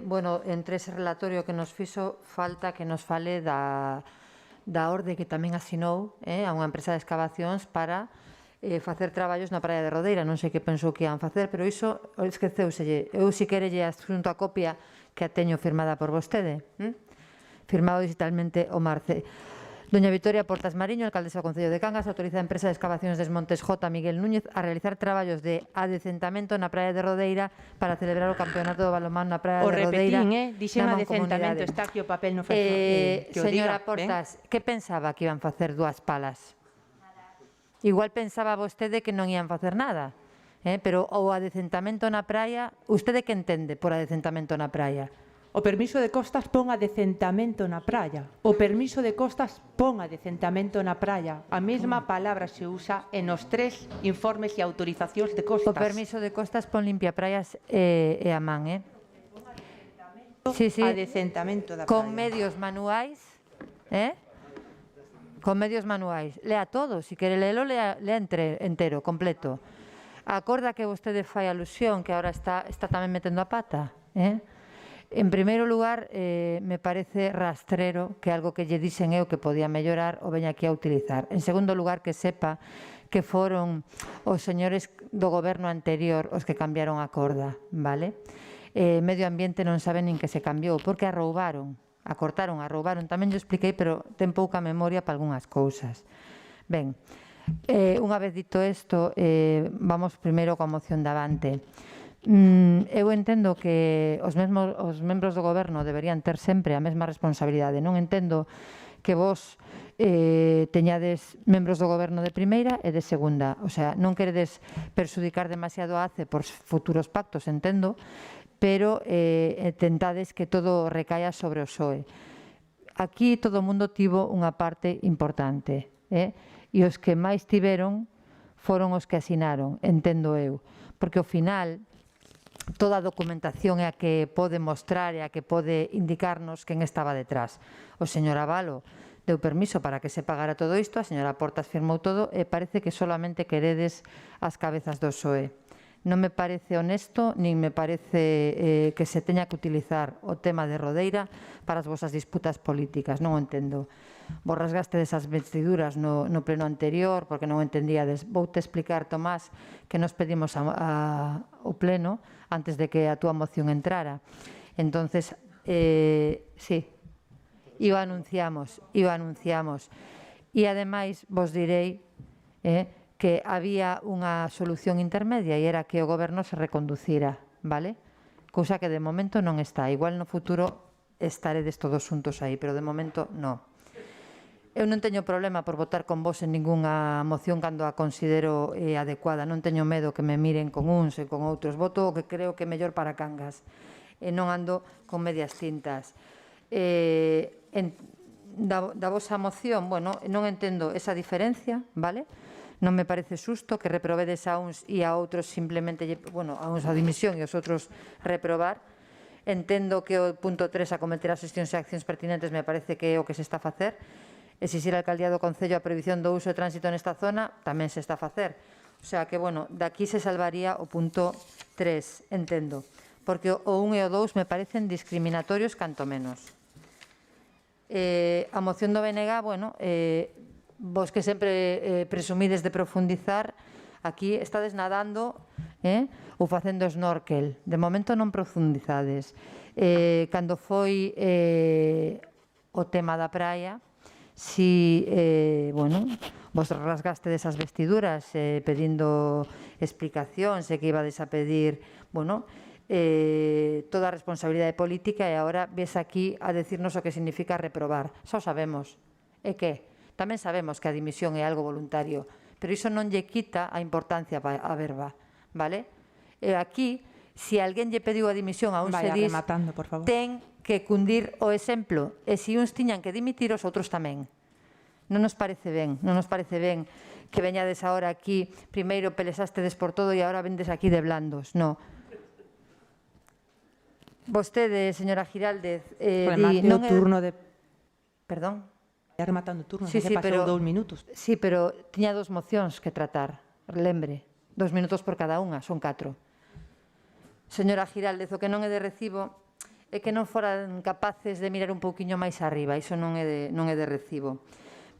bueno, entre ese relatorio que nos fixo, falta que nos fale da orde que tamén asinou a unha empresa de excavacións para facer traballos na praia de Rodeira. Non sei que pensou que ian facer, pero iso esqueceuselle. Eu, si quere, lle asunto a copia que a teño firmada por vostede. Firmado digitalmente o Marce. Doña Victoria Portas Mariño, alcaldesa do Concello de Cangas, autoriza a empresa de excavacións Desmontes J. Miguel Núñez a realizar traballos de adecentamento na praia de Rodeira para celebrar o campeonato do balonmán na praia de Rodeira. O repetín, dixen adecentamento, está aquí o papel no que o diga. Señora Portas, que pensaba que iban facer dúas palas? Igual pensaba vostede que non ian facer nada, pero o adecentamento na praia, vostede que entende por adecentamento na praia? O permiso de costas pon adecentamento na praia. O permiso de costas pon adecentamento na praia. A mesma palabra se usa en os 3 informes e autorizacións de costas. O permiso de costas pon limpia praias e a man, Sí, adecentamento da praia. Con medios manuais, Con medios manuais. Lea todo, se quere lelo, lea entero, completo. Acorda que vostede fai alusión, que agora está tamén metendo a pata, En primeiro lugar, me parece rastrero que algo que lle dixen eu que podía mellorar o veña aquí a utilizar. En segundo lugar, que sepa que foron os señores do goberno anterior os que cambiaron a corda, vale? Medio Ambiente non sabe nin que se cambiou, porque a roubaron, a cortaron, a roubaron. Tamén yo expliquei, pero ten pouca memoria para algunhas cousas. Ben, unha vez dito isto, vamos primeiro coa moción de Avante. Eu entendo que os membros do goberno deberían ter sempre a mesma responsabilidade. Non entendo que vos teñades membros do goberno de primeira e de segunda. O sea, non queredes perxudicar demasiado a ACE por futuros pactos, entendo, pero tentades que todo recaia sobre o PSOE. Aquí todo o mundo tivo unha parte importante, e os que máis tiveron foron os que asinaron, entendo eu, porque ao final toda a documentación é a que pode mostrar e a que pode indicarnos quen estaba detrás. O señor Abalo deu permiso para que se pagara todo isto, a señora Portas firmou todo e parece que solamente queredes as cabezas do PSOE. Non me parece honesto, nin me parece que se teña que utilizar o tema de Rodeira para as vosas disputas políticas, non o entendo. Vos rasgaste desas vestiduras no pleno anterior, porque non o entendíades. Vou te explicar, Tomás, que nos pedimos ao pleno antes de que a túa moción entrara. Entonces, sí, e o anunciamos. E, ademais, vos direi que había unha solución intermedia e era que o goberno se reconducira, vale? Cousa que de momento non está. Igual no futuro estaredes todos xuntos aí, pero de momento non. Eu non teño problema por votar con vos en ningunha moción cando a considero adecuada. Non teño medo que me miren con uns e con outros. Voto o que creo que é mellor para Cangas. E non ando con medias tintas. Da vosa moción, bueno, non entendo esa diferencia, vale? Non me parece xusto que reprobedes a uns e a outros simplemente, bueno, a uns a dimisión e aos outros reprobar. Entendo que o punto 3, acometer as xestións e accións pertinentes, me parece que é o que se está a facer. Exixir a alcaldía do Concello a prohibición do uso e tránsito nesta zona, tamén se está a facer. O sea que, bueno, daqui se salvaría o punto 3, entendo. Porque o 1 e o 2 me parecen discriminatorios canto menos. A moción do BNG, bueno, vos que sempre presumides de profundizar, aquí estades nadando ou facendo snorkel. De momento non profundizades. Cando foi o tema da praia, si, bueno, vos rasgaste desas vestiduras pedindo explicacións e que ibades a pedir, bueno, toda a responsabilidade política e agora ves aquí a decirnos o que significa reprobar. Xa o sabemos. E que? Tamén sabemos que a dimisión é algo voluntario, pero iso non lle quita a importancia á verba, vale? E aquí, se alguén lle pediu a dimisión a un sedís, ten que cundir o exemplo, e se uns tiñan que dimitir, os outros tamén. Non nos parece ben, que veñades agora aquí, primeiro pelesastedes por todo e agora vendes aquí de blandos, non. Vostede, señora Giraldez, remate o turno de... Perdón? Está rematando o turno, sí, se pasou 2 minutos. Sí, pero tiña 2 mocións que tratar, lembre, 2 minutos por cada unha, son 4. Señora Giraldez, o que non é de recibo é que non foran capaces de mirar un pouquiño máis arriba, iso non é de recibo.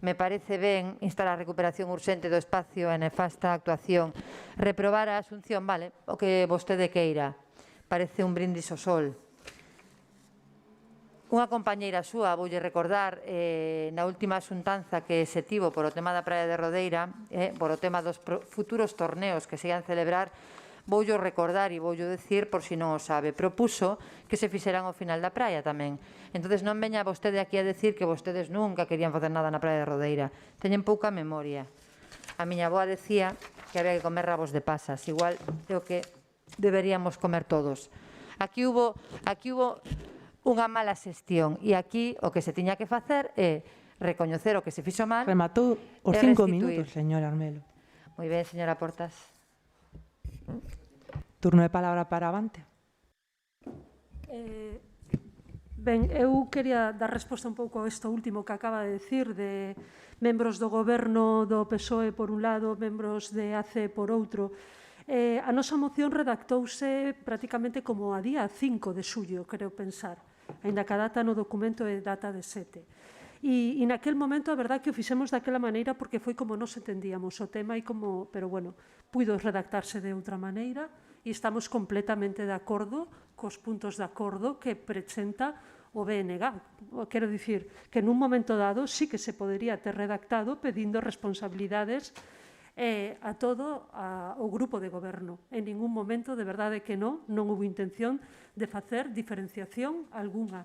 Me parece ben instar a recuperación urxente do espacio e nefasta actuación. Reprobar a Asunción, vale, o que vostede queira. Parece un brindis ao sol. Unha compañeira súa, voulle recordar, na última asuntanza que se tivo por o tema da Praia de Rodeira, por o tema dos futuros torneos que se ian celebrar, voullo recordar e voullo decir por si non o sabe, propuso que se fixeran ao final da praia tamén. Entón non veña vostede aquí a decir que vostedes nunca querían facer nada na Praia de Rodeira. Teñen pouca memoria. A miña avoa decía que había que comer rabos de pasas. Igual é o que deberíamos comer todos. Aquí hubo unha mala xestión e aquí o que se tiña que facer é recoñecer o que se fixo mal. Rematou os 5 minutos, señor Armelo. Moi ben, señora Portas. Turno de palabra para Avante. Ben, eu quería dar resposta un pouco a isto último que acaba de decir, de membros do goberno do PSOE por un lado, membros de AC por outro. A nosa moción redactouse prácticamente como a día 5 de xullo, creo pensar, aínda que a data no documento é data de 7. E naquel momento, a verdade que o fixemos daquela maneira porque foi como nos entendíamos o tema e como, pero bueno, puido redactarse de outra maneira e estamos completamente de acordo cos puntos de acordo que presenta o BNG. Quero dicir que nun momento dado sí que se podería ter redactado pedindo responsabilidades a todo o grupo de goberno. En ningún momento, de verdade que non houve intención de facer diferenciación algunha.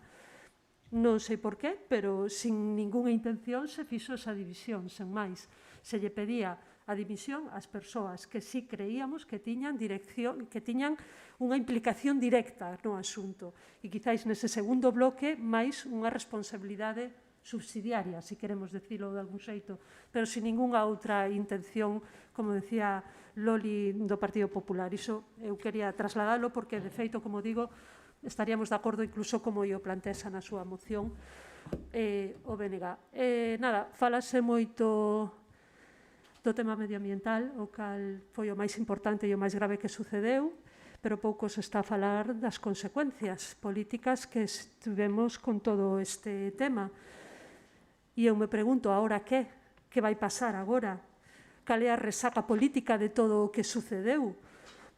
Non sei por qué, pero sin ninguna intención se fixo esa división, sen máis. Se lle pedía a dimisión ás persoas que sí creíamos que tiñan dirección, que tiñan unha implicación directa no asunto. E quizáis nese segundo bloque máis unha responsabilidade subsidiaria, se queremos decirlo de algún xeito, pero sin ningunha outra intención, como decía Loli do Partido Popular. Iso eu quería trasladalo porque, de feito, como digo, estaríamos de acordo incluso como o plantexa na súa moción o BNG. Nada, falase moito do tema medioambiental, o cal foi o máis importante e o máis grave que sucedeu, pero pouco se está a falar das consecuencias políticas que tivemos con todo este tema. E eu me pregunto, agora que? Que vai pasar agora? Cal é a resaca política de todo o que sucedeu?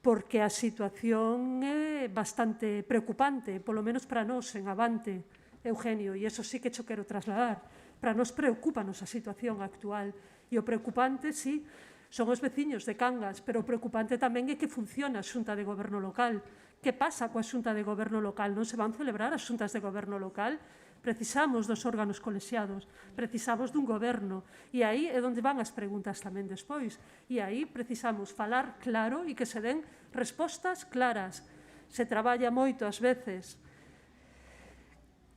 Porque a situación é bastante preocupante, polo menos para nós en Avante, Eugenio, e iso sí que cho quero trasladar. Para nós preocúpanos a situación actual, e o preocupante, sí, son os veciños de Cangas, pero o preocupante tamén é que funciona a Xunta de Goberno Local. Que pasa coa Xunta de Goberno Local? Non se van celebrar as xuntas de Goberno Local? Precisamos dos órganos colexiados, precisamos dun goberno, e aí é onde van as preguntas tamén despois, e aí precisamos falar claro e que se den respostas claras. Se traballa moito ás veces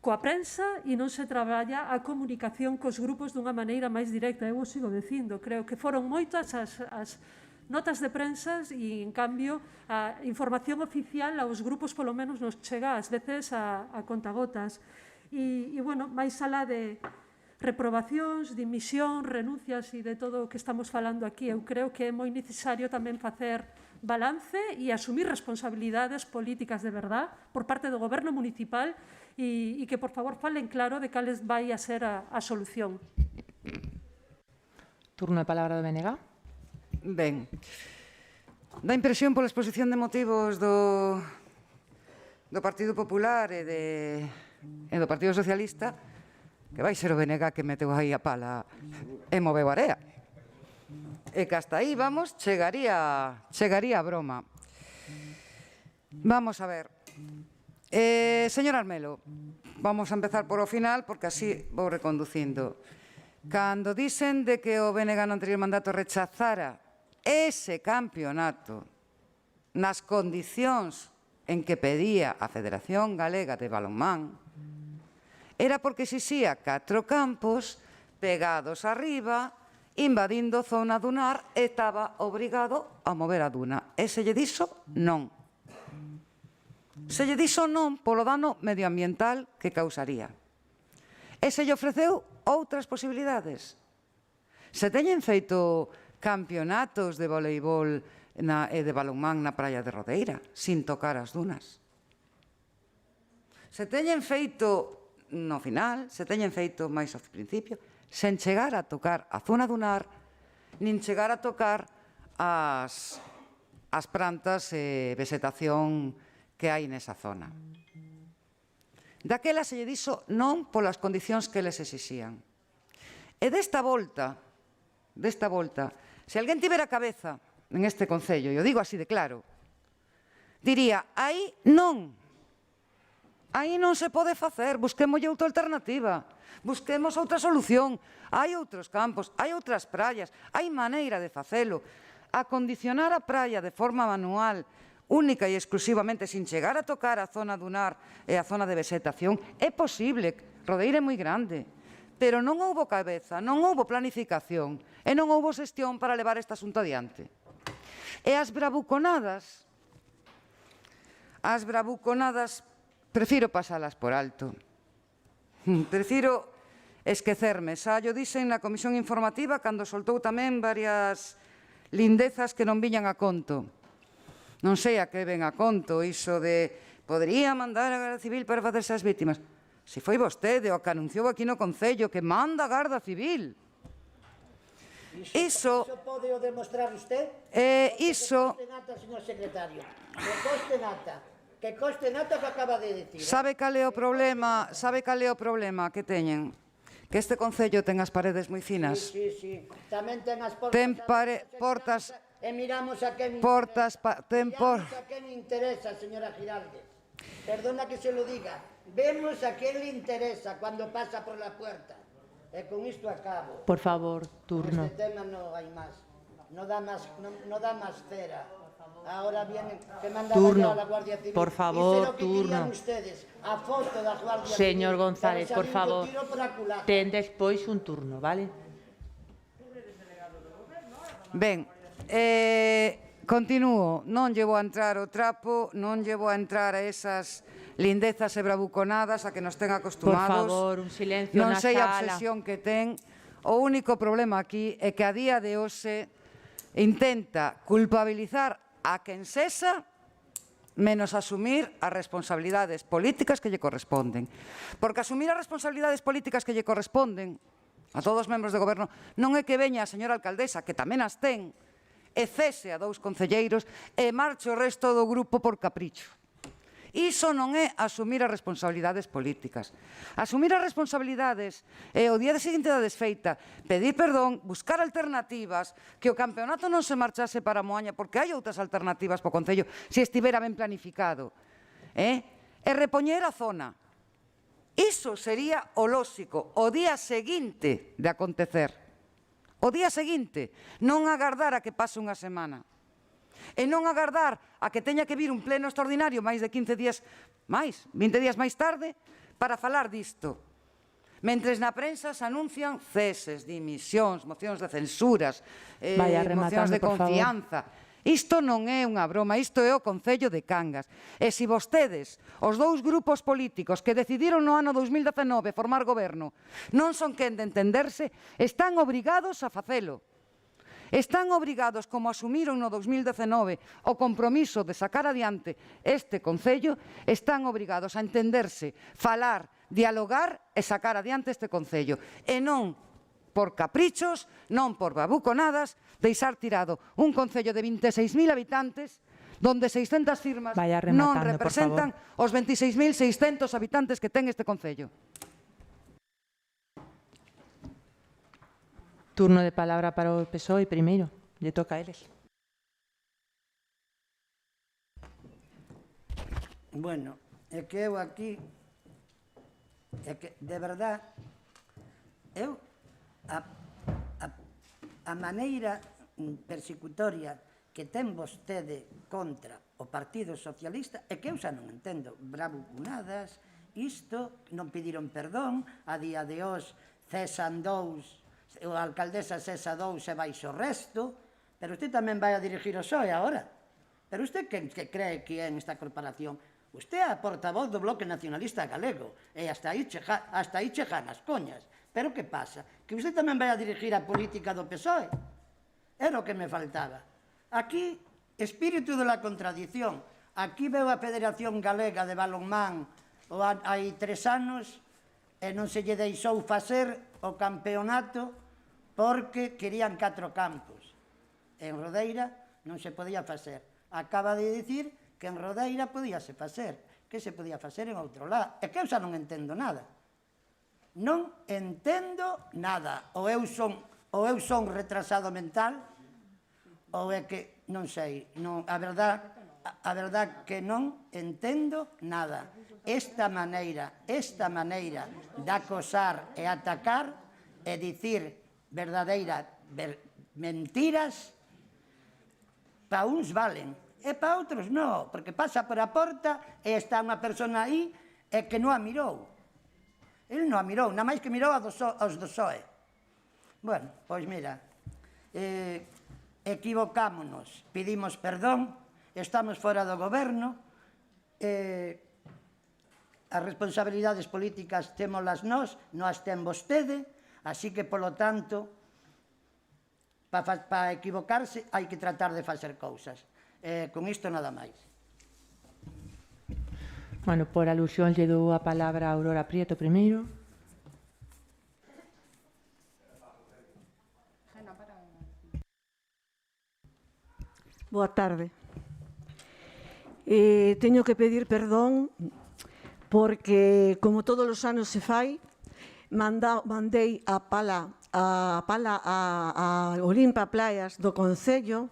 coa prensa e non se traballa a comunicación cos grupos dunha maneira máis directa. Eu o sigo dicindo, creo que foron moitas as notas de prensa e, en cambio, a información oficial aos grupos polo menos nos chega ás veces a contagotas. E, bueno, máis alá de reprobacións, dimisión, renuncias e de todo o que estamos falando aquí, eu creo que é moi necesario tamén facer balance e asumir responsabilidades políticas de verdad por parte do goberno municipal e que, por favor, falen claro de cales vai a ser a solución. Turno de palabra do BNG. Ben, dá impresión pola exposición de motivos do Partido Popular e do Partido Socialista que vai ser o BNG que meteu aí a pala e moveu a area. E que hasta aí, vamos, chegaría a broma. Vamos a ver. Señor Armelo, vamos a empezar por o final porque así vou reconducindo. Cando dicen de que o BNG no anterior mandato rechazara ese campeonato nas condicións en que pedía a Federación Galega de Balonmán, era porque exixía 4 campos pegados arriba, invadindo zona dunar, e estaba obrigado a mover a duna. E se lle dixo non. Se lle dixo non polo dano medioambiental que causaría. E se lle ofreceu outras posibilidades. Se teñen feito campeonatos de voleibol e de balonmán na praia de Rodeira, sin tocar as dunas. Se teñen feito no final, se teñen feito máis ao principio, sen chegar a tocar a zona dunar, nin chegar a tocar as plantas e vegetación que hai nesa zona. Daquela se lle dixo non polas condicións que les exixían. E desta volta, se alguén tivera cabeza en este Concello, e o digo así de claro, diría, aí non se pode facer, busquemos outra alternativa, busquemos outra solución, hai outros campos, hai outras praias, hai maneira de facelo. Acondicionar a praia de forma manual, única e exclusivamente, sin chegar a tocar a zona dunar e a zona de vegetación, é posible. Rodeira é moi grande, pero non houbo cabeza, non houbo planificación e non houbo xestión para levar este asunto adiante. E as bravuconadas, prefiro pasalas por alto. Prefiro esquecerme. Xa yo dixen na comisión informativa cando soltou tamén varias lindezas que non viñan a conto. Non sei a que ven a conto iso de podería mandar a Garda Civil para facerse as vítimas. Se foi vostede o que anunciou aquí no Concello que manda a Garda Civil. Iso pode o demostrar usted? Iso... Que coste nata, señor secretario. Que coste nata que acaba de decir. Sabe cal é o problema que teñen? Que este Concello ten as paredes moi finas. Sí. Tamén ten as portas... E miramos a quen me interesa, señora Giraldes. Perdona que se lo diga. Vemos a quen le interesa cando pasa por la puerta. E con isto acabo. Por favor, turno. Este tema no hai máis. No da más cera. Ahora viene que manda Turno. a la Guardia Civil. Por favor, Iso é o que turno. querían ustedes, a foto da Guardia Civil. Señor González, Pero por xa favor, tiro por a culata. ten despois un turno, vale? Ben, continúo. Non llevo a entrar o trapo, non llevo a entrar a esas lindezas e bravuconadas a que nos ten acostumados. Por favor, un silencio Non na sei a sala. obsesión que ten. O único problema aquí é que a día de hoxe intenta culpabilizar a quen sexa menos asumir as responsabilidades políticas que lle corresponden. Porque asumir as responsabilidades políticas que lle corresponden a todos os membros do goberno non é que veña a señora alcaldesa, que tamén as ten, e cese a 2 concelleiros e marche o resto do grupo por capricho. Iso non é asumir as responsabilidades políticas. Asumir as responsabilidades é o día seguinte da desfeita, pedir perdón, buscar alternativas, que o campeonato non se marchase para Moaña, porque hai outras alternativas para o Concello, se estivera ben planificado. E repoñer a zona. Iso sería o lóxico, o día seguinte de acontecer. O día seguinte, non agardar a que pase unha semana. E non agardar a que teña que vir un pleno extraordinario máis de 15 días máis, 20 días máis tarde, para falar disto. Mentres na prensa se anuncian ceses, dimisións, mocións de censuras, mocións de confianza. Isto non é unha broma, isto é o Concello de Cangas. E se vostedes, os 2 grupos políticos que decidiron no ano 2019 formar goberno, non son quen de entenderse, están obrigados a facelo. Están obrigados, como asumiron no 2019, o compromiso de sacar adiante este Concello, están obrigados a entenderse, falar, dialogar e sacar adiante este Concello. E non por caprichos, non por babuconadas, deixar tirado un Concello de 26.000 habitantes donde 600 firmas non representan os 26.600 habitantes que ten este Concello. Turno de palabra para o PSOE primeiro. Lle toca a eles. Bueno, é que eu aquí, é que, de verdad, eu, a maneira persecutoria que ten vostede contra o Partido Socialista é que eu xa non entendo. Bravuconadas, isto, non pediron perdón, a día de hoxe cesan 2, a alcaldesa cesa 2 e vai o resto, pero usted tamén vai a dirigir o PSOE agora. Pero usted que cree que é en esta corporación? Usted é a portavoz do Bloque Nacionalista Galego e hasta aí chegan as coñas. Pero que pasa? Que usted tamén vai a dirigir a política do PSOE? Era o que me faltaba. Aquí, espírito de la contradición. Aquí veo a Federación Galega de Balonmán hai 3 anos e non se lle deixou facer o campeonato porque querían 4 campos. En Rodeira non se podía facer. Acaba de dicir que en Rodeira podíase facer, que se podía facer en outro lado. É que eu xa non entendo nada. Non entendo nada. Ou eu son retrasado mental, ou é que, non sei, a verdad que non entendo nada. Esta maneira de acosar e atacar e dicir verdadeiras mentiras, para uns valen e para outros non, porque pasa por a porta e está unha persona aí e que non a mirou. Ele non a mirou, nada máis que mirou aos do PSOE. Bueno, pois mira, equivocámonos, pedimos perdón, estamos fora do goberno, as responsabilidades políticas témolas nós, non as ten vostede, así que, polo tanto, para equivocarse hai que tratar de facer cousas. Con isto nada máis. Bueno, por alusión lle dou a palabra a Aurora Prieto primeiro. Boa tarde. Teño que pedir perdón porque, como todos os anos se fai, mandei a pala a Olimpa Playas do Concello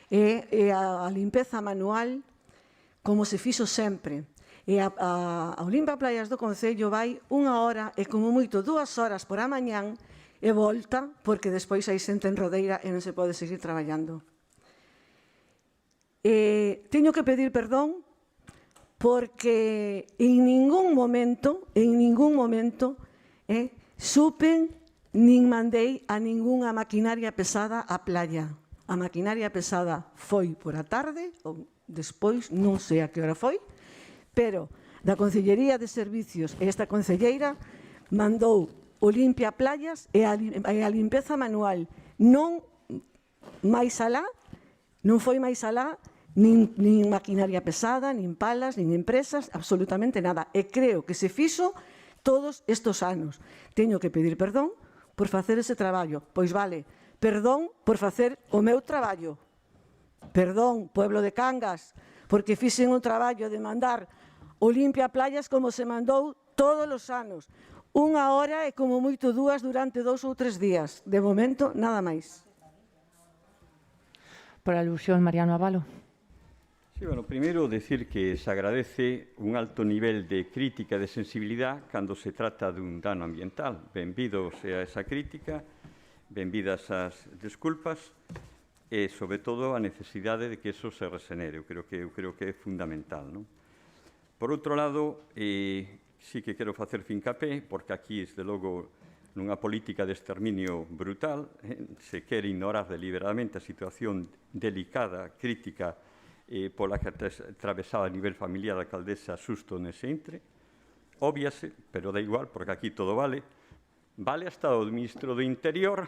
e a limpeza manual como se fixo sempre. E a Olimpa Playas do Concello vai 1 hora e como moito 2 horas por a mañán e volta, porque despois hai xente en Rodeira e non se pode seguir traballando. Teño que pedir perdón porque en ningún momento supen nin mandei a ningunha maquinaria pesada á playa. A maquinaria pesada foi por a tarde, ou despois, non sei a que hora foi, pero da Consellería de Servicios e esta concelleira mandou o limpia playas e a limpeza manual. Non máis alá, non foi máis alá, nin maquinaria pesada, nin palas, nin empresas, absolutamente nada. E creo que se fixo todos estes anos. Teño que pedir perdón por facer ese traballo. Pois vale, perdón por facer o meu traballo. Perdón, pueblo de Cangas, porque fixen un traballo de mandar o limpia playas como se mandou todos os anos. 1 hora e como moito 2 durante 2 ou 3 días. De momento, nada máis. Por alusión, Mariano Abalo. Sí, bueno, primeiro decir que se agradece un alto nivel de crítica e de sensibilidad cando se trata dun dano ambiental. Benvido sea esa crítica, benvidas as desculpas e, sobre todo, a necesidade de que eso se resenere. Eu creo que é fundamental, non? Por outro lado, sí que quero facer fincapé, porque aquí, desde logo, nunha política de exterminio brutal, se quere ignorar deliberadamente a situación delicada, crítica, pola que atravesaba a nivel familiar a alcaldesa Susto nese intre. Óbviase, pero da igual, porque aquí todo vale. Vale hasta o ministro do Interior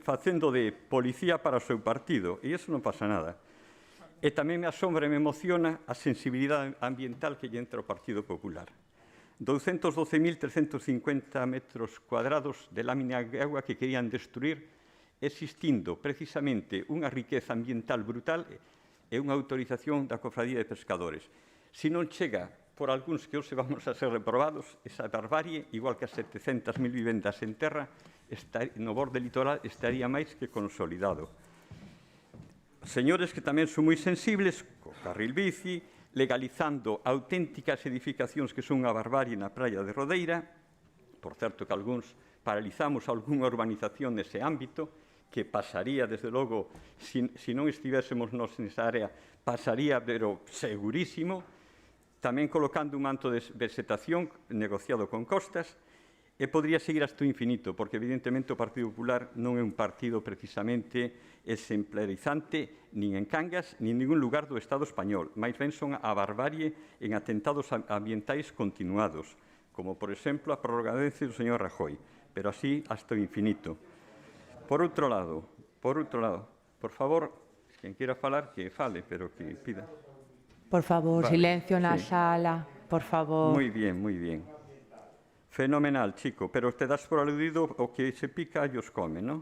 facendo de policía para o seu partido, e iso non pasa nada. E tamén me asombra e me emociona a sensibilidade ambiental que lle entra ao Partido Popular. 212.350 metros cuadrados de lámina de agua que querían destruir, existindo precisamente unha riqueza ambiental brutal e unha autorización da Cofradía de Pescadores. Se non chega por algúns que hoxe vamos a ser reprobados, esa barbarie, igual que as 700.000 vivendas en terra, no borde litoral estaría máis que consolidado. Señores que tamén son moi sensibles, co carril bici, legalizando auténticas edificacións que son unha barbarie na praia de Rodeira, por certo que algúns paralizamos algunha urbanización nese ámbito, que pasaría, desde logo, se non estivéssemos nos nesa área, pasaría, pero segurísimo, tamén colocando un manto de vegetación negociado con Costas, e podría seguir hasta o infinito, porque evidentemente o Partido Popular non é un partido precisamente exemplarizante nin en Cangas, nin en ningún lugar do Estado español, máis ben son a barbarie en atentados ambientais continuados, como, por exemplo, a prorrogadencia do señor Rajoy, pero así hasta o infinito. Por outro lado, por favor, quen queira falar, que fale, pero que pida. Por favor, vale, silencio na sala, por favor. Moi bien, moi bien. Fenomenal, chico, pero te das por aludido o que se pica e os come, non?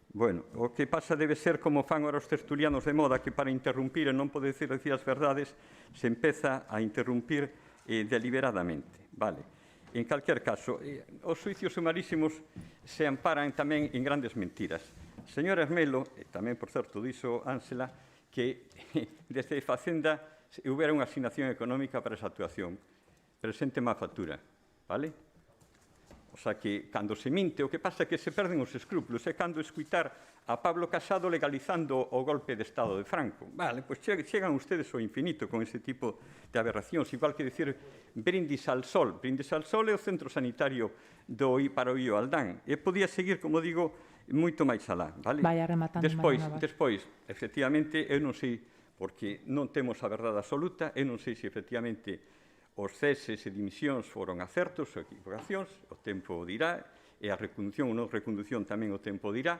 Bueno, o que pasa debe ser como fan ahora os tertulianos de moda, que para interrumpir e non poder decir as verdades, se empeza a interrumpir deliberadamente, vale? En calquer caso, os xuicios sumarísimos se amparan tamén en grandes mentiras. Señor Hermelo, e tamén, por certo, dixo Ánsela, que desde Facenda houbera unha asignación económica para esa actuación. Presente má factura, vale? O sea que, cando se minte, o que pasa é que se perden os escrúpulos. É cando escuitar a Pablo Casado legalizando o golpe de Estado de Franco. Vale, pois chegan ustedes ao infinito con ese tipo de aberracións. Igual que decir brindis al sol. Brindis al sol é o centro sanitario para o Ío Aldán. E podía seguir, como digo, moito máis alá. Vale? Vaya rematando. Despois, efectivamente, eu non sei, porque non temos a verdade absoluta, eu non sei se efectivamente os ceses e dimisións foron acertos ou equivocacións, o tempo o dirá, e a recondución ou non recondución tamén o tempo dirá,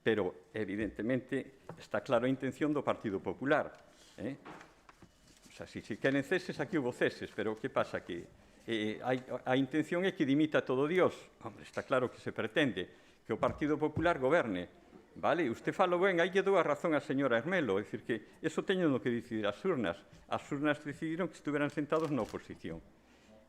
pero, evidentemente, está claro a intención do Partido Popular. O sea, se queren ceses, aquí houve ceses, pero o que pasa? Que a intención é que dimita todo Dios. Hombre, está claro que se pretende que o Partido Popular goberne. Vale, usted falo ben, aí lle dou a razón a señora Hermelo, é dicir que eso teñen no que decidir as urnas. As urnas decidiron que estuveran sentados na oposición.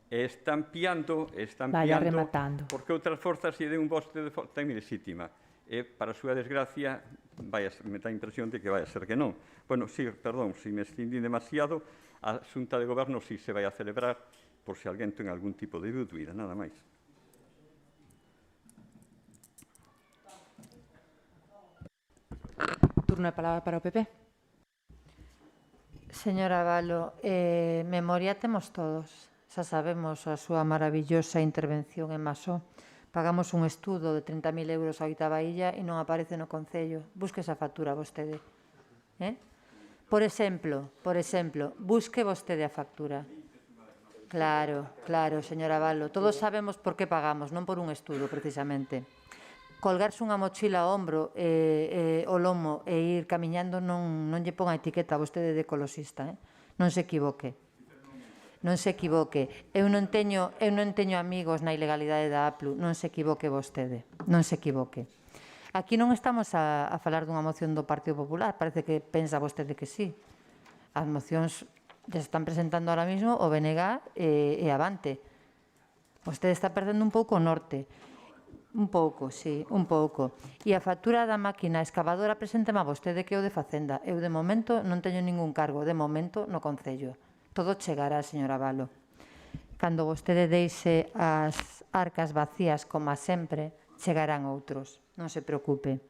E están piando, rematando, porque outras forzas lle den un voto de forma ilexítima. e, para a súa desgracia, me dá a impresión de que vai a ser que non. Bueno, sí, perdón, se me extendí demasiado, a Xunta de Goberno sí se vai a celebrar, por se alguén ten algún tipo de dúbida, nada máis. Turno de palabra para o PP. Señora Valo, memoria temos todos. Xa sabemos a súa maravillosa intervención en Masó. Pagamos un estudo de 30.000 euros a oitava illa e non aparece no Concello. Busque esa factura vostede. Por exemplo, busque vostede a factura. Claro, señora Valo. Todos sabemos por que pagamos, non por un estudo, precisamente. Colgarse unha mochila ao ombro, o lomo e ir camiñando non lle pon a etiqueta a vostede de ecoloxista. Non se equivoque. Non se equivoque. Eu non teño amigos na ilegalidade da APLU. Non se equivoque vostede. Non se equivoque. Aquí non estamos a falar dunha moción do Partido Popular. Parece que pensa vostede que sí. As mocións se están presentando ahora mismo o BNG e Avante. Vostede está perdendo un pouco o norte. Un pouco, sí, un pouco. E a factura da máquina excavadora presentema vostede que é o de Facenda. Eu, de momento, non teño ningún cargo, de momento, no Concello. Todo chegará, señora Valo. Cando vostede deixe as arcas vacías, como sempre, chegarán outros. Non se preocupe.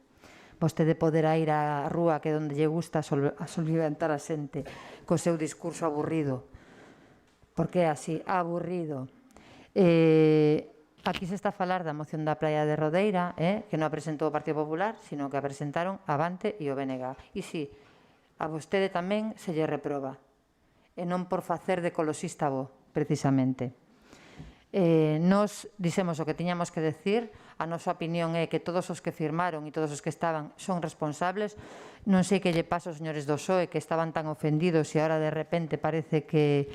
Vostede poderá ir á rúa que é onde lle gusta solventar a xente co seu discurso aburrido. Porque é así, aburrido. Aquí se está a falar da moción da Praia de Rodeira, que non a presentou o Partido Popular, sino que a presentaron Avante e o BNG. E si, a vostede tamén se lle reproba. E non por facer de ecoloxista bo, precisamente. Nos dixemos o que tiñamos que decir, a nosa opinión é que todos os que firmaron e todos os que estaban son responsables. Non sei que lle pasa aos señores do PSOE que estaban tan ofendidos e agora de repente parece que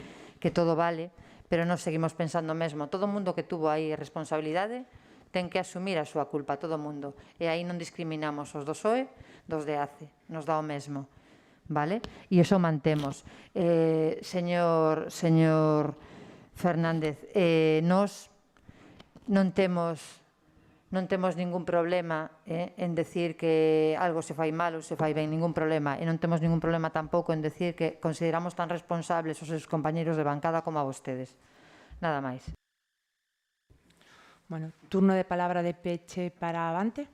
todo vale, pero nós seguimos pensando mesmo. Todo o mundo que tuvo aí responsabilidade ten que asumir a súa culpa, todo o mundo. E aí non discriminamos os do PSOE dos de ACE, nos dá o mesmo. Vale? E iso mantemos. Señor Fernández, nós non temos ningún problema en decir que algo se fai mal ou se fai ben, ningún problema. E non temos ningún problema tampouco en decir que consideramos tan responsables os seus compañeros de bancada como a vostedes. Nada máis. Bueno, turno de palabra de peche para Avante.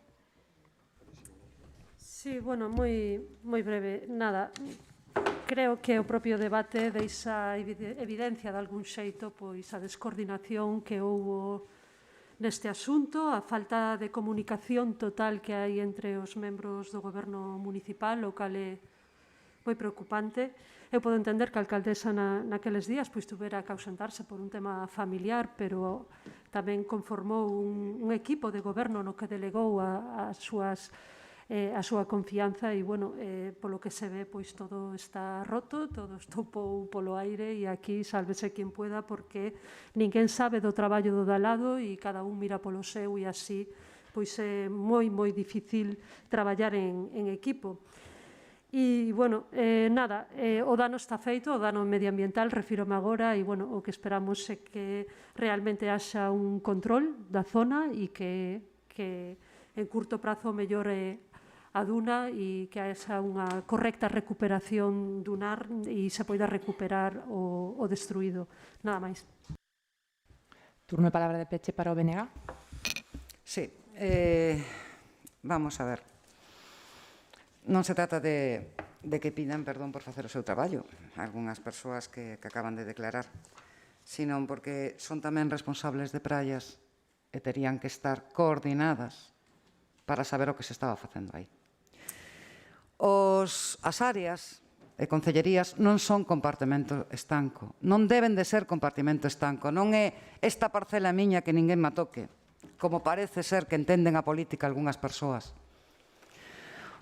Sí, bueno, moi breve. Nada, creo que o propio debate deixa evidencia de algún xeito pois a descoordinación que houbo neste asunto, a falta de comunicación total que hai entre os membros do Goberno municipal, o cal é moi preocupante. Eu podo entender que a alcaldesa naqueles días pois tuvera que ausentarse por un tema familiar, pero tamén conformou un equipo de goberno no que delegou a súa confianza e, bueno, polo que se ve, pois todo está roto, todo estopou polo aire e aquí sálvese quen pueda porque ninguén sabe do traballo do lado e cada un mira polo seu e así pois é moi difícil traballar en equipo. E, bueno, nada, o dano está feito, o dano medioambiental, refírome agora, e, bueno, o que esperamos é que realmente haxa un control da zona e que en curto prazo mellore a duna e que haxa unha correcta recuperación dunar e se poida recuperar o destruído. Nada máis. Turno de palabra de peche para o BNG. Sí, vamos a ver. Non se trata de que pidan perdón por facer o seu traballo, algunhas persoas que acaban de declarar, sino porque son tamén responsables de praias e terían que estar coordinadas para saber o que se estaba facendo aí. As áreas e concellerías non son compartimento estanco, non deben de ser compartimento estanco, non é esta parcela miña que ninguén me toque, como parece ser que entenden a política algunhas persoas.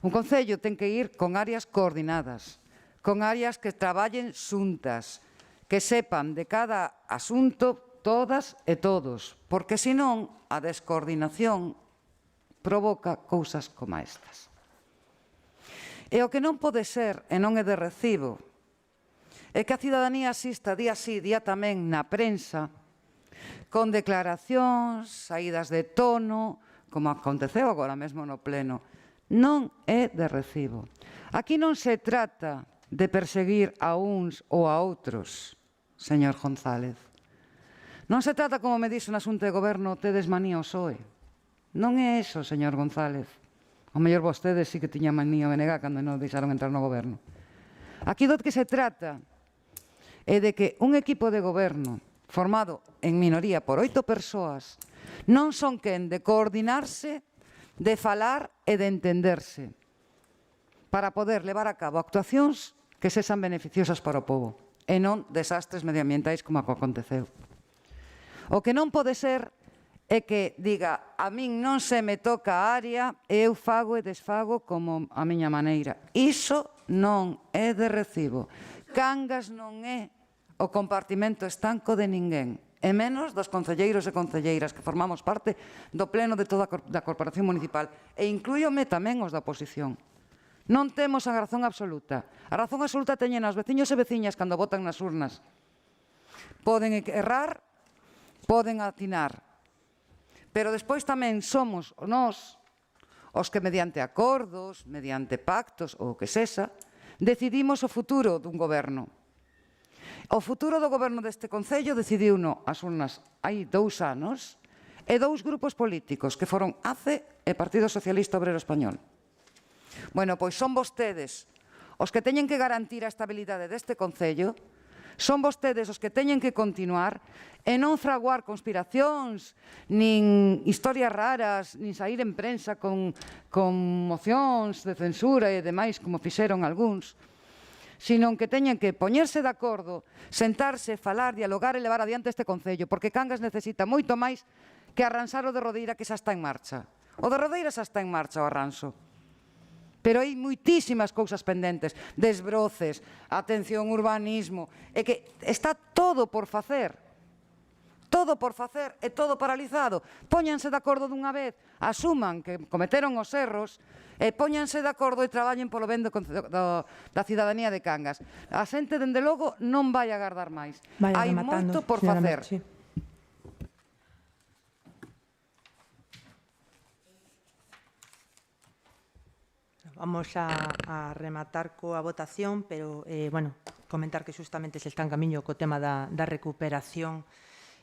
Un concello ten que ir con áreas coordinadas, con áreas que traballen xuntas, que sepan de cada asunto todas e todos, porque senón a descoordinación provoca cousas como estas. E o que non pode ser, e non é de recibo, é que a cidadanía asista día sí, día tamén na prensa, con declaracións, saídas de tono, como aconteceu agora mesmo no Pleno, non é de recibo. Aquí non se trata de perseguir a uns ou a outros, señor González. Non se trata, como me dixo na Xunta de Goberno, tedes manía ao PSOE. Non é eso, señor González. O mellor vostedes sí que tiñan manía ao BNG cando non deixaron entrar no goberno. Aquí do que se trata é de que un equipo de goberno formado en minoría por 8 persoas non son quen de coordinarse, de falar e de entenderse para poder levar a cabo actuacións que sexan beneficiosas para o povo e non desastres medioambientais como aconteceu. O que non pode ser é que diga a min non se me toca a área e eu fago e desfago como a miña maneira. Iso non é de recibo. Cangas non é o compartimento estanco de ninguén, e menos dos concelleiros e concelleiras que formamos parte do pleno de toda a Corporación Municipal, e inclúyome tamén os da oposición. Non temos a razón absoluta. A razón absoluta teñen os veciños e veciñas cando votan nas urnas. Poden errar, poden atinar, pero despois tamén somos nós os que mediante acordos, mediante pactos ou o que sexa, decidimos o futuro dun goberno. O futuro do goberno deste Concello decidiuno as urnas hai 2 anos e 2 grupos políticos que foron ACE e Partido Socialista Obrero Español. Bueno, pois son vostedes os que teñen que garantir a estabilidade deste Concello, son vostedes os que teñen que continuar e non fraguar conspiracións, nin historias raras, nin sair en prensa con mocións de censura e demais, como fixeron algúns, sino que teñen que poñerse de acordo, sentarse, falar, dialogar e levar adiante este Concello, porque Cangas necesita moito máis que arransar o de Rodeira que xa está en marcha. O de Rodeira xa está en marcha, o arranso. Pero hai moitísimas cousas pendentes, desbroces, atención, urbanismo, e que está todo por facer e todo paralizado. Póñanse de acordo dunha vez, asuman que cometeron os erros e póñanse de acordo e traballen polo ben da cidadanía de Cangas. A xente, dende logo, non vai agardar máis. Hai moito por facer. Vamos a rematar coa votación, pero, comentar que xustamente se está en camiño co tema da recuperación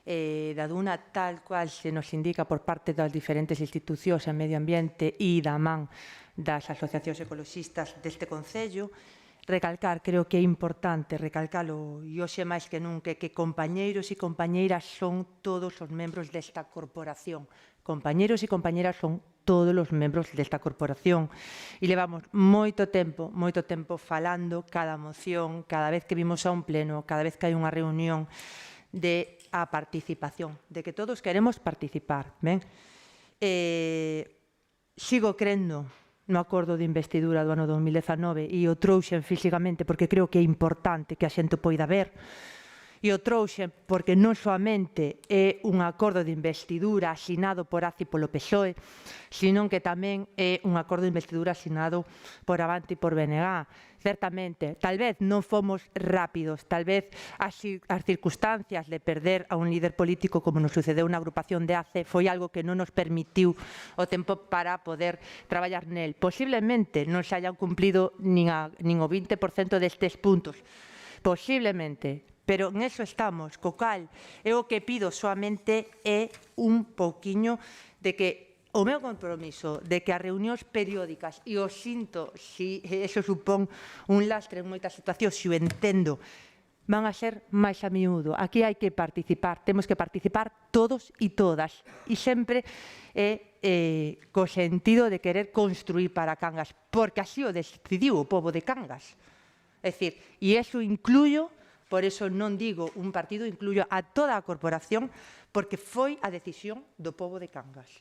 da duna tal cual se nos indica por parte das diferentes institucións en medio ambiente e da man das asociacións ecoloxistas deste Concello. Recalcar, creo que é importante recalcalo, e hoxe máis que nunca, que compañeiros e compañeiras son todos os membros desta corporación. Compañeiros e compañeras son todos os membros desta corporación e levamos moito tempo falando cada moción, cada vez que vimos a un pleno, cada vez que hai unha reunión de a participación, de que todos queremos participar. Sigo crendo no acordo de investidura do ano 2019 e o trouxen físicamente porque creo que é importante que a xente poida ver. E o trouxen porque non soamente é un acordo de investidura asinado por ACE e polo PSOE, sino que tamén é un acordo de investidura asinado por Avante e por BNG. Certamente, tal vez non fomos rápidos, tal vez as circunstancias de perder a un líder político como nos sucedeu na agrupación de ACE foi algo que non nos permitiu o tempo para poder traballar nel. Posiblemente non se hayan cumplido nin o 20% destes puntos, posiblemente, pero en eso estamos, co cal eu o que pido soamente é un pouquiño de que o meu compromiso de que as reunións periódicas, e o sinto se eso supón un lastre en moitas situacións, se o entendo, van a ser máis a miúdo. Aquí hai que participar, temos que participar todos e todas, e sempre co sentido de querer construir para Cangas, porque así o decidiu o pobo de Cangas. É dicir, e iso incluyo, por eso non digo un partido, incluyo a toda a corporación, porque foi a decisión do pobo de Cangas.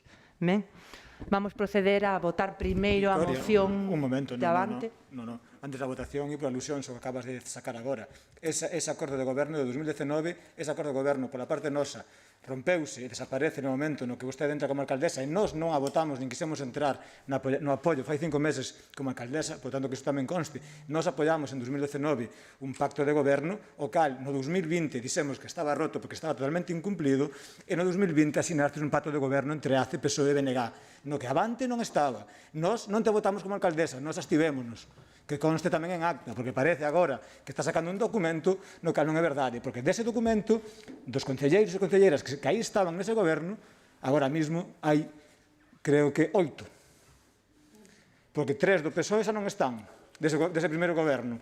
Vamos proceder a votar primeiro a moción un momento, de Avante. Non. Antes da votación e por alusión ao que acabas de sacar agora. Ese acordo de goberno de 2019, ese acordo de goberno pola parte nosa rompeuse e desaparece no momento no que vostede entra como alcaldesa e nós non a votamos nin quisemos entrar no apoio fai 5 meses como alcaldesa, por tanto que isto tamén conste, nós apoiamos en 2019 un pacto de goberno, o cal no 2020 dixemos que estaba roto porque estaba totalmente incumplido e no 2020 asinastes un pacto de goberno entre ACE, PSOE e BNG, no que Avante non estaba. Nós non te votamos como alcaldesa, nós abstivémonos, que conste tamén en acta, porque parece agora que está sacando un documento no cal non é verdade, porque dese documento dos concelleiros e concelleiras que aí estaban nese goberno, agora mesmo hai, creo que 8. Porque 3 do PSOE xa non están, dese primeiro goberno.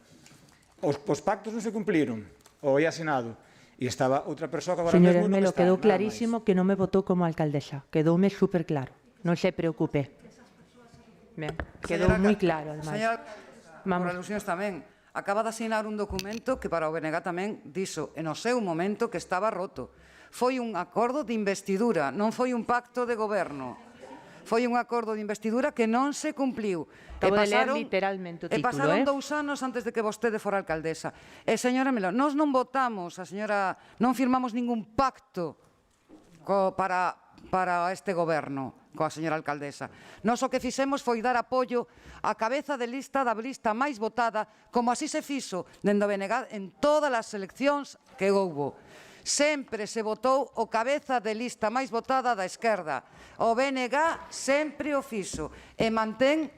Os pactos non se cumpliron, o é asinado, e estaba outra persoa que agora Señor mesmo non Hermelo, está. quedou clarísimo que non me votou como alcaldesa. Quedoume super claro. Non se preocupe. Ben, quedou moi claro, ademais. Señora, por alusións tamén, acaba de asinar un documento que para o BNG tamén dixo en o seu momento que estaba roto. Foi un acordo de investidura, non foi un pacto de goberno. Foi un acordo de investidura que non se cumpliu. Acabo de ler literalmente o título, pasaron 2 anos antes de que vostede fora alcaldesa. E, señora Melo, nós non votamos, non firmamos ningún pacto para este goberno coa señora alcaldesa. Nós o que fixemos foi dar apoio á cabeza de lista da lista máis votada, como así se fixo dende o BNG en todas as eleccións que houbo. Sempre se votou o cabeza de lista máis votada da esquerda. O BNG sempre o fixo e mantén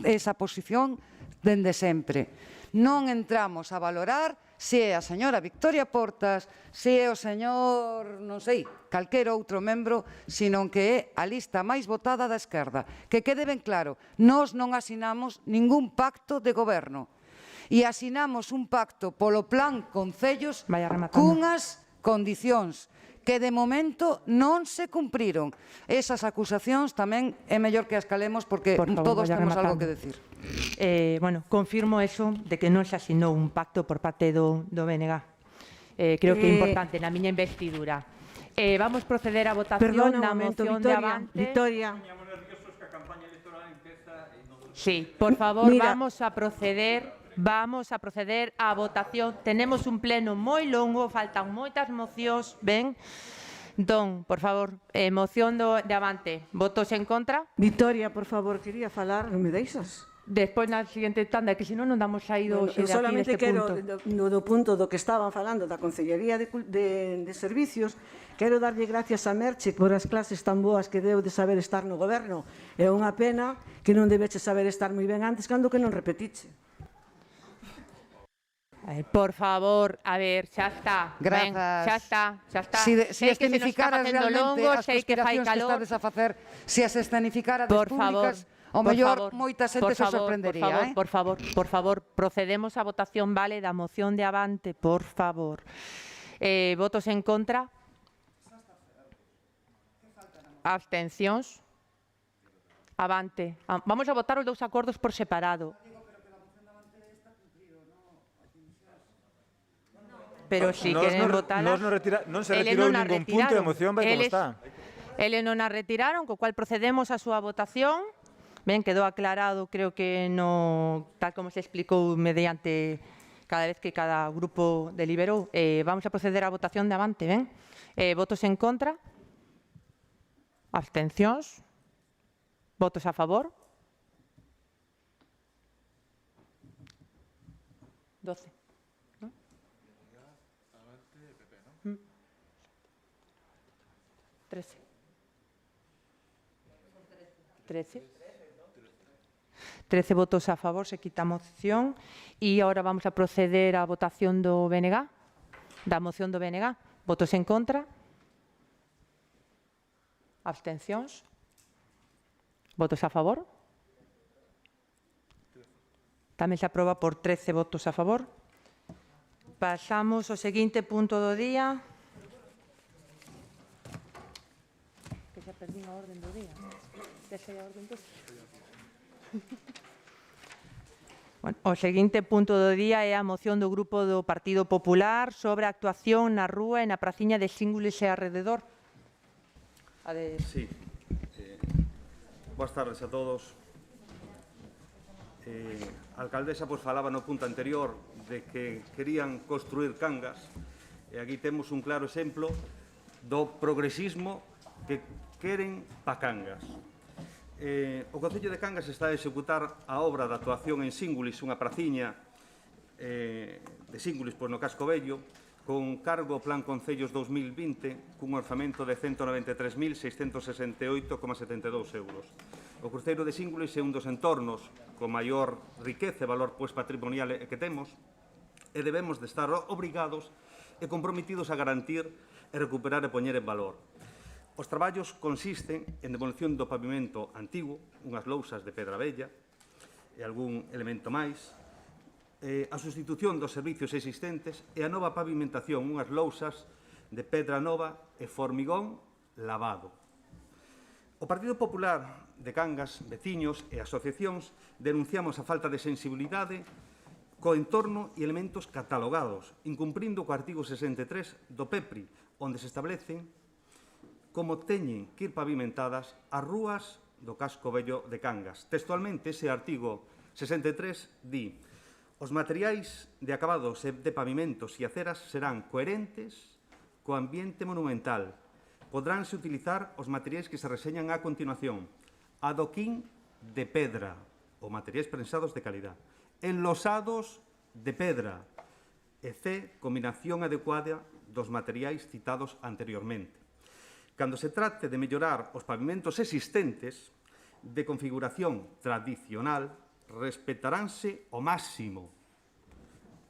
esa posición dende sempre. Non entramos a valorar se é a señora Victoria Portas, se é o señor, non sei, calquera outro membro, sino que é a lista máis votada da esquerda. Que quede ben claro, nós non asinamos ningún pacto de goberno. E asinamos un pacto polo plan concellos cunhas condicións que de momento non se cumpriron. Esas acusacións tamén é mellor que as calemos porque todos temos algo que decir. Bueno, confirmo eso de que non se asinou un pacto por parte do BNG. Creo que é importante na miña investidura. Vamos proceder a votación da moción de Avante. Victoria. Sí, por favor, vamos a proceder á votación. Tenemos un pleno moi longo, faltan moitas mocións, ben? Entón, por favor, moción de Avante. Votos en contra? Victoria, por favor, quería falar, non me deixas? Despois na seguinte tanda, que senón non damos saído Bueno, de aquí solamente deste quero, punto. do punto do que estaban falando da Consellería de Servicios, quero darlle gracias a Merche por as clases tan boas que deu de saber estar no goberno. É unha pena que non debeche saber estar moi ben antes, cando que non repetiche. Por favor, a ver, xa está. Grazas. Ben, xa está. Se escenificaras realmente as conspiracións que estades a facer, se as escenificarades públicas, o mellor moita xente se sorprendería. Por favor, procedemos á votación, vale, da moción de Avante, por favor. Votos en contra? Abstencións? Avante. Vamos a votar os dous acordos por separado. Pero si queren votalas... Non se retirou ningún punto de moción, vai como está. Eles non a retiraron, co cual procedemos á súa votación. Ben, quedou aclarado, creo que no, tal como se explicou mediante cada vez que cada grupo deliberou. Vamos a proceder á votación de Avante, ben? Votos en contra? Abstencións? Votos a favor? 12. 13 votos a favor, se quita a moción. E agora vamos a proceder á votación do BNG, da moción do BNG. Votos en contra? Abstencións? Votos a favor? Tamén se aproba por 13 votos a favor. Pasamos ao seguinte punto do día. Que xa perdín a orden do día. Deixei a orden do día. Bueno, o seguinte punto do día é a moción do Grupo do Partido Popular sobre a actuación na rúa e na praciña de Xíngules e arrededor. Sí. Boas tardes a todos. A alcaldesa falaba no punto anterior de que querían construir cangas e aquí temos un claro exemplo do progresismo que queren pa Cangas. O Concello de Cangas está a executar a obra de actuación en Síngulis, unha praciña de Síngulis no Casco Vello, con cargo ao Plan Concellos 2020, cun orzamento de 193.668,72 euros. O cruceiro de Síngulis é un dos entornos con maior riqueza e valor patrimonial que temos, e debemos de estar obrigados e comprometidos a garantir e recuperar e poñer en valor. Os traballos consisten en demolición do pavimento antigo, unhas lousas de pedra bella e algún elemento máis, a sustitución dos servicios existentes e a nova pavimentación, unhas lousas de pedra nova e formigón lavado. O Partido Popular de Cangas, veciños e asociacións denunciamos a falta de sensibilidade co entorno e elementos catalogados, incumprindo o artigo 63 do PEPRI, onde se establecen como teñen que ir pavimentadas as rúas do Casco Vello de Cangas. Textualmente, ese artigo 63 di: os materiais de acabados de pavimentos e aceras serán coherentes co ambiente monumental. Podránse utilizar os materiais que se reseñan a continuación: adoquín de pedra ou materiais prensados de calidad, enlosados de pedra, combinación adecuada dos materiais citados anteriormente. Cando se trate de mellorar os pavimentos existentes de configuración tradicional, respetaránse ao máximo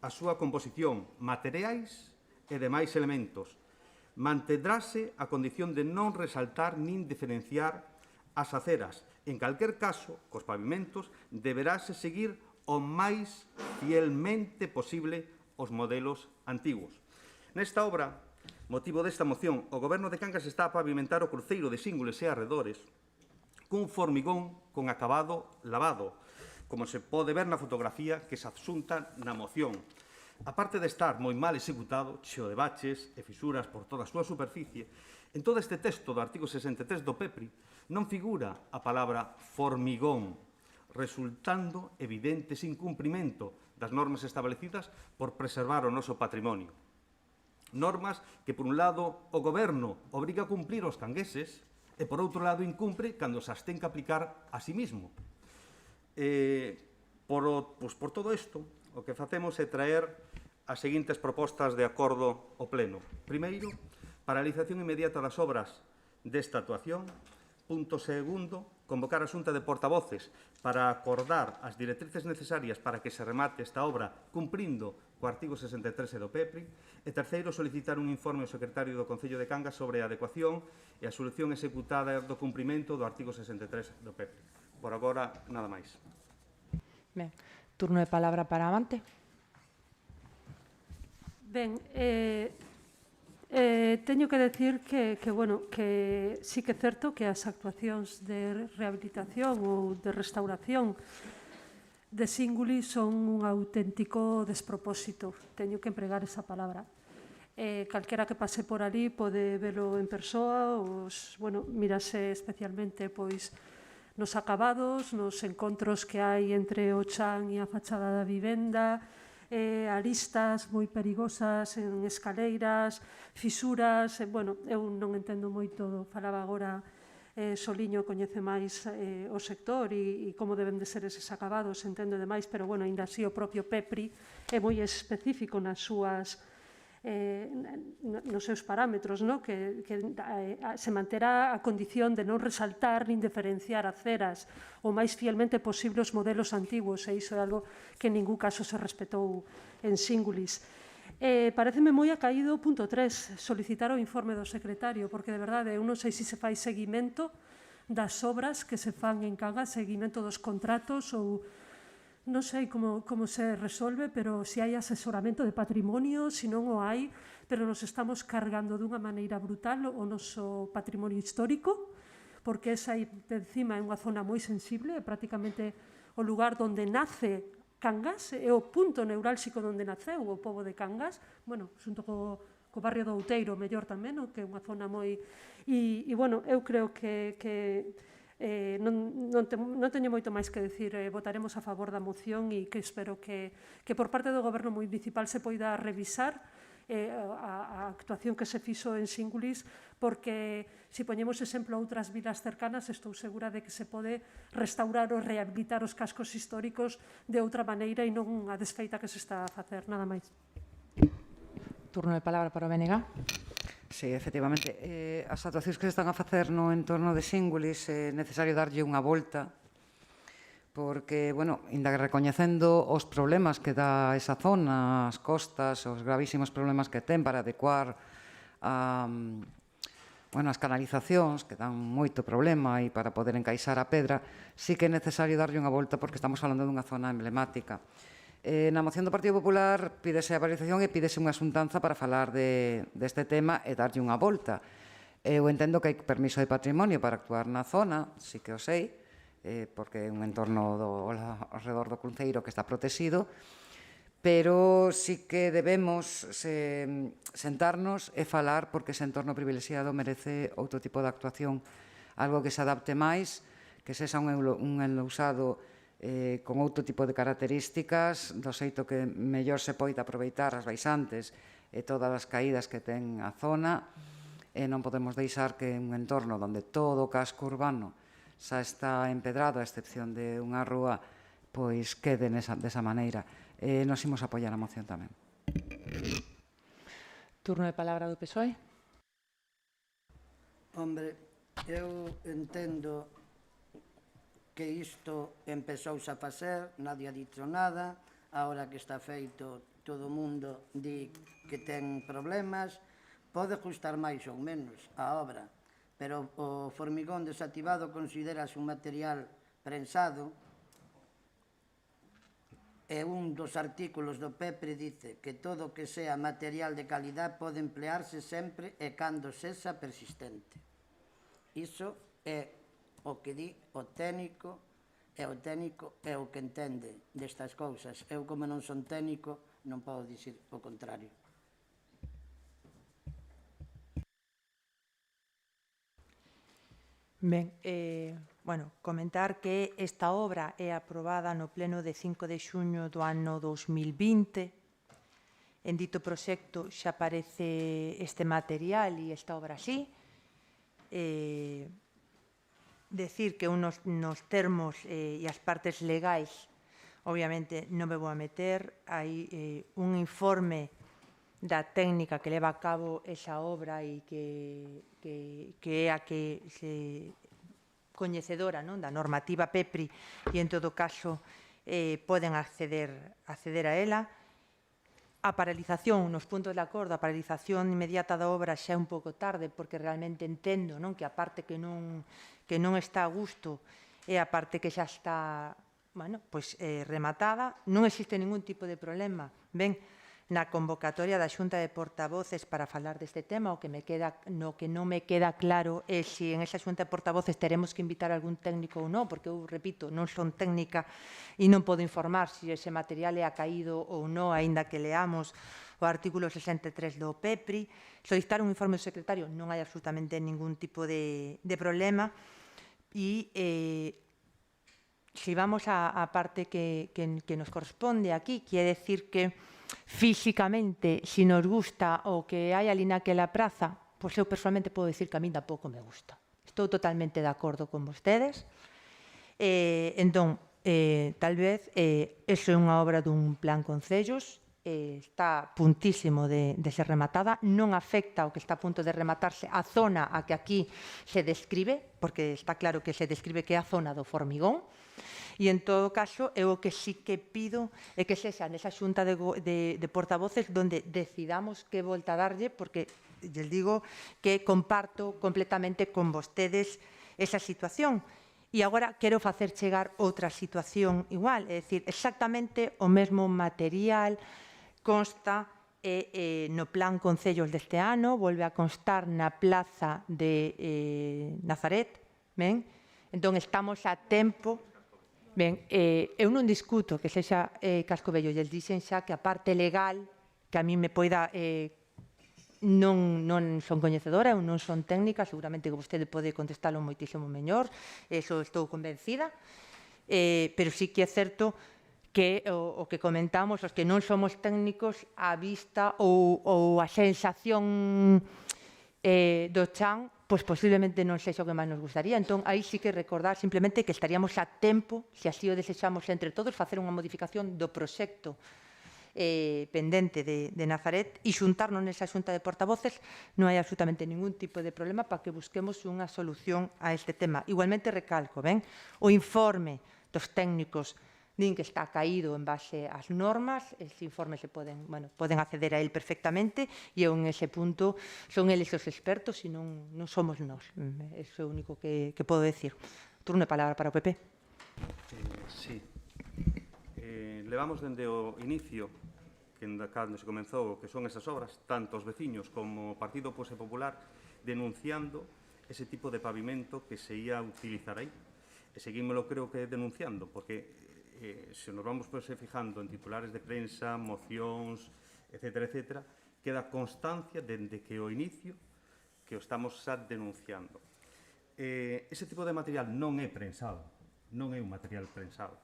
a súa composición, materiais e demais elementos. Mantendráse a condición de non resaltar nin diferenciar as aceras. En calquer caso, cos pavimentos deberase seguir o máis fielmente posible os modelos antigos. Nesta obra, motivo desta moción, o Goberno de Cangas está a pavimentar o cruceiro de Síngules e arredores cun formigón con acabado lavado, como se pode ver na fotografía que se adxunta na moción. A parte de estar moi mal executado, cheo de baches e fisuras por toda a súa superficie, en todo este texto do artigo 63 do PEPRI non figura a palabra formigón, resultando evidente ese incumprimento das normas establecidas por preservar o noso patrimonio. Normas que, por un lado, o Goberno obriga a cumplir os cangueses e, por outro lado, incumpre cando se as ten que aplicar a sí mismo. Por todo isto, o que facemos é traer as seguintes propostas de acordo ao Pleno. Primeiro, paralización inmediata das obras desta actuación. Punto segundo, convocar a Xunta de Portavoces para acordar as directrices necesarias para que se remate esta obra cumprindo co artigo 63 do PEPRI. E terceiro, solicitar un informe ao secretario do Concello de Cangas sobre a adecuación e a solución executada do cumprimento do artigo 63 do PEPRI. Por agora, nada máis. Ben, turno de palabra para Amante. Ben, teño que decir que sí que é certo que as actuacións de rehabilitación ou de restauración de Síngulis son un auténtico despropósito. Teño que empregar esa palabra. Calquera que pase por ali pode velo en persoa, mírase especialmente nos acabados, nos encontros que hai entre o chan e a fachada da vivenda, aristas moi perigosas en escaleiras, fisuras, eu non entendo moito, falaba agora Soliño, coñece máis o sector e como deben de ser eses acabados, entendo demais, pero ainda así o propio PEPRI é moi específico nas súas nos seus parámetros, que se manterá a condición de non resaltar nin diferenciar aceras o máis fielmente posible os modelos antigos, e iso é algo que en ningún caso se respetou en Síngulis. Pareceme moi acaído o punto 3, solicitar o informe do secretario, porque de verdade eu non sei se fai seguimento das obras que se fan en Cangas, seguimento dos contratos ou non sei como se resolve, pero se hai asesoramento de patrimonio, se non o hai, pero nos estamos cargando dunha maneira brutal o noso patrimonio histórico, porque esa aí de encima é unha zona moi sensible, é prácticamente o lugar onde nace Cangas, é o punto neurálxico onde naceu o pobo de Cangas, xunto co barrio do Outeiro, mellor tamén, que é unha zona moi... eu creo que non teño moito máis que decir. Votaremos a favor da moción e que espero que por parte do Goberno municipal se poida revisar a actuación que se fixo en Singulis, porque se poñemos exemplo a outras vilas cercanas, estou segura de que se pode restaurar ou rehabilitar os cascos históricos de outra maneira e non a desfeita que se está a facer, nada máis. Turno de palabra para o BNG. Sí, efectivamente. As actuacións que se están a facer no entorno de Singulis é necesario darlle unha volta porque, bueno, ainda que recoñecendo os problemas que dá esa zona, as costas, os gravísimos problemas que ten para adecuar as canalizacións, que dan moito problema, e para poder encaixar a pedra, sí que é necesario darlle unha volta porque estamos falando dunha zona emblemática. Na moción do Partido Popular pídese a paralización e pídese unha xuntanza para falar deste tema e darlle unha volta. Eu entendo que hai permiso de patrimonio para actuar na zona, sí que o sei, porque é un entorno alrededor do Cunceiro que está protegido, pero sí que debemos sentarnos e falar porque ese entorno privilexiado merece outro tipo de actuación, algo que se adapte máis, que sexa un enlousado con outro tipo de características, do xeito que mellor se poida aproveitar as baixantes e todas as caídas que ten a zona, e non podemos deixar que un entorno onde todo o casco urbano xa está empedrado, a excepción de unha rúa, pois quede desa maneira. Nos imos apoiar a moción tamén. Turno de palabra do PSOE. Hombre, eu entendo que isto empezouse a facer, nadie ha dicho nada, ahora que está feito todo o mundo di que ten problemas, pode custar máis ou menos a obra, pero o formigón desactivado considerase un material prensado e un dos artículos do PEPRE dice que todo o que sea material de calidad pode emplearse sempre e cando sexa persistente. Iso é o que di o técnico, e o técnico é o que entende destas cousas. Eu, como non son técnico, non podo dicir o contrario. Ben, comentar que esta obra é aprobada no pleno de 5 de xuño do ano 2020. En dito proxecto xa aparece este material e esta obra así. Decir que nos termos e as partes legais, obviamente non me vou a meter, hai un informe da técnica que leva a cabo esa obra e que é a que se coñecedora da normativa PEPRI e, en todo caso, poden acceder a ela. A paralización, nos puntos de acordo, a paralización inmediata da obra xa é un pouco tarde, porque realmente entendo que a parte que non está a gusto é a parte que xa está rematada. Non existe ningún tipo de problema. Ben, na convocatoria da Xunta de Portavoces para falar deste tema, o que non me queda claro é se en esa Xunta de Portavoces teremos que invitar algún técnico ou non, porque eu, repito, non son técnica e non podo informar se ese material é acaído ou non, aínda que leamos o artículo 63 do PEPRI. Solicitar un informe do secretario non hai absolutamente ningún tipo de problema. E se vamos á parte que nos corresponde aquí, quiere decir que físicamente, si nos gusta o que hai ali naquela praza, pois eu personalmente podo dicir que a mí tampouco me gusta. Estou totalmente de acordo con vostedes. Entón, tal vez, eso é unha obra dun plan concellos, está puntísimo de ser rematada, non afecta o que está a punto de rematarse a zona a que aquí se describe, porque está claro que se describe que é a zona do formigón. E, en todo caso, eu o que sí que pido é que sexa nesa xunta de portavoces onde decidamos que volta a darlle, porque lles digo que comparto completamente con vostedes esa situación. E agora quero facer chegar outra situación igual, é dicir, exactamente o mesmo material consta no plan concellos deste ano, volve a constar na plaza de Nazaret, ben? Entón, estamos a tempo. Ben, eu non discuto que sexa casco vello, e eles dixen xa que a parte legal, que a mí me poida, non son coñecedora, eu non son técnica, seguramente que vostede pode contestalo moitísimo mellor, eso estou convencida, pero sí que é certo que o que comentamos, os que non somos técnicos, a vista ou a sensación do chan, pois posiblemente non sexa o que máis nos gustaría. Entón, aí sí que recordar simplemente que estaríamos a tempo, se así o desexamos entre todos, facer unha modificación do proxecto pendente de Nazaret e xuntarnos nesa xunta de portavoces. Non hai absolutamente ningún tipo de problema para que busquemos unha solución a este tema. Igualmente recalco, ben, o informe dos técnicos din que está caído en base ás normas, ese informe se poden acceder a él perfectamente e eu en ese punto son eles os expertos e non somos nós. Eso é o único que podo decir. Turno de palabra para o PP. Sí. Levamos dende o inicio, cando se comenzou, que son esas obras, tanto os veciños como o Partido Popular, denunciando ese tipo de pavimento que se ia utilizar aí. E seguímoslo, creo que, denunciando, porque se nos vamos fijando en titulares de prensa, mocións, etcétera, queda constancia dende que o inicio que o estamos xa denunciando. Ese tipo de material non é prensado, non é un material prensado.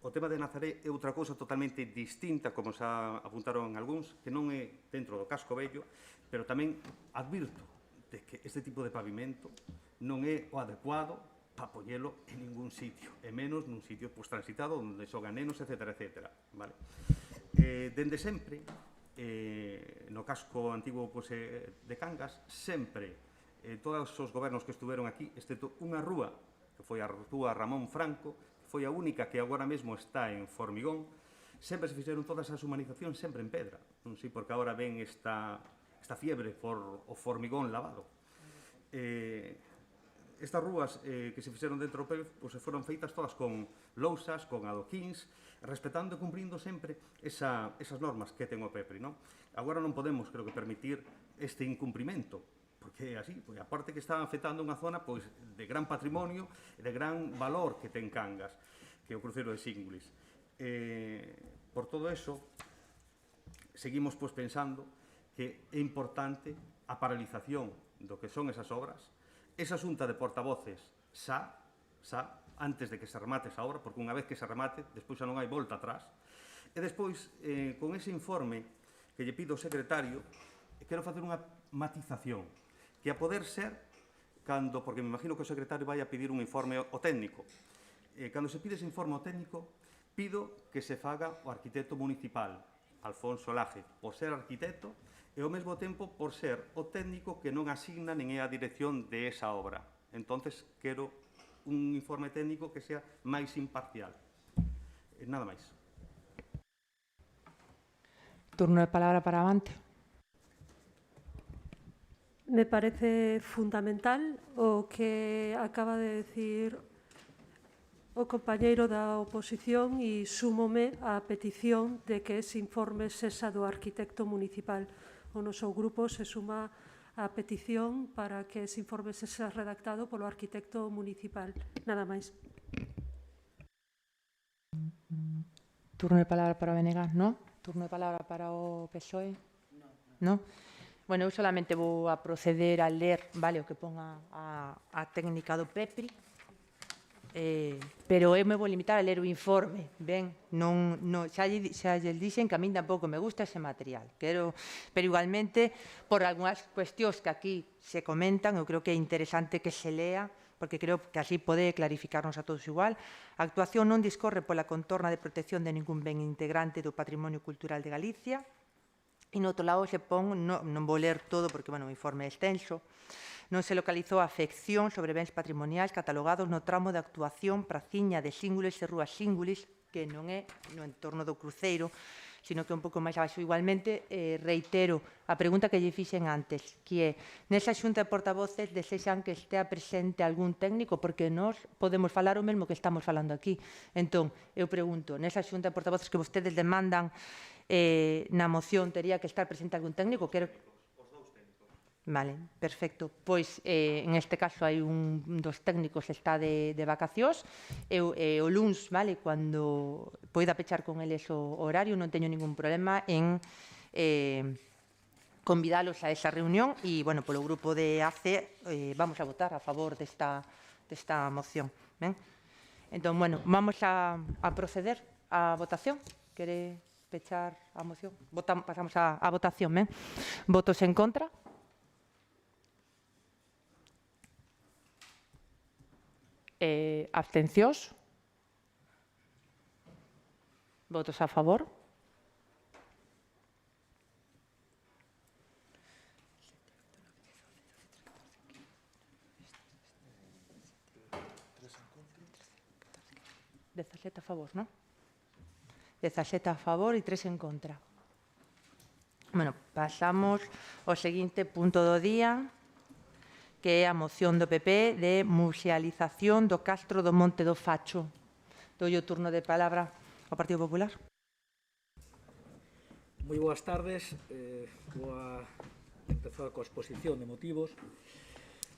O tema de Nazaré é outra cousa totalmente distinta, como xa apuntaron algúns, que non é dentro do casco vello, pero tamén advirto de que este tipo de pavimento non é o adecuado para poñelo en ningún sitio, e menos nun sitio transitado onde xogan nenos, etcétera. Dende sempre, no casco antigo de Cangas, sempre, todos os gobernos que estuveron aquí, excepto unha rúa, que foi a rúa Ramón Franco, foi a única que agora mesmo está en formigón, sempre se fixeron todas as humanizacións sempre en pedra. Non sei porque agora ven esta fiebre por o formigón lavado. Estas rúas que se fixeron dentro do PEF se foron feitas todas con lousas, con adoquíns, respetando e cumprindo sempre esas normas que ten o PEPRI. Agora non podemos, creo que, permitir este incumprimento, porque é así, porque aparte que está afectando unha zona de gran patrimonio e de gran valor que ten Cangas, que é o cruceiro de Síngulis. Por todo eso, seguimos pensando que é importante a paralización do que son esas obras, esa xunta de portavoces xa, antes de que se remate esa obra, porque unha vez que se remate, despois xa non hai volta atrás. E despois, con ese informe que lle pido ao secretario, quero facer unha matización, que a poder ser, porque me imagino que o secretario vai a pedir un informe ao técnico. Cando se pide ese informe ao técnico, pido que se faga o arquitecto municipal, Alfonso Laje, por ser arquitecto, e ao mesmo tempo por ser o técnico que non asigna nin é a dirección de esa obra. Entonces, quero un informe técnico que sea máis imparcial. Nada máis. Turno de palabra para Avante. Me parece fundamental o que acaba de decir o compañeiro da oposición e súmome á petición de que ese informe sexa do arquitecto municipal. O noso grupo se suma á petición para que ese informe sexa redactado polo arquitecto municipal. Nada máis. Turno de palabra para Venegas, non? Turno de palabra para o PSOE? Non. Bueno, eu solamente vou a proceder a ler, vale, o que ponga a técnica do PEPRI, pero eu me vou limitar a ler o informe, ben, xa lle dixen que a min tampouco me gusta ese material, pero igualmente, por algunhas cuestións que aquí se comentan, eu creo que é interesante que se lea, porque creo que así pode clarificarnos a todos igual. A actuación non discorre pola contorna de protección de ningún ben integrante do patrimonio cultural de Galicia, e no outro lado se pon, non vou ler todo porque, bueno, o informe é extenso, non se localizou a afección sobre bens patrimoniais catalogados no tramo de actuación Praciña de Síngulis e Rúa Síngulis, que non é no entorno do cruceiro, sino que é un pouco máis abaixo. Igualmente, reitero a pregunta que lle fixen antes, que é, nesa xunta de portavoces desexan que estea presente algún técnico, porque nós podemos falar o mesmo que estamos falando aquí. Entón, eu pregunto, nesa xunta de portavoces que vostedes demandan na moción, tería que estar presente algún técnico? Vale, perfecto. Pois, en este caso, hai un dos técnicos está de vacacións. O luns, vale, cando poida pechar con eles o horario, non teño ningún problema en convidalos a esa reunión e, bueno, polo grupo de AC vamos a votar a favor desta moción. Ben? Entón, bueno, vamos a proceder á votación. Quere pechar a moción? Pasamos a votación, ben? Votos en contra? Abstencións? Votos a favor? ¿17 a favor, non? 17 a favor e 3 en contra. Bueno, pasamos ao seguinte punto do día, que é a moción do PP de musealización do Castro do Monte do Facho. Doi o turno de palabra ao Partido Popular. Moi boas tardes. Vou empezar coa exposición de motivos.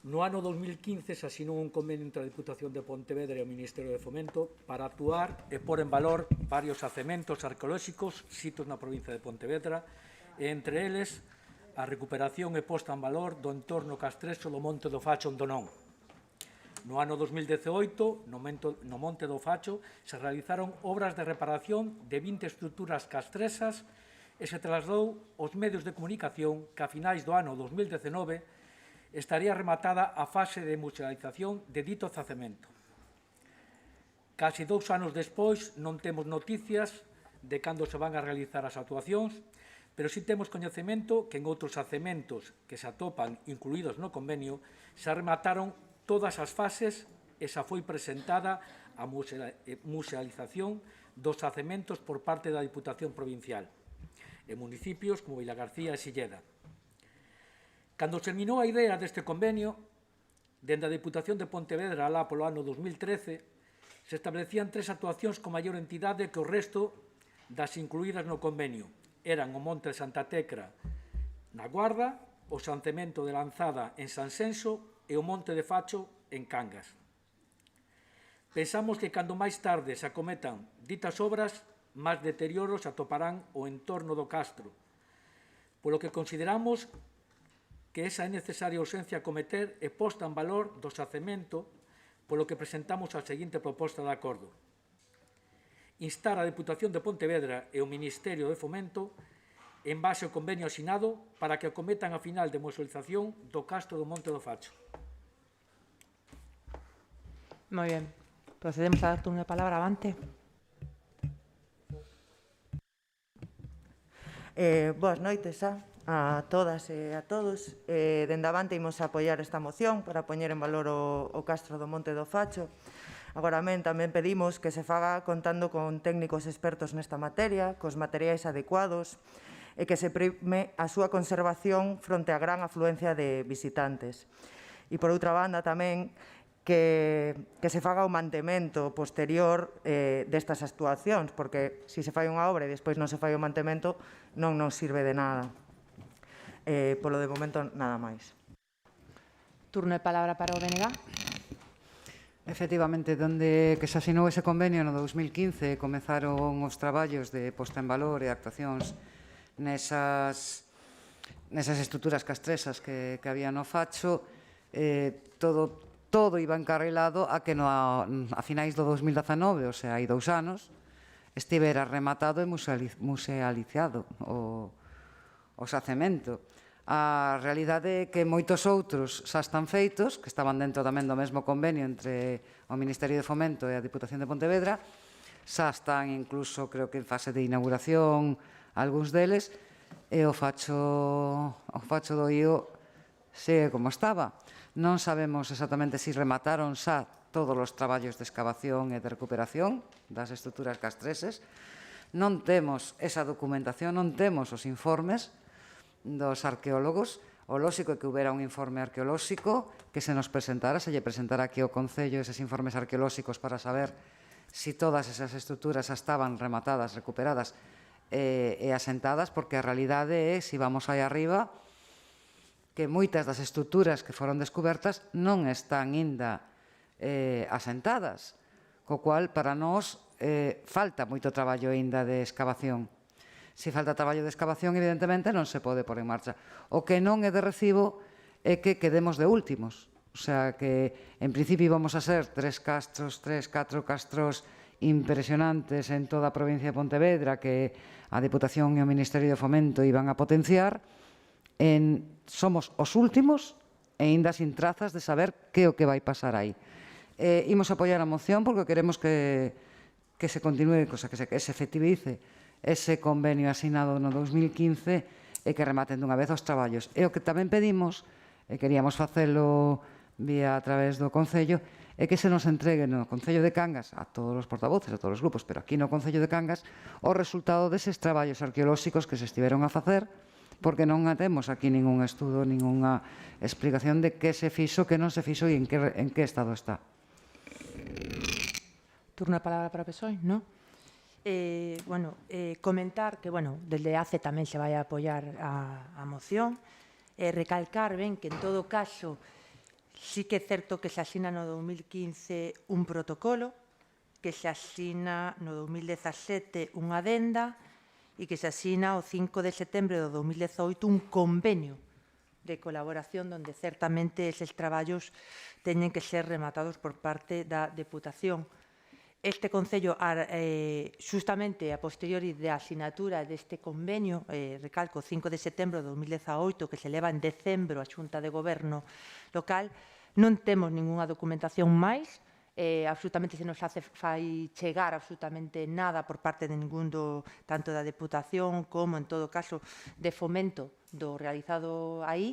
No ano 2015 se asinou un convenio entre a Diputación de Pontevedra e o Ministerio de Fomento para actuar e pôr en valor varios xacementos arqueolóxicos, sitos na provincia de Pontevedra, e entre eles a recuperación e posta en valor do entorno castreso do Monte do Facho en Donón. No ano 2018, no Monte do Facho, se realizaron obras de reparación de 20 estruturas castresas e se trasladou aos medios de comunicación que a finais do ano 2019 estaría rematada a fase de musealización de dito xacemento. Casi 2 anos despois non temos noticias de cando se van a realizar as actuacións, pero sí temos coñecemento que en outros xacementos que se atopan incluídos no convenio se remataron todas as fases e xa foi presentada a musealización dos xacementos por parte da Diputación Provincial en municipios como Vilagarcía e Silleda. Cando terminou a idea deste convenio, dende a Diputación de Pontevedra alá polo ano 2013, se establecían 3 actuacións con maior entidade que o resto das incluídas no convenio. Eran o Monte de Santa Tecra na Guarda, o xacemento de Lanzada en Sanxenxo e o Monte de Facho en Cangas. Pensamos que cando máis tarde se acometan ditas obras, máis deterioros atoparán o entorno do castro, polo que consideramos que esa é necesaria urxencia acometer e posta en valor do xacemento, polo que presentamos a seguinte proposta de acordo. Instar a Diputación de Pontevedra e o Ministerio de Fomento en base ao convenio asinado para que acometan a final de musealización do Castro do Monte do Facho. Moi ben. Procedemos a dar turno de palabra. Avante. Boas noites a todas e a todos. Dende Avante imos a apoiar esta moción para poñer en valor o Castro do Monte do Facho. Agora tamén pedimos que se faga contando con técnicos expertos nesta materia, cos materiais adecuados e que se prime a súa conservación fronte á gran afluencia de visitantes. E, por outra banda, tamén que se faga o mantemento posterior destas actuacións, porque se fai unha obra e despois non se fai o mantemento non nos sirve de nada. Polo de momento, nada máis. Turno de palabra para o BNG. Efectivamente, donde que se asinou ese convenio no 2015 comezaron os traballos de posta en valor e actuacións nesas estruturas castresas que había no Facho. Todo iba encarrilado a que a finais do 2019, o sea, hai 2 anos, estivera rematado e musealizado o xacemento. A realidade é que moitos outros xa están feitos, que estaban dentro tamén do mesmo convenio entre o Ministerio de Fomento e a Diputación de Pontevedra, xa están incluso, creo que en fase de inauguración, algúns deles, e o Facho do Ío segue como estaba. Non sabemos exactamente se remataron xa todos os traballos de excavación e de recuperación das estruturas castreses. Non temos esa documentación, non temos os informes dos arqueólogos. O lóxico é que houbera un informe arqueolóxico que se nos presentara, se lle presentara aquí ao Concello eses informes arqueolóxicos para saber se todas esas estruturas estaban rematadas, recuperadas e asentadas, porque a realidade é, se vamos aí arriba, que moitas das estruturas que foron descubertas non están aínda asentadas, co cual para nós falta moito traballo aínda de excavación. Se falta traballo de excavación, evidentemente non se pode pôr en marcha. O que non é de recibo é que quedemos de últimos, O sea que, en principio, íbamos a ser 4 castros impresionantes en toda a provincia de Pontevedra que a Deputación e o Ministerio de Fomento iban a potenciar. Somos os últimos e ainda sin trazas de saber que é o que vai pasar aí. Imos apoiar a moción porque queremos que se continúe, que se efectivice ese convenio asinado no 2015 e que rematen dunha vez os traballos. E o que tamén pedimos, e queríamos facelo vía a través do Concello, é que se nos entregue no Concello de Cangas a todos os portavoces, a todos os grupos, pero aquí no Concello de Cangas, o resultado deses traballos arqueolóxicos que se estiveron a facer, porque non temos aquí ningún estudo, ninguna explicación de que se fixo, que non se fixo e en que estado está. Turno de palabra para o PSOE, ¿no? Comentar que, desde ACE tamén se vai a apoiar a moción, recalcar ben que, en todo caso, sí que é certo que se asina no 2015 un protocolo, que se asina no 2017 unha adenda e que se asina o 5 de setembro do 2018 un convenio de colaboración onde certamente eses traballos teñen que ser rematados por parte da Deputación. Este Concello, justamente a posteriori da asinatura deste convenio, recalco, 5 de setembro de 2018, que se leva en decembro a Xunta de Goberno local, non temos ningunha documentación máis, absolutamente se nos fai chegar absolutamente nada por parte de ningún tanto da Deputación como, en todo caso, de Fomento do realizado aí,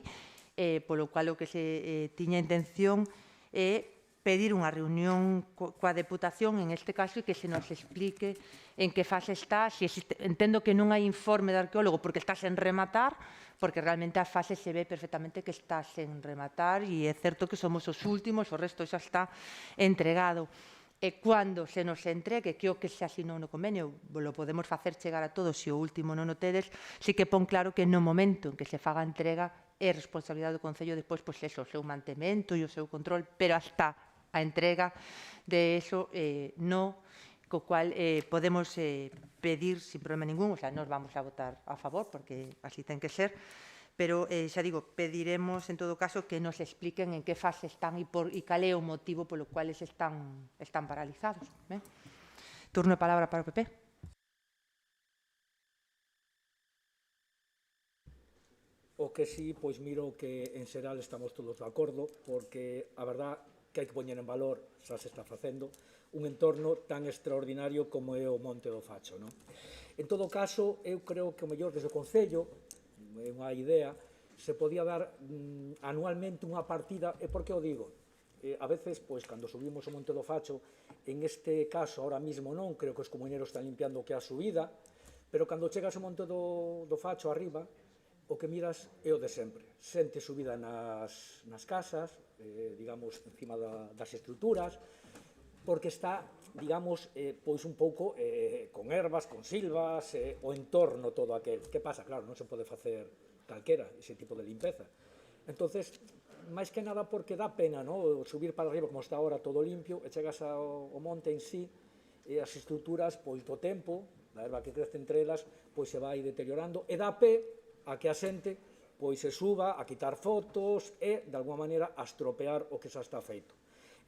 polo cual o que se tiña intención é pedir unha reunión coa Deputación, en este caso, e que se nos explique en que fase está. Entendo que non hai informe de arqueólogo porque está sen rematar, porque realmente a fase se ve perfectamente que está sen rematar e é certo que somos os últimos, o resto xa está entregado. E cando se nos entregue, que o que se asinou no convenio, lo podemos facer chegar a todos, se o último non o tedes, sí que pon claro que no momento en que se faga a entrega é responsabilidade do Concello despois, o seu mantemento e o seu control, pero hasta a entrega de eso no, co cual podemos pedir sin problema ningún, o sea, nos vamos a votar a favor porque así ten que ser, pero xa digo, pediremos en todo caso que nos expliquen en que fase están e cal é o motivo polo cual están paralizados. Turno de palabra para o PP. O que sí, pois miro que en xeral estamos todos de acordo, porque a verdad que hai que poñer en valor, xa se está facendo, un entorno tan extraordinario como é o Monte do Facho. En todo caso, eu creo que o mellor desde o Concello, é unha idea, se podía dar anualmente unha partida, e por que o digo? A veces, pois, cando subimos o Monte do Facho, en este caso, ahora mismo non, creo que os comuneros están limpiando o que é a subida, pero cando chegas ao Monte do Facho arriba, o que miras é o de sempre. Xente subida nas casas, digamos, encima das estruturas, porque está, digamos, pois un pouco con ervas, con silvas, o entorno todo aquel. Que pasa? Claro, non se pode facer calquera ese tipo de limpeza. Entonces, máis que nada porque dá pena, subir para arriba como está ahora todo limpio, e chegas ao monte en sí, e as estruturas, pois do tempo, da erva que crece entre elas, pois se vai deteriorando, e dá pé a que a xente pois se suba a quitar fotos e, de alguma maneira, a estropear o que xa está feito.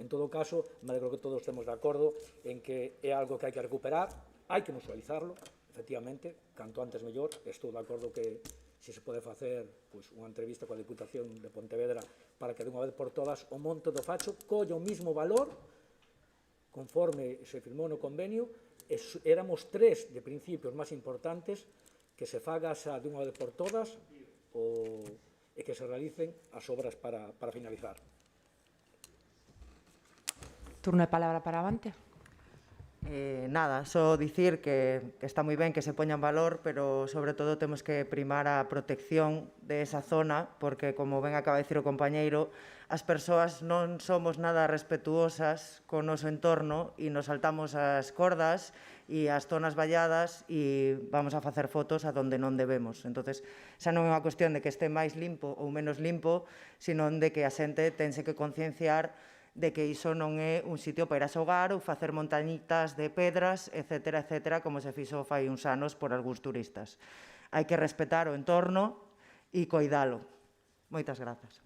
En todo caso, me alegro que todos estemos de acordo en que é algo que hai que recuperar, hai que mutualizarlo, efectivamente, canto antes mellor. Estou de acordo que se pode facer unha entrevista coa Deputación de Pontevedra para que, de unha vez por todas, o Monte do Facho colle o mismo valor conforme se firmou no convenio. Éramos 3 de principios máis importantes, que se faga xa de unha vez por todas e que se realicen as obras para finalizar. Turno de palabra para Avante. Nada, só dicir que está moi ben que se poña en valor, pero sobre todo temos que primar a protección de esa zona, porque, como ben acaba de dicir o compañeiro, as persoas non somos nada respetuosas con o noso entorno e nos saltamos as cordas e as zonas valladas e vamos a facer fotos a donde non debemos. Entonces, xa non é unha cuestión de que este máis limpo ou menos limpo, sino de que a xente tense que concienciar de que iso non é un sitio para ir a xogar ou facer montañitas de pedras, etcétera, etcétera, como se fixo fai uns anos por algúns turistas. Hai que respetar o entorno e coidalo. Moitas grazas.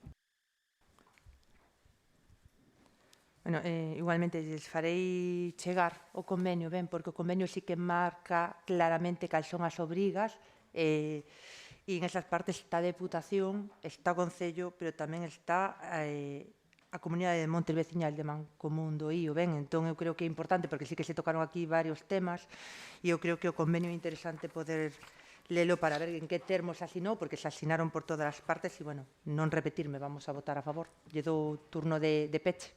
Bueno, igualmente, lles farei chegar o convenio, ben, porque o convenio sí que marca claramente cal son as obrigas, e en esas partes está a Deputación, está o Concello, pero tamén está a Comunidade de Montes Veciñal de Mancomún do Ío, ben, entón eu creo que é importante, porque sí que se tocaron aquí varios temas, e eu creo que o convenio é interesante poder lelo para ver en que termos asinou, porque se asinaron por todas as partes, e, bueno, non repetirme, vamos a votar a favor. Lle dou turno de peche.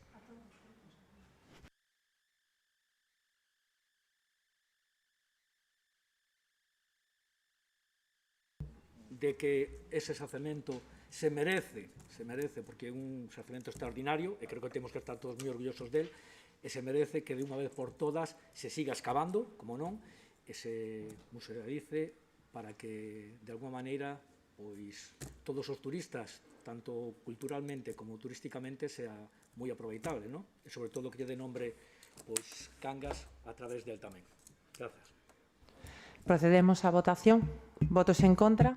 De que ese xacemento se merece, porque é un xacemento extraordinario, e creo que temos que estar todos moi orgullosos del, e se merece que de unha vez por todas se siga excavando, como non, e se musealice para que, de alguma maneira, pois, todos os turistas, tanto culturalmente como turísticamente, sea moi aproveitable, non? E, sobre todo, que lle dé nombre, pois, Cangas a través del tamén. Grazas. Procedemos á votación. Votos en contra?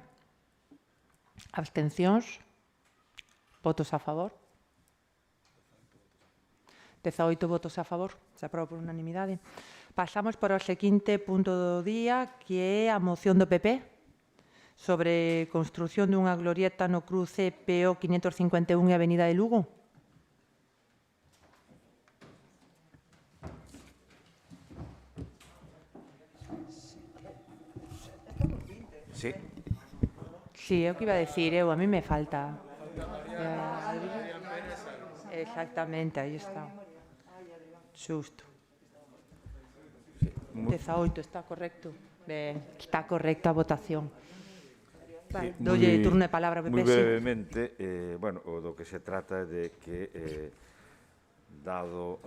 Abstencións? Votos a favor? 18 votos a favor. Se aproba por unanimidade. Pasamos para o seguinte punto do día, que é a moción do PP sobre construción dunha glorieta no cruce PO 551 e Avenida de Lugo. Sí. Sí, é o que iba a decir eu, a mí me falta. Exactamente, aí está. Xusto. 18, está correcto. Ben, está correcta a votación. Vale, dolle turno de palabra, Pepe. Moi brevemente, bueno, o do que se trata é de que, dado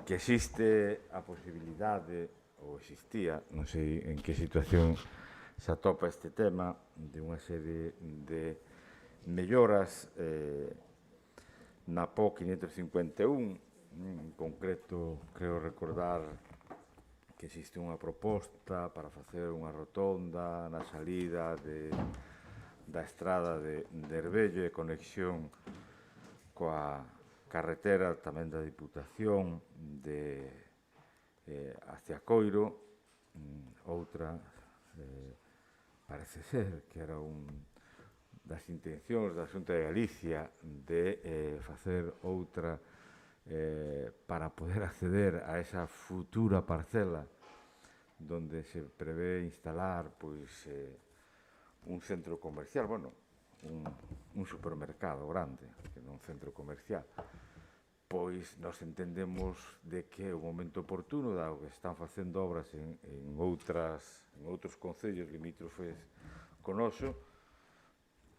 que existe a posibilidade, ou existía, non sei en que situación se atopa este tema, de unha serie de melloras na PO 551, en concreto, creo recordar que existe unha proposta para facer unha rotonda na salida da estrada de Herbello e conexión coa carretera tamén da Diputación hacia Coiro, outra parece ser que era das intencións da Xunta de Galicia de facer outra para poder acceder a esa futura parcela donde se prevé instalar pois un centro comercial, bueno, un supermercado grande, que non un centro comercial. Pois nos entendemos de que é o momento oportuno, dado que están facendo obras en outros concellos limítrofes con Oso,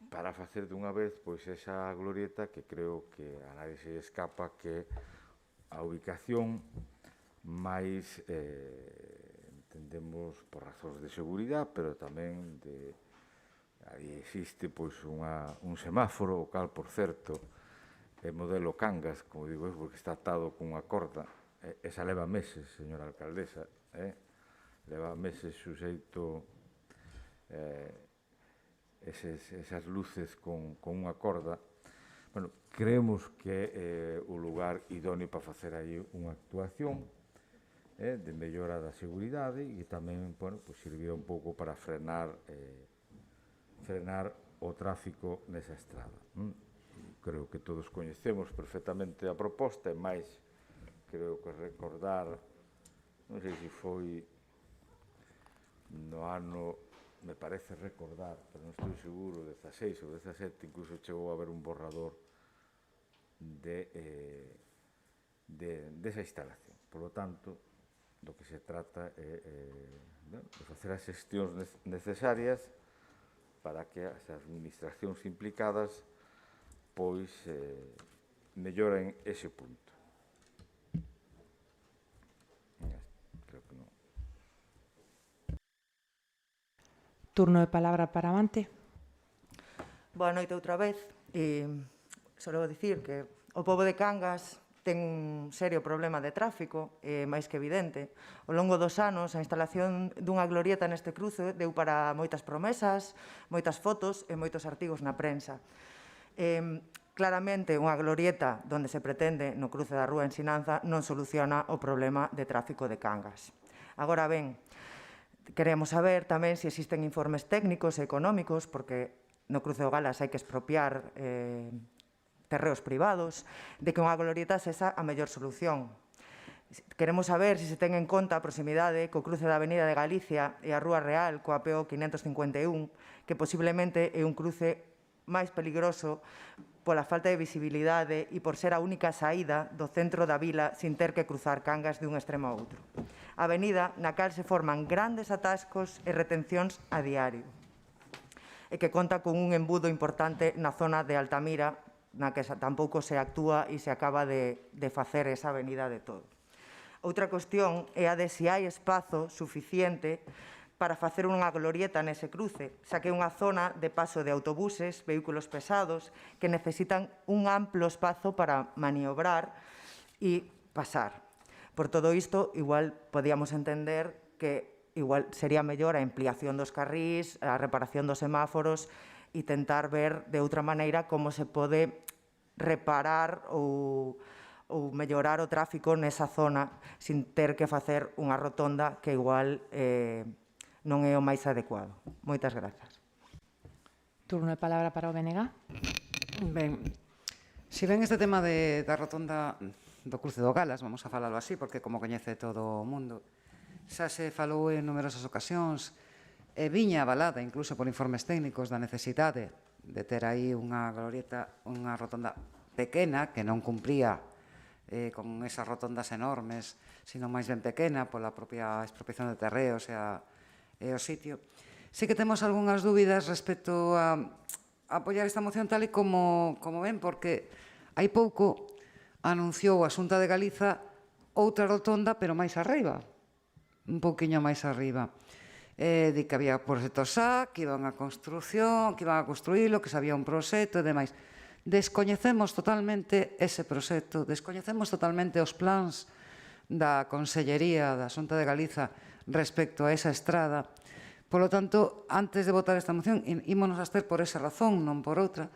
para facer dunha vez pois esa glorieta que creo que a nadie se escapa que a ubicación máis entendemos por razóns de seguridade, pero tamén aí existe pois un semáforo, o cal, por certo, é modelo Cangas, como digo eu, porque está atado cunha corda, esa leva meses, señora alcaldesa, leva meses suxeito esas luces con unha corda. Bueno, creemos que é o lugar idóneo para facer aí unha actuación de mellora da seguridade e tamén, bueno, pues serviría un pouco para frenar o tráfico nesa estrada. Creo que todos coñecemos perfectamente a proposta e máis, creo que recordar, non sei se foi no ano, me parece recordar, pero non estou seguro, 16 ou 17, incluso chegou a haber un borrador desa instalación. Por lo tanto, do que se trata é de facer as xestións necesarias para que as administracións implicadas pois melloren ese punto. Creo que non. Turno de palabra para Amante. Boa noite outra vez. Só dicir que o pobo de Cangas ten un serio problema de tráfico, máis que evidente. Ao longo dos anos, a instalación dunha glorieta neste cruce deu para moitas promesas, moitas fotos e moitos artigos na prensa. Claramente, unha glorieta onde se pretende no cruce da rúa Ensinanza non soluciona o problema de tráfico de Cangas. Agora ben, queremos saber tamén se existen informes técnicos e económicos, porque no cruce do Galas hai que expropiar terreos privados, de que unha glorieta sexa a mellor solución. Queremos saber se ten en conta a proximidade co cruce da Avenida de Galicia e a Rúa Real coa PO 551, que posiblemente é un cruce máis peligroso pola falta de visibilidade e por ser a única saída do centro da vila sin ter que cruzar Cangas de un extremo a outro. A avenida na cal se forman grandes atascos e retencións a diario e que conta con un embudo importante na zona de Altamira na que tampouco se actúa e se acaba de facer esa avenida de todo. Outra cuestión é a de se hai espazo suficiente para facer unha glorieta nese cruce, xa que é unha zona de paso de autobuses, vehículos pesados, que necesitan un amplo espazo para maniobrar e pasar. Por todo isto, igual podíamos entender que igual sería mellor a ampliación dos carrís, a reparación dos semáforos e tentar ver de outra maneira como se pode reparar ou mellorar o tráfico nesa zona sin ter que facer unha rotonda que igual non é o máis adecuado. Moitas grazas. Turno de palabra para o BNG. Ben, se ven este tema da rotonda do cruce do Galas, vamos a falalo así, porque como coñece todo o mundo, xa se falou en numerosas ocasións, e viña avalada incluso por informes técnicos da necesidade de ter aí unha glorieta, unha rotonda pequena, que non cumpría con esas rotondas enormes, sino máis ben pequena pola propia expropiación de terreos e o sitio. Sí que temos algunhas dúbidas respecto a apoiar esta moción tal e como ven, porque hai pouco anunciou a Xunta de Galiza outra rotonda, pero máis arriba, un pouquiño máis arriba. Di que había proxectos que iban a construción, que iban a construílo, que se había un proxecto e demais. Descoñecemos totalmente ese proxecto, descoñecemos totalmente os plans da Consellería da Xunta de Galiza respecto a esa estrada. Por lo tanto, antes de votar esta moción, ímonos a abster por esa razón, non por outra.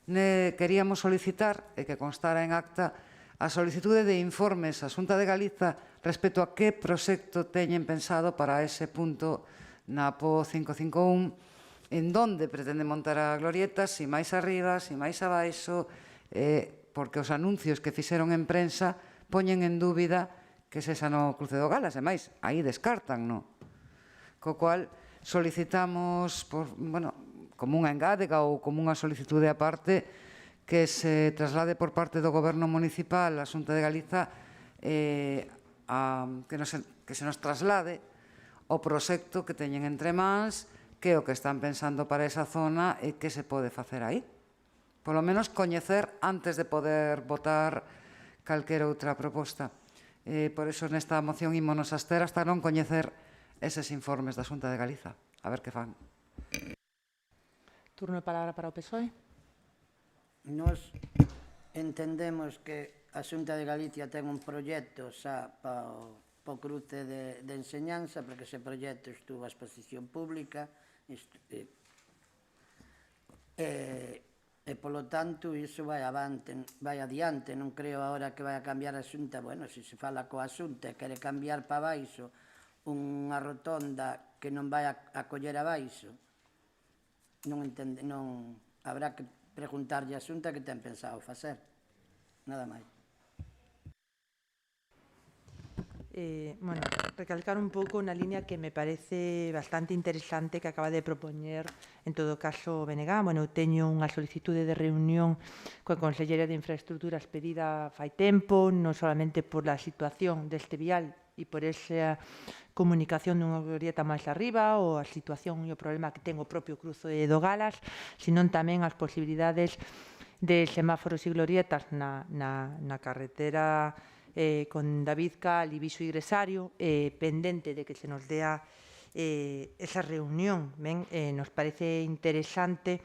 Queríamos solicitar, e que constara en acta, a solicitude de informes á Xunta de Galiza respecto a que proxecto teñen pensado para ese punto na PO 551, en donde pretende montar a glorieta, si máis arriba, si máis abaixo, porque os anuncios que fixeron en prensa poñen en dúbida que sexa no cruce do Galas, e máis, aí descartan, non? Co cual, solicitamos, como unha engádega ou como unha solicitude aparte, que se traslade por parte do Goberno Municipal a Xunta de Galiza que se nos traslade o proxecto que teñen entre mans, que é o que están pensando para esa zona e que se pode facer aí. Por lo menos coñecer antes de poder votar calquera outra proposta. Por iso nesta moción ímonos a abster hasta non coñecer eses informes da Xunta de Galiza. A ver que fan. Turno de palabra para o PSOE. Nos entendemos que a Xunta de Galicia ten un proxecto xa para o cruce de enseñanza, porque ese proxecto estuvo a exposición pública e polo tanto iso vai adiante. Non creo agora que vai a cambiar a Xunta. Bueno, se se fala coa Xunta e quere cambiar para baixo unha rotonda que non vai a coller a baixo, non habrá que preguntarlle a Xunta que ten pensado facer. Nada máis. Recalcar un pouco na línea que me parece bastante interesante que acaba de propoñer, en todo caso, o BNG. Teño unha solicitude de reunión coa Conselleira de Infraestructuras pedida fai tempo, non solamente por a situación deste vial e por esa comunicación dunha glorieta máis arriba ou a situación e o problema que ten o propio cruce do Galas, senón tamén as posibilidades de semáforos e glorietas na carretera con David Cal e Viso Igresario, pendente de que se nos dea esa reunión. Nos parece interesante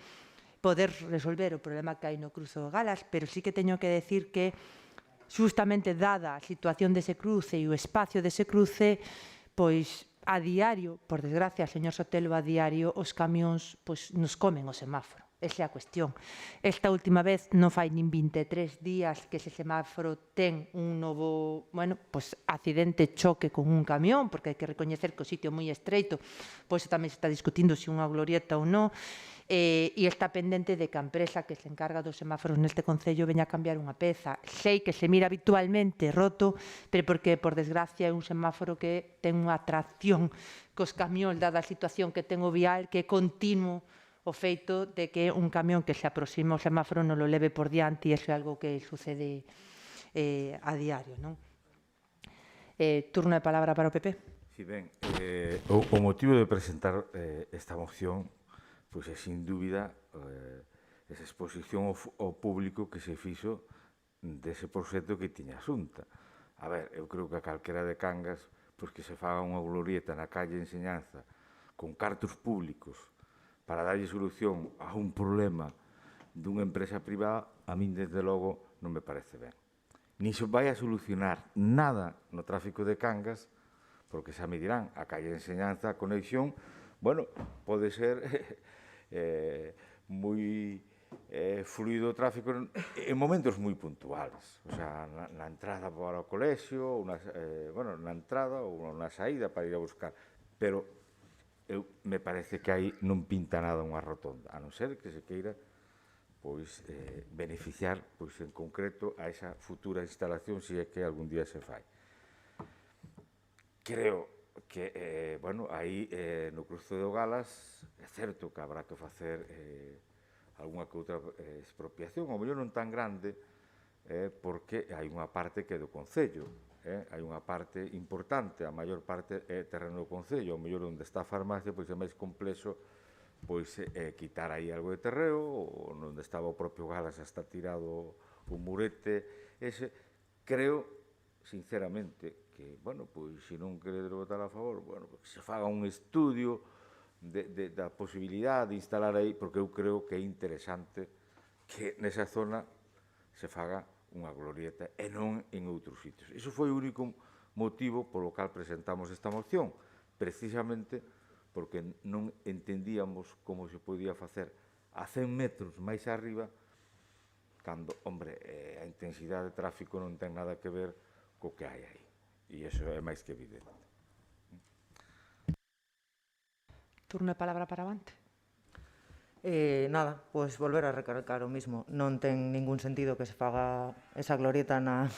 poder resolver o problema que hai no cruce do Galas, pero sí que teño que decir que justamente dada a situación dese cruce e o espacio dese cruce, pois a diario, por desgracia, señor Sotelo, a diario os camións nos comen o semáforo. Esa é a cuestión. Esta última vez non fai nin 23 días que ese semáforo ten un novo, accidente, choque con un camión, porque hai que recoñecer que o sitio é moi estreito, pois tamén se está discutindo se unha glorieta ou non, e está pendente de que a empresa que se encarga dos semáforos neste concello veña a cambiar unha peza. Sei que se mira habitualmente roto, pero porque, por desgracia, é un semáforo que ten unha atracción cos camións, dada a situación que ten o vial, que é continuo o feito de que un camión que se aproxima ao semáforo non lo leve por diante, e iso é algo que sucede a diario, non? Turno de palabra para o PP. Si ben, o motivo de presentar esta moción pois é, sin dúbida, esa exposición ao público que se fixo dese proxecto que tiña a Xunta. A ver, eu creo que a calquera de Cangas, pois que se faga unha glorieta na calle Enseñanza con cartos públicos para darlle solución a un problema dunha empresa privada, a min, desde logo, non me parece ben. Ni se vai a solucionar nada no tráfico de Cangas, porque xa me dirán, a calle de Enseñanza, a conexión, bueno, pode ser moi fluido o tráfico en momentos moi puntuales. O sea, na entrada para o colexio, na entrada ou na saída para ir a buscar. Pero me parece que aí non pinta nada unha rotonda, a non ser que se queira beneficiar en concreto a esa futura instalación, se é que algún día se fai. Creo que, aí no cruce do Galas é certo que habrá que facer algunha que outra expropiación, ao mellor non tan grande, porque hai unha parte que é do Concello, hai unha parte importante, a maior parte é terreno do Concello, ao mellor onde está a farmacia pois é máis complexo quitar aí algo de terreo, ou onde estaba o propio Galas está tirado o murete ese. Creo, sinceramente, que, se non querer votar a favor, que se faga un estudio da posibilidade de instalar aí, porque eu creo que é interesante que nesa zona se faga unha glorieta e non en outros sitios. Iso foi o único motivo polo cal presentamos esta moción, precisamente porque non entendíamos como se podía facer a 100 metros máis arriba cando, a intensidade de tráfico non ten nada que ver co que hai aí. E iso é máis que evidente. Turno de palabra para Avante. Nada, pois volver a recalcar o mismo. Non ten ningún sentido que se faga esa glorieta no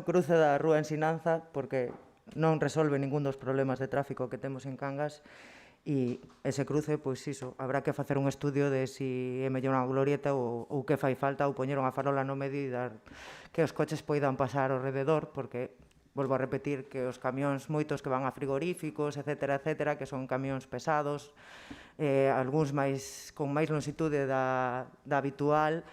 cruce da Rúa Ensinanza, porque non resolve ningún dos problemas de tráfico que temos en Cangas, e ese cruce, pois iso, habrá que facer un estudio de se é mellor unha glorieta ou que fai falta, ou poñer unha farola no medio e dar que os coches poidan pasar ao rededor, porque volvo a repetir que os camións moitos que van a frigoríficos, etcétera, que son camións pesados, algúns con máis longitude da habitual,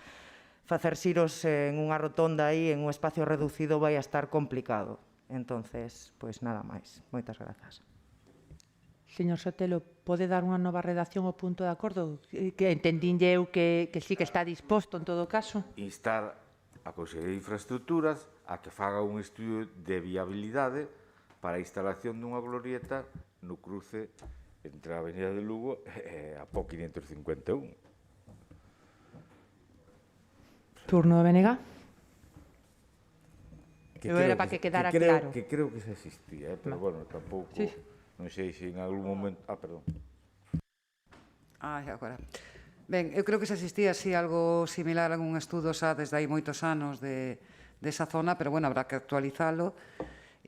facer xiros en unha rotonda aí, en un espacio reducido, vai a estar complicado. Entonces, pois nada máis. Moitas grazas. Señor Sotelo, pode dar unha nova redacción ao punto de acordo? Que entendínlle eu que sí que está disposto en todo caso. Instar a Consellería de Infraestructuras a que faga un estudio de viabilidade para a instalación dunha glorieta no cruce entre a Avenida de Lugo e a PO 551. Turno de BNG. Eu era para que quedara claro. Que creo que xa existía, pero, tampouco... Non sei se en algún momento... perdón. Agora. Ben, eu creo que xa existía así algo similar a algún estudo xa desde hai moitos anos desa zona, pero, habrá que actualizalo.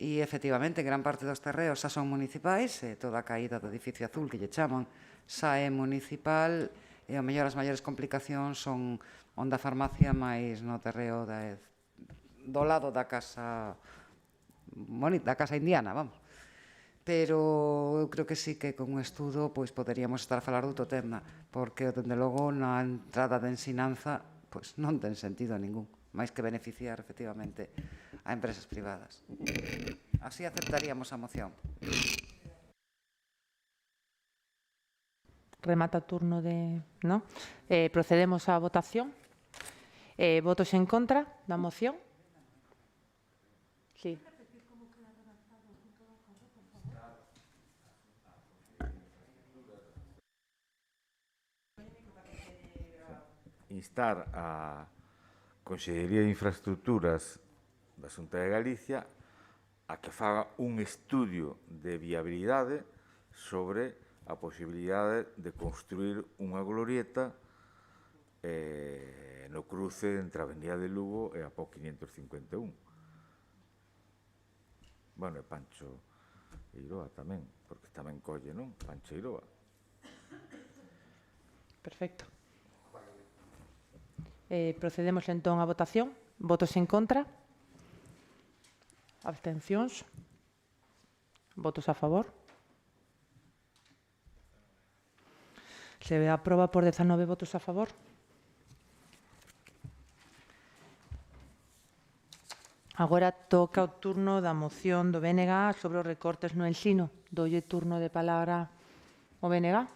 E, efectivamente, gran parte dos terreos xa son municipais, toda a caída do edificio azul, que lle chaman, xa é municipal, e, ao mellor, as maiores complicacións son onde a farmacia máis no terreo do lado da casa indiana, vamos. Pero eu creo que sí que con un estudo poderíamos estar a falar de outro tema, porque, dende logo, na entrada de Ensinanza non ten sentido ningún, máis que beneficiar, efectivamente, a empresas privadas. Así aceptaríamos a moción. Remata o turno de... ¿no? Procedemos á votación. Votos en contra da moción? Sí. instar a Consellería de Infraestructuras da Xunta de Galicia a que faga un estudio de viabilidade sobre a posibilidade de construir unha glorieta no cruce entre a Avenida de Lugo e a PO 551. Bueno, e Pancho Eiroa tamén, porque tamén colle, non? Pancho Eiroa. Perfecto. Procedemos entón á votación. Votos en contra? Abstencións? Votos a favor? Se aproba por 19 votos a favor. Agora toca o turno da moción do BNG sobre os recortes no ensino. Doulle turno de palabra ao BNG.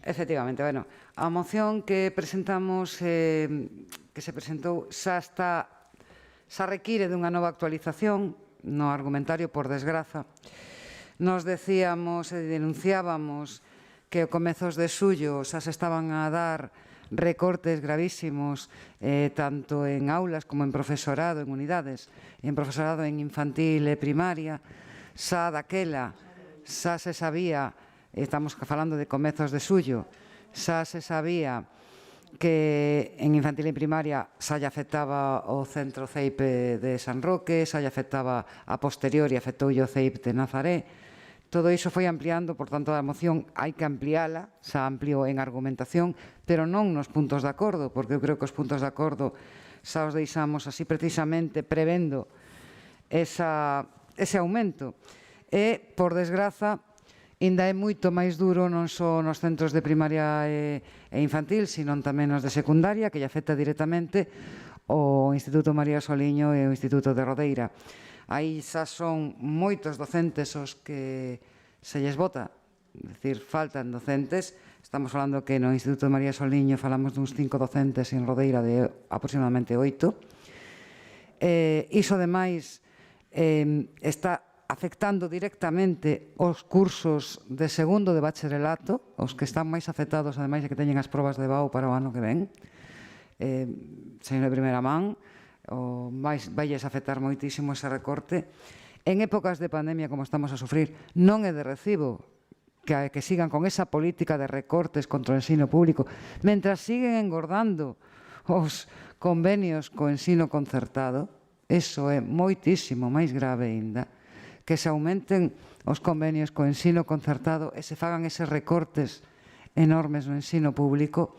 Efectivamente, bueno, a moción que presentamos, que se presentou, xa require dunha nova actualización no argumentario, por desgraza. Nos decíamos e denunciábamos que a comezos de xullo xa se estaban a dar recortes gravísimos tanto en aulas como en profesorado, en unidades, en profesorado en infantil e primaria. Xa daquela, xa se sabía, estamos falando de comezos de xullo, xa se sabía que en infantil e primaria xa lle afectaba o centro CEIP de San Roque, xa lle afectaba a posteriori, afectoulle o CEIP de Nazaré. Todo iso foi ampliando, por tanto, a moción hai que ampliála, xa ampliou en argumentación, pero non nos puntos de acordo, porque eu creo que os puntos de acordo xa os deixamos así precisamente prevendo ese aumento. E, por desgraza, ainda é moito máis duro non só nos centros de primaria e infantil, sino tamén nos de secundaria, que lle afecta directamente o Instituto María Soliño e o Instituto de Rodeira. Aí xa son moitos docentes os que se lles vota, é dicir, faltan docentes. Estamos falando que no Instituto María Soliño falamos duns 5 docentes en Rodeira de aproximadamente 8. Iso, ademais, está afectando directamente os cursos de segundo de bacharelato, os que están máis afectados, ademais de que teñen as probas de BAU para o ano que ven, señor de primeira man, vailles afectar moitísimo ese recorte. En épocas de pandemia como estamos a sufrir, non é de recibo que sigan con esa política de recortes contra o ensino público, mentras siguen engordando os convenios co ensino concertado. Eso é moitísimo máis grave aínda, que se aumenten os convenios co ensino concertado e se fagan eses recortes enormes no ensino público.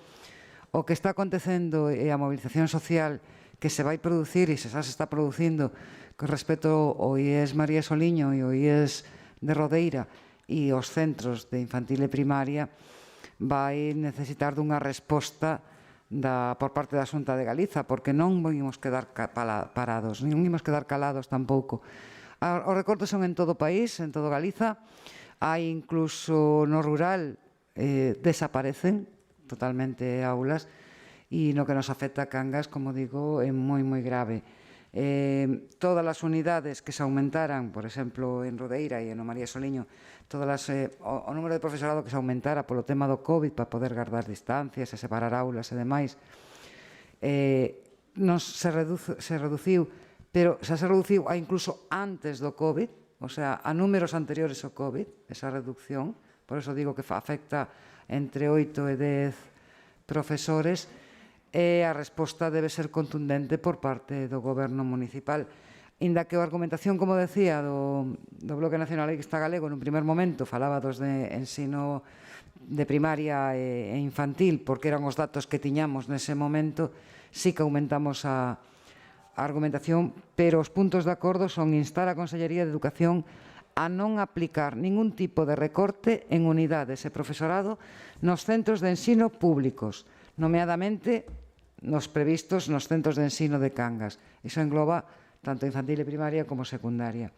O que está acontecendo é a movilización social que se vai producir e xa se está producindo con respecto ao IES María Soliño e ao IES de Rodeira e os centros de infantil e primaria, vai necesitar dunha resposta por parte da Xunta de Galiza, porque non vamos quedar parados, non vamos quedar calados tampouco. Os recortes son en todo o país, en todo Galiza, hai incluso no rural desaparecen totalmente aulas, e no que nos afecta a Cangas, como digo, é moi, moi grave. Todas as unidades que se aumentaran, por exemplo, en Rodeira e no María Soliño, o número de profesorado que se aumentara polo tema do COVID para poder guardar distancias e separar aulas e demais, se reduciu, pero xa se reduciu incluso antes do COVID, o sea, a números anteriores ao COVID, esa reducción, por eso digo que afecta entre 8 e 10 profesores, e a resposta debe ser contundente por parte do Goberno municipal. Inda que a argumentación, como decía, do Bloque Nacionalista Galego, nun primer momento falaba dos de ensino de primaria e infantil, porque eran os datos que tiñamos nese momento, sí que aumentamos a argumentación, pero os puntos de acordo son instar a Consellería de Educación a non aplicar ningún tipo de recorte en unidades e profesorado nos centros de ensino públicos, nomeadamente nos previstos nos centros de ensino de Cangas. Iso engloba tanto infantil e primaria como secundaria.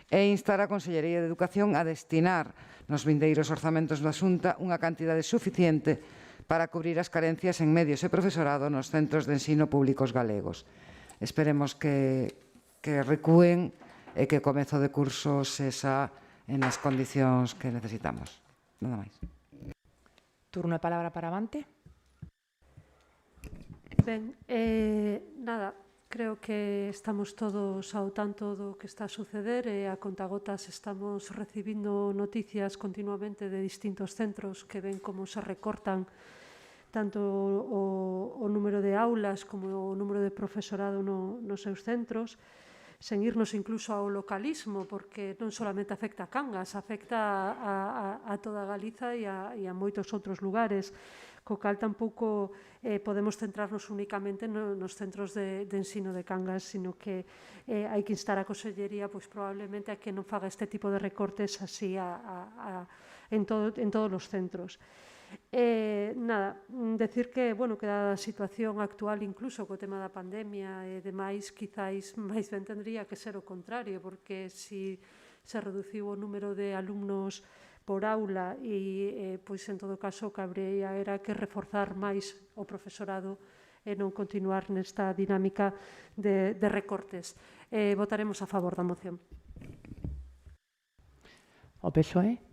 E instar a Consellería de Educación a destinar nos vindeiros orzamentos da Xunta unha cantidade suficiente para cubrir as carencias en medios e profesorado nos centros de ensino públicos galegos. Esperemos que recúen e que o comezo de curso sexa nas condicións que necesitamos. Nada máis. Turno de palabra para Avante. Ben, nada, creo que estamos todos ao tanto do que está a suceder e a contagotas estamos recibindo noticias continuamente de distintos centros que ven como se recortan tanto o número de aulas como o número de profesorado nos seus centros, sen irnos incluso ao localismo, porque non solamente afecta a Cangas, afecta a toda Galiza e a moitos outros lugares, co cal tampouco podemos centrarnos únicamente nos centros de ensino de Cangas, sino que hai que instar a Consellería probablemente a que non faga este tipo de recortes así en todos os centros. Nada, decir que, que dada a situación actual, incluso co tema da pandemia e demais, quizáis máis ben tendría que ser o contrario, porque si se reduciu o número de alumnos por aula e, pois, en todo caso, o que habría era que reforzar máis o profesorado e non continuar nesta dinámica de recortes. Votaremos a favor da moción. O PSOE?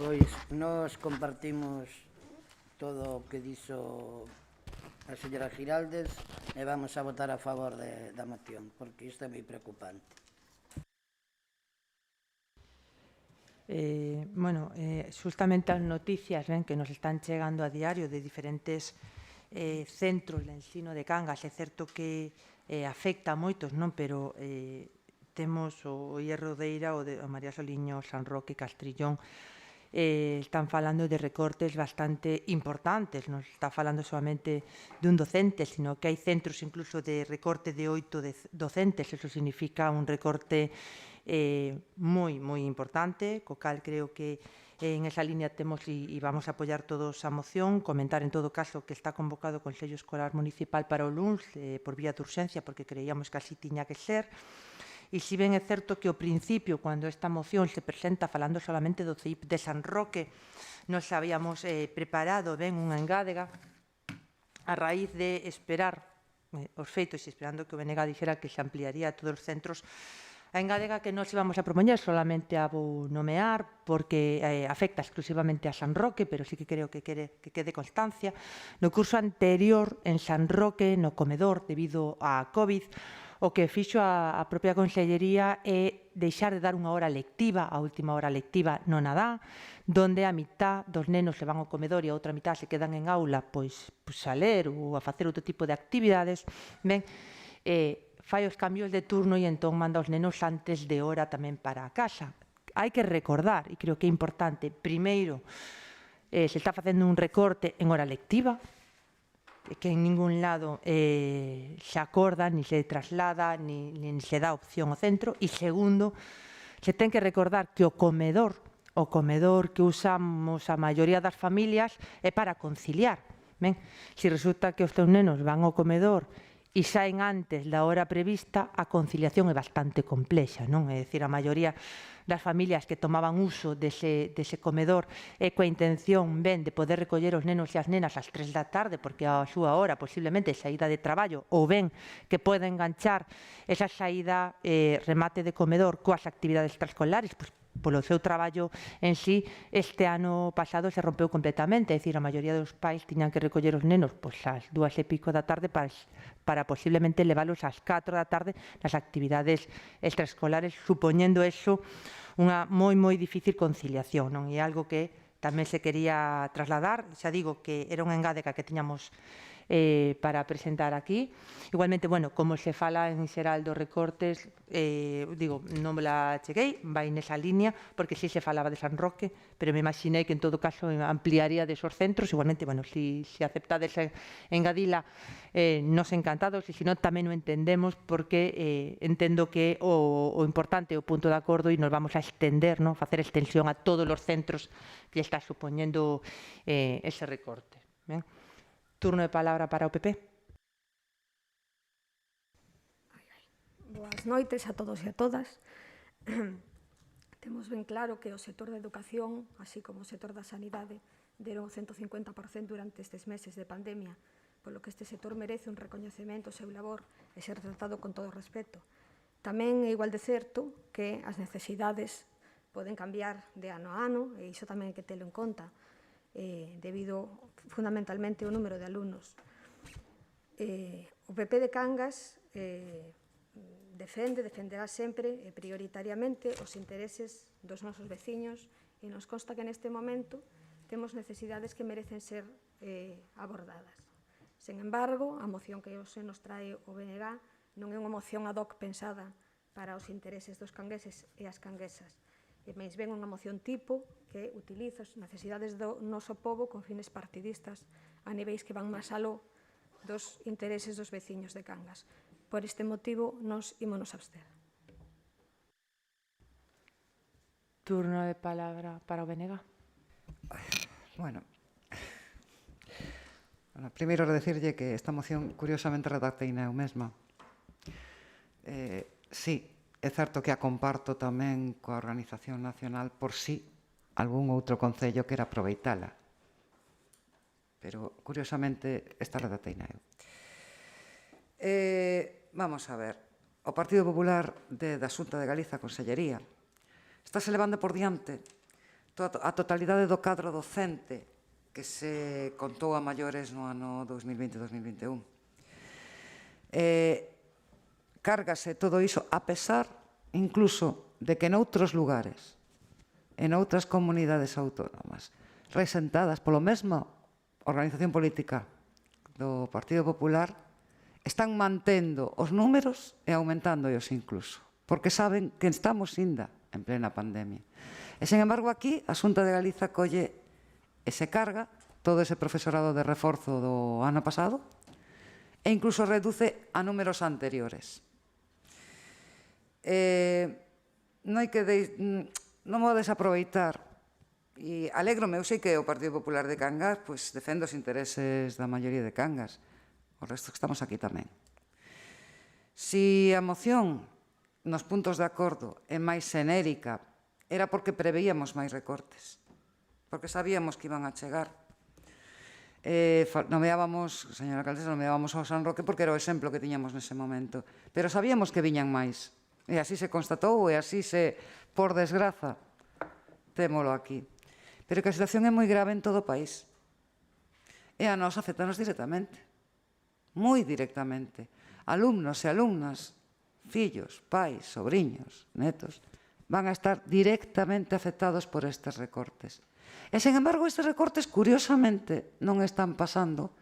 Pois nós compartimos todo o que dixo a señora Giraldes e vamos a votar a favor da moción, porque isto é moi preocupante. Justamente as noticias que nos están chegando a diario de diferentes centros de ensino de Cangas, é certo que afecta a moitos, non? Pero temos o Hierro de Eira, o María Soliño, San Roque, Castrillón, están falando de recortes bastante importantes, non está falando solamente dun docente, sino que hai centros incluso de recorte de 8 docentes, eso significa un recorte moi importante, co cal creo que en esa línea temos e vamos a apoiar todos a moción, comentar en todo caso que está convocado o Consello Escolar Municipal para o luns por vía de urxencia, porque creíamos que así tiña que ser. E si ben é certo que ao principio, cando esta moción se presenta falando solamente do CEIP de San Roque, nos habíamos preparado ben unha engádega a raíz de esperar os feitos e esperando que o BNG dixera que se ampliaría a todos os centros. A engádega que nos íbamos a propoñer solamente a vou nomear porque afecta exclusivamente a San Roque, pero sí que creo que quede constancia. No curso anterior en San Roque, no comedor, debido á COVID, o que fixo a propia Consellería é deixar de dar unha hora lectiva, a última hora lectiva non a dá, donde a mitad dos nenos se van ao comedor e a outra mitad se quedan en aula pois a ler ou a facer outro tipo de actividades, ben, fai os cambios de turno e entón manda os nenos antes de hora tamén para a casa. Hai que recordar, e creo que é importante, primeiro, se está facendo un recorte en hora lectiva, que en ningún lado se acorda, ni se traslada, ni se dá opción ao centro. E segundo, se ten que recordar que o comedor que usamos a maioría das familias é para conciliar. Se resulta que os teus nenos van ao comedor e saen antes da hora prevista, a conciliación é bastante complexa, non? É dicir, a maioría das familias que tomaban uso dese comedor e coa intención ben de poder recoller os nenos e as nenas ás 3 da tarde, porque a súa hora posiblemente saída de traballo, ou ben que poden enganchar esa saída remate de comedor coas actividades extraescolares, pois polo seu traballo en sí, este ano pasado se rompeu completamente, é dicir, a maioría dos pais tiñan que recoller os nenos ás 2:30 da tarde para posiblemente leválos ás 4 da tarde nas actividades extraescolares, supoñendo eso unha moi difícil conciliación, non? E algo que tamén se quería trasladar, xa digo que era unha engádega que tiñamos para presentar aquí. Igualmente, como se fala en xeral dos recortes, non me la cheguei, vai nesa línea, porque si se falaba de San Roque, pero me imaginei que en todo caso ampliaría desos centros. Igualmente, si aceptades engadila, nos encantados, e se non tamén o entendemos, porque entendo que o importante é o punto de acordo e nos vamos a extender, facer extensión a todos os centros que está supoñendo ese recorte. Turno de palabra para o PP. Boas noites a todos e a todas. Temos ben claro que o sector da educación, así como o sector da sanidade, deron o 150% durante estes meses de pandemia, polo que este sector merece un recoñecemento ao seu labor e ser tratado con todo o respeto. Tamén é igual de certo que as necesidades poden cambiar de ano a ano, e iso tamén hai que telo en conta, debido fundamentalmente ao número de alumnos. O PP de Cangas defenderá sempre e prioritariamente os intereses dos nosos veciños, e nos consta que neste momento temos necesidades que merecen ser abordadas. Sen embargo, a moción que hoxe nos trae o BNG non é unha moción ad hoc pensada para os intereses dos cangueses e as canguesas, e máis ben unha moción tipo que utiliza as necesidades do noso pobo con fines partidistas a niveis que van máis aló dos intereses dos veciños de Cangas. Por este motivo, nos ímonos abster. Turno de palabra para o BNG. Bueno, primeiro decirlle que esta moción curiosamente redacteina eu mesma. Sí, é certo que a comparto tamén coa Organización Nacional por si algún outro concello quera aproveitala. Pero, curiosamente, esta redacteina eu. Vamos a ver. O Partido Popular da Xunta de Galiza, a Consellería, estáse levando por diante a totalidade do cadro docente que se contou a maiores no ano 2020-2021. Cárgase todo iso a pesar, incluso, de que noutros lugares, en outras comunidades autónomas, resentadas polo mesmo organización política do Partido Popular, están mantendo os números e aumentándoos incluso, porque saben que estamos ainda en plena pandemia. E, sen embargo, aquí a Xunta de Galiza colle e se carga todo ese profesorado de reforzo do ano pasado e incluso reduce a números anteriores. Non vou desaproveitar, e alégrome, eu sei que o Partido Popular de Cangas defende os intereses da maioría de Cangas, o resto que estamos aquí tamén. Si a moción nos puntos de acordo é máis xenérica, era porque preveíamos máis recortes, porque sabíamos que iban a chegar. Nomeábamos, señora alcaldesa, nomeábamos ao San Roque porque era o exemplo que tiñamos nese momento, pero sabíamos que viñan máis, e así se constatou, e así por desgraza, témolo aquí. Pero que a situación é moi grave en todo o país, e a nos afectanos directamente, moi directamente. Alumnos e alumnas, fillos, pais, sobriños, netos, van a estar directamente afectados por estes recortes. E, sen embargo, estes recortes, curiosamente, non están pasando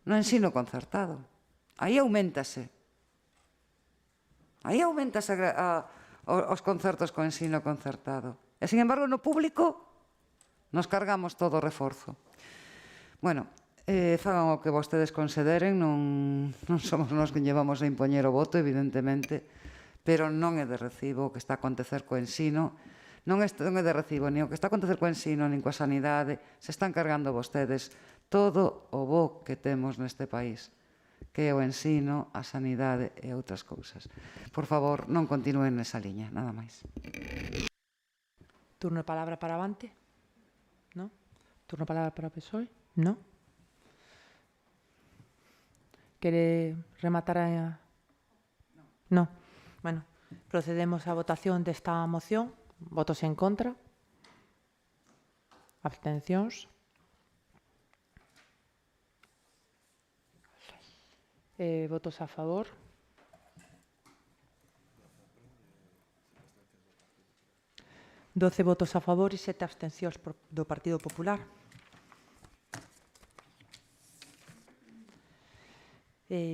no ensino concertado. Aí aumentase. Aí aumentase os concertos co ensino concertado. E, sen embargo, no público nos cargamos todo o reforzo. Bueno, fagan o que vostedes consideren, non somos nós que llevamos a impoñer o voto, evidentemente, pero non é de recibo o que está a acontecer co ensino, non é de recibo nin o que está a acontecer co ensino, nin coa sanidade, se están cargando vostedes todo o bo que temos neste país, que é o ensino, a sanidade e outras cousas. Por favor, non continúen nesa liña, nada máis. Turno de palabra para Avante? No? Turno de palabra para o PSOE? No? Quere rematar a... No. Bueno, procedemos á votación desta moción. Votos en contra? Abstencións? Votos a favor? Votos a favor e 7 abstencións do Partido Popular.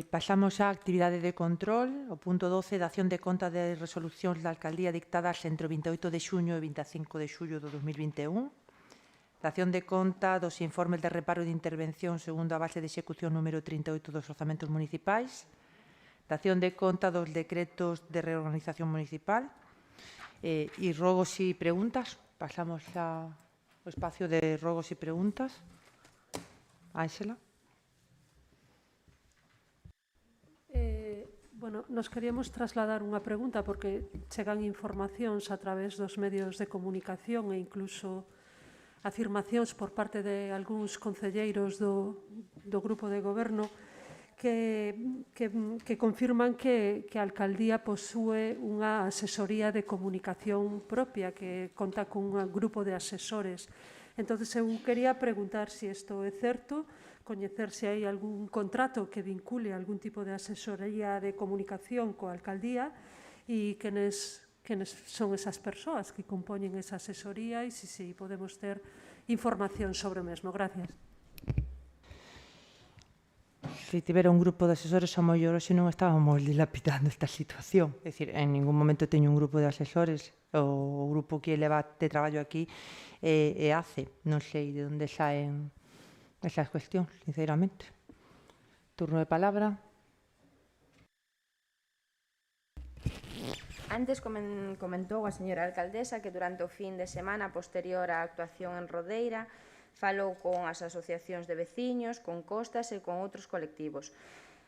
Pasamos á actividade de control, o punto 12, dación de conta de resolucións da Alcaldía dictadas entre o 28 de xuño e 25 de xullo do 2021. Dación de conta dos informes de reparo e de intervención segundo a base de execución número 38 dos orzamentos municipais. Dación de conta dos decretos de reorganización municipal. E rogos e preguntas. Pasamos ao espacio de rogos e preguntas. Ángela. Bueno, nos queríamos trasladar unha pregunta porque chegan informacións a través dos medios de comunicación e incluso afirmacións por parte de algúns concelleiros do grupo de goberno que confirman que a alcaldía posúe unha asesoría de comunicación propia que conta cun grupo de asesores. Entón, eu quería preguntar se isto é certo, coñecer se hai algún contrato que vincule algún tipo de asesoría de comunicación coa alcaldía e quenes son esas persoas que compoñen esa asesoría e se podemos ter información sobre o mesmo. Gracias. Se tivera un grupo de asesores, ao mellor hoxe non estábamos dilapidando esta situación. É dicir, en ningún momento teño un grupo de asesores. O grupo que leva de traballo aquí é ACE. Non sei de onde saen esas cuestións, sinceramente. Turno de palabra. Antes comentou a señora alcaldesa que durante o fin de semana posterior á actuación en Rodeira falou con as asociacións de veciños, con Costas e con outros colectivos.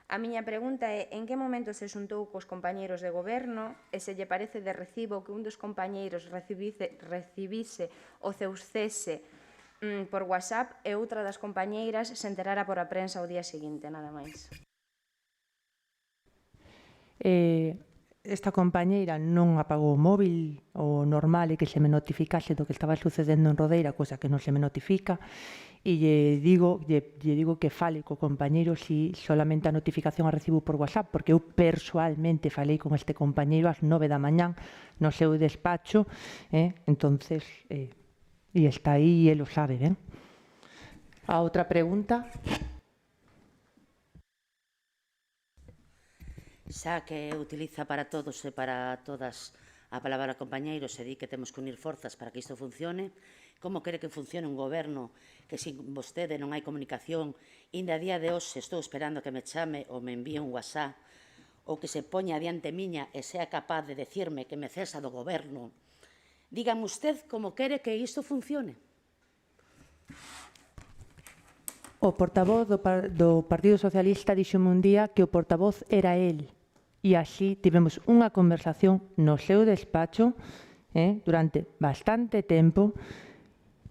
A miña pregunta é en que momento se xuntou cos compañeiros de goberno e se lle parece de recibo que un dos compañeiros recibise o seu cese por WhatsApp e outra das compañeiras se enterara por a prensa o día seguinte, nada máis. Esta compañeira non apagou o móvil, o normal é que se me notificase do que estaba sucedendo en Rodeira, cosa que non se me notifica, e lle digo que fale co compañeiro si solamente a notificación a recibo por WhatsApp, porque eu persoalmente falei con este compañeiro ás 9 da mañán no seu despacho, entonces, e está aí e ele o sabe, ben? A outra pregunta. Xa que utiliza para todos e para todas a palabra compañeiros e di que temos que unir forzas para que isto funcione, como quere que funcione un goberno que sin vostede non hai comunicación, inda a día de hoxe estou esperando que me chame ou me envíe un WhatsApp ou que se poña adiante miña e sea capaz de decirme que me cesa do goberno. Dígame usted como quere que isto funcione. O portavoz do Partido Socialista dixome un día que o portavoz era el. E así tivemos unha conversación no seu despacho durante bastante tempo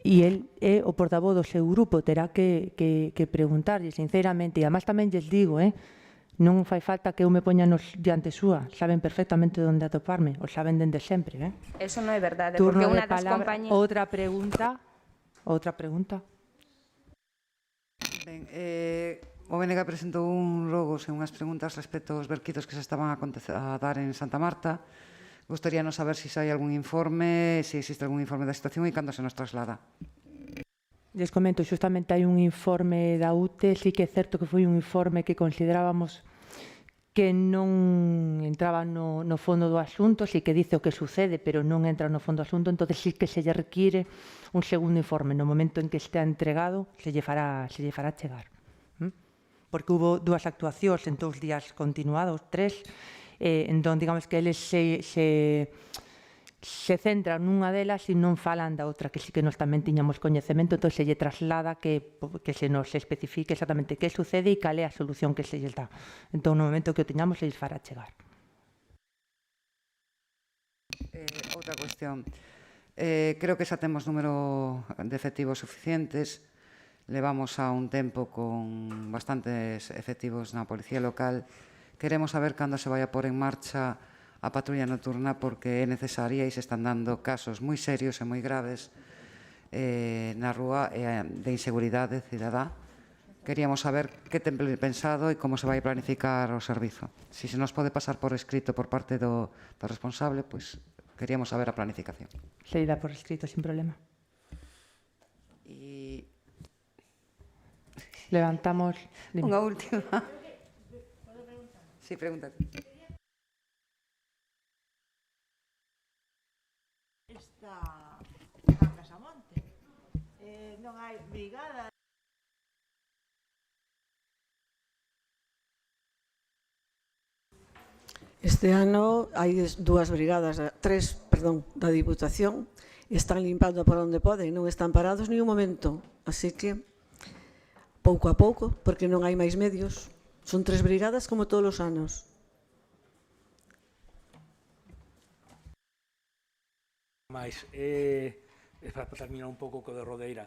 e el é o portavoz do seu grupo, terá que preguntarlle sinceramente, e además tamén lles digo, non fai falta que eu me poña diante súa, saben perfectamente onde atoparme, o saben dende sempre. Eso non é verdade, Turno porque de unha das palabra. compañías... Outra pregunta. Ben, o BNG presentou un rogos e unhas preguntas respecto aos verquidos que se estaban a dar en Santa Marta. Gostaríanos saber se hai algún informe, se existe algún informe da situación e cando se nos traslada. Les comento, xustamente hai un informe da UTE, sí que é certo que foi un informe que considerábamos que non entraba no fondo do asunto, sí que dice o que sucede, pero non entra no fondo do asunto, entón sí que se lle require un segundo informe. No momento en que estea entregado, se lle fará chegar. Porque hubo dúas actuacións en 2 días continuados, 3, entón, digamos que eles se centran nunha delas e non falan da outra, que sí que nós tamén tiñamos coñecemento, entón se lle traslada que se nos especifique exactamente que sucede e cal é a solución que se lle dá. Entón, no momento que o teñamos, se lles fará chegar. Outra cuestión. Creo que xa temos número de efectivos suficientes. Levamos a un tempo con bastantes efectivos na policía local. Queremos saber cando se vai a pôr en marcha a patrulla nocturna porque é necesaria e se están dando casos moi serios e moi graves na rúa de inseguridade cidadá. Queríamos saber que ten pensado e como se vai planificar o servizo. Se nos pode pasar por escrito por parte do responsable, pois queríamos saber a planificación. Se dá por escrito, sin problema. Levantamos... Unha última. Sí, pregúntate. Esta Casamonte. Non hai brigada. Este ano hai 2 brigadas, 3, perdón, da Diputación e están limpando por onde poden, non están parados ni un momento. Así que pouco a pouco, porque non hai máis medios. Son 3 brigadas como todos os anos. Mais, para terminar un pouco co de Rodeira,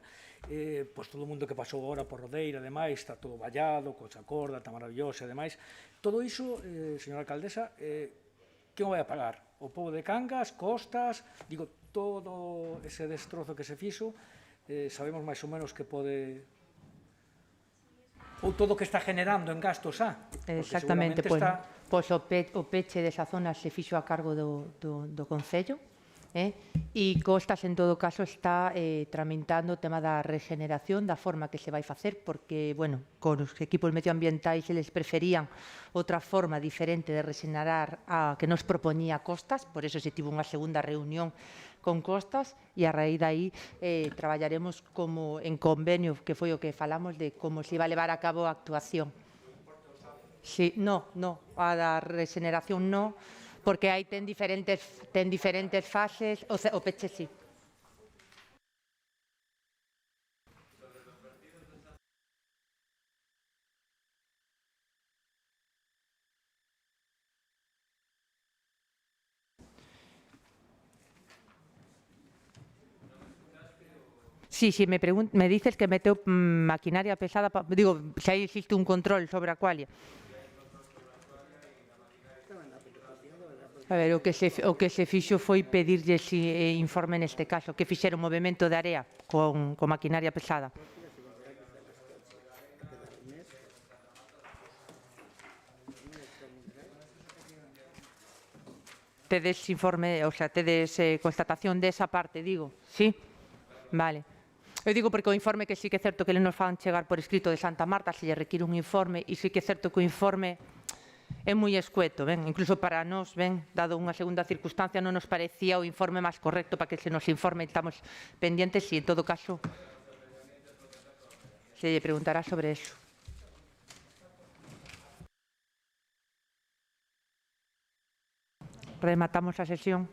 pois todo o mundo que pasou agora por Rodeira, ademais, está todo vallado, cocha corda, está maravillosa, ademais, todo iso, señora alcaldesa, quen o vai a pagar? O pobo de Cangas, Costas, digo, todo ese destrozo que se fixo, sabemos máis ou menos que pode... Ou todo o que está generando en gastos, Exactamente, pois o peche desa zona se fixo a cargo do Concello, e Costas, en todo caso, está tramitando o tema da regeneración, da forma que se vai facer, porque, bueno, con os equipos medioambientais eles preferían outra forma diferente de regenerar a que nos propoñía Costas, por eso se tivo unha segunda reunión con Costas, e a raíz de aí traballaremos como en convenio, que foi o que falamos de como se iba a levar a cabo a actuación. Sí, no, a da regeneración no, porque aí ten diferentes fases, o peche sí. Sí, me dices que meteu maquinaria pesada, digo, se aí existe un control sobre a cualia. A ver, o que se fixo foi pedirlle informe neste caso, que fixera un movimento de area con maquinaria pesada. Tedes informe, o sea, tedes constatación desa parte, digo, sí? Vale. Eu digo porque o informe que sí que é certo que nos fan chegar por escrito de Santa Marta, se lle require un informe, e sí que é certo que o informe é moi escueto, incluso para nós, dado unha segunda circunstancia, non nos parecía o informe máis correcto para que se nos informe, estamos pendientes, e en todo caso se lle preguntará sobre eso. Rematamos a sesión.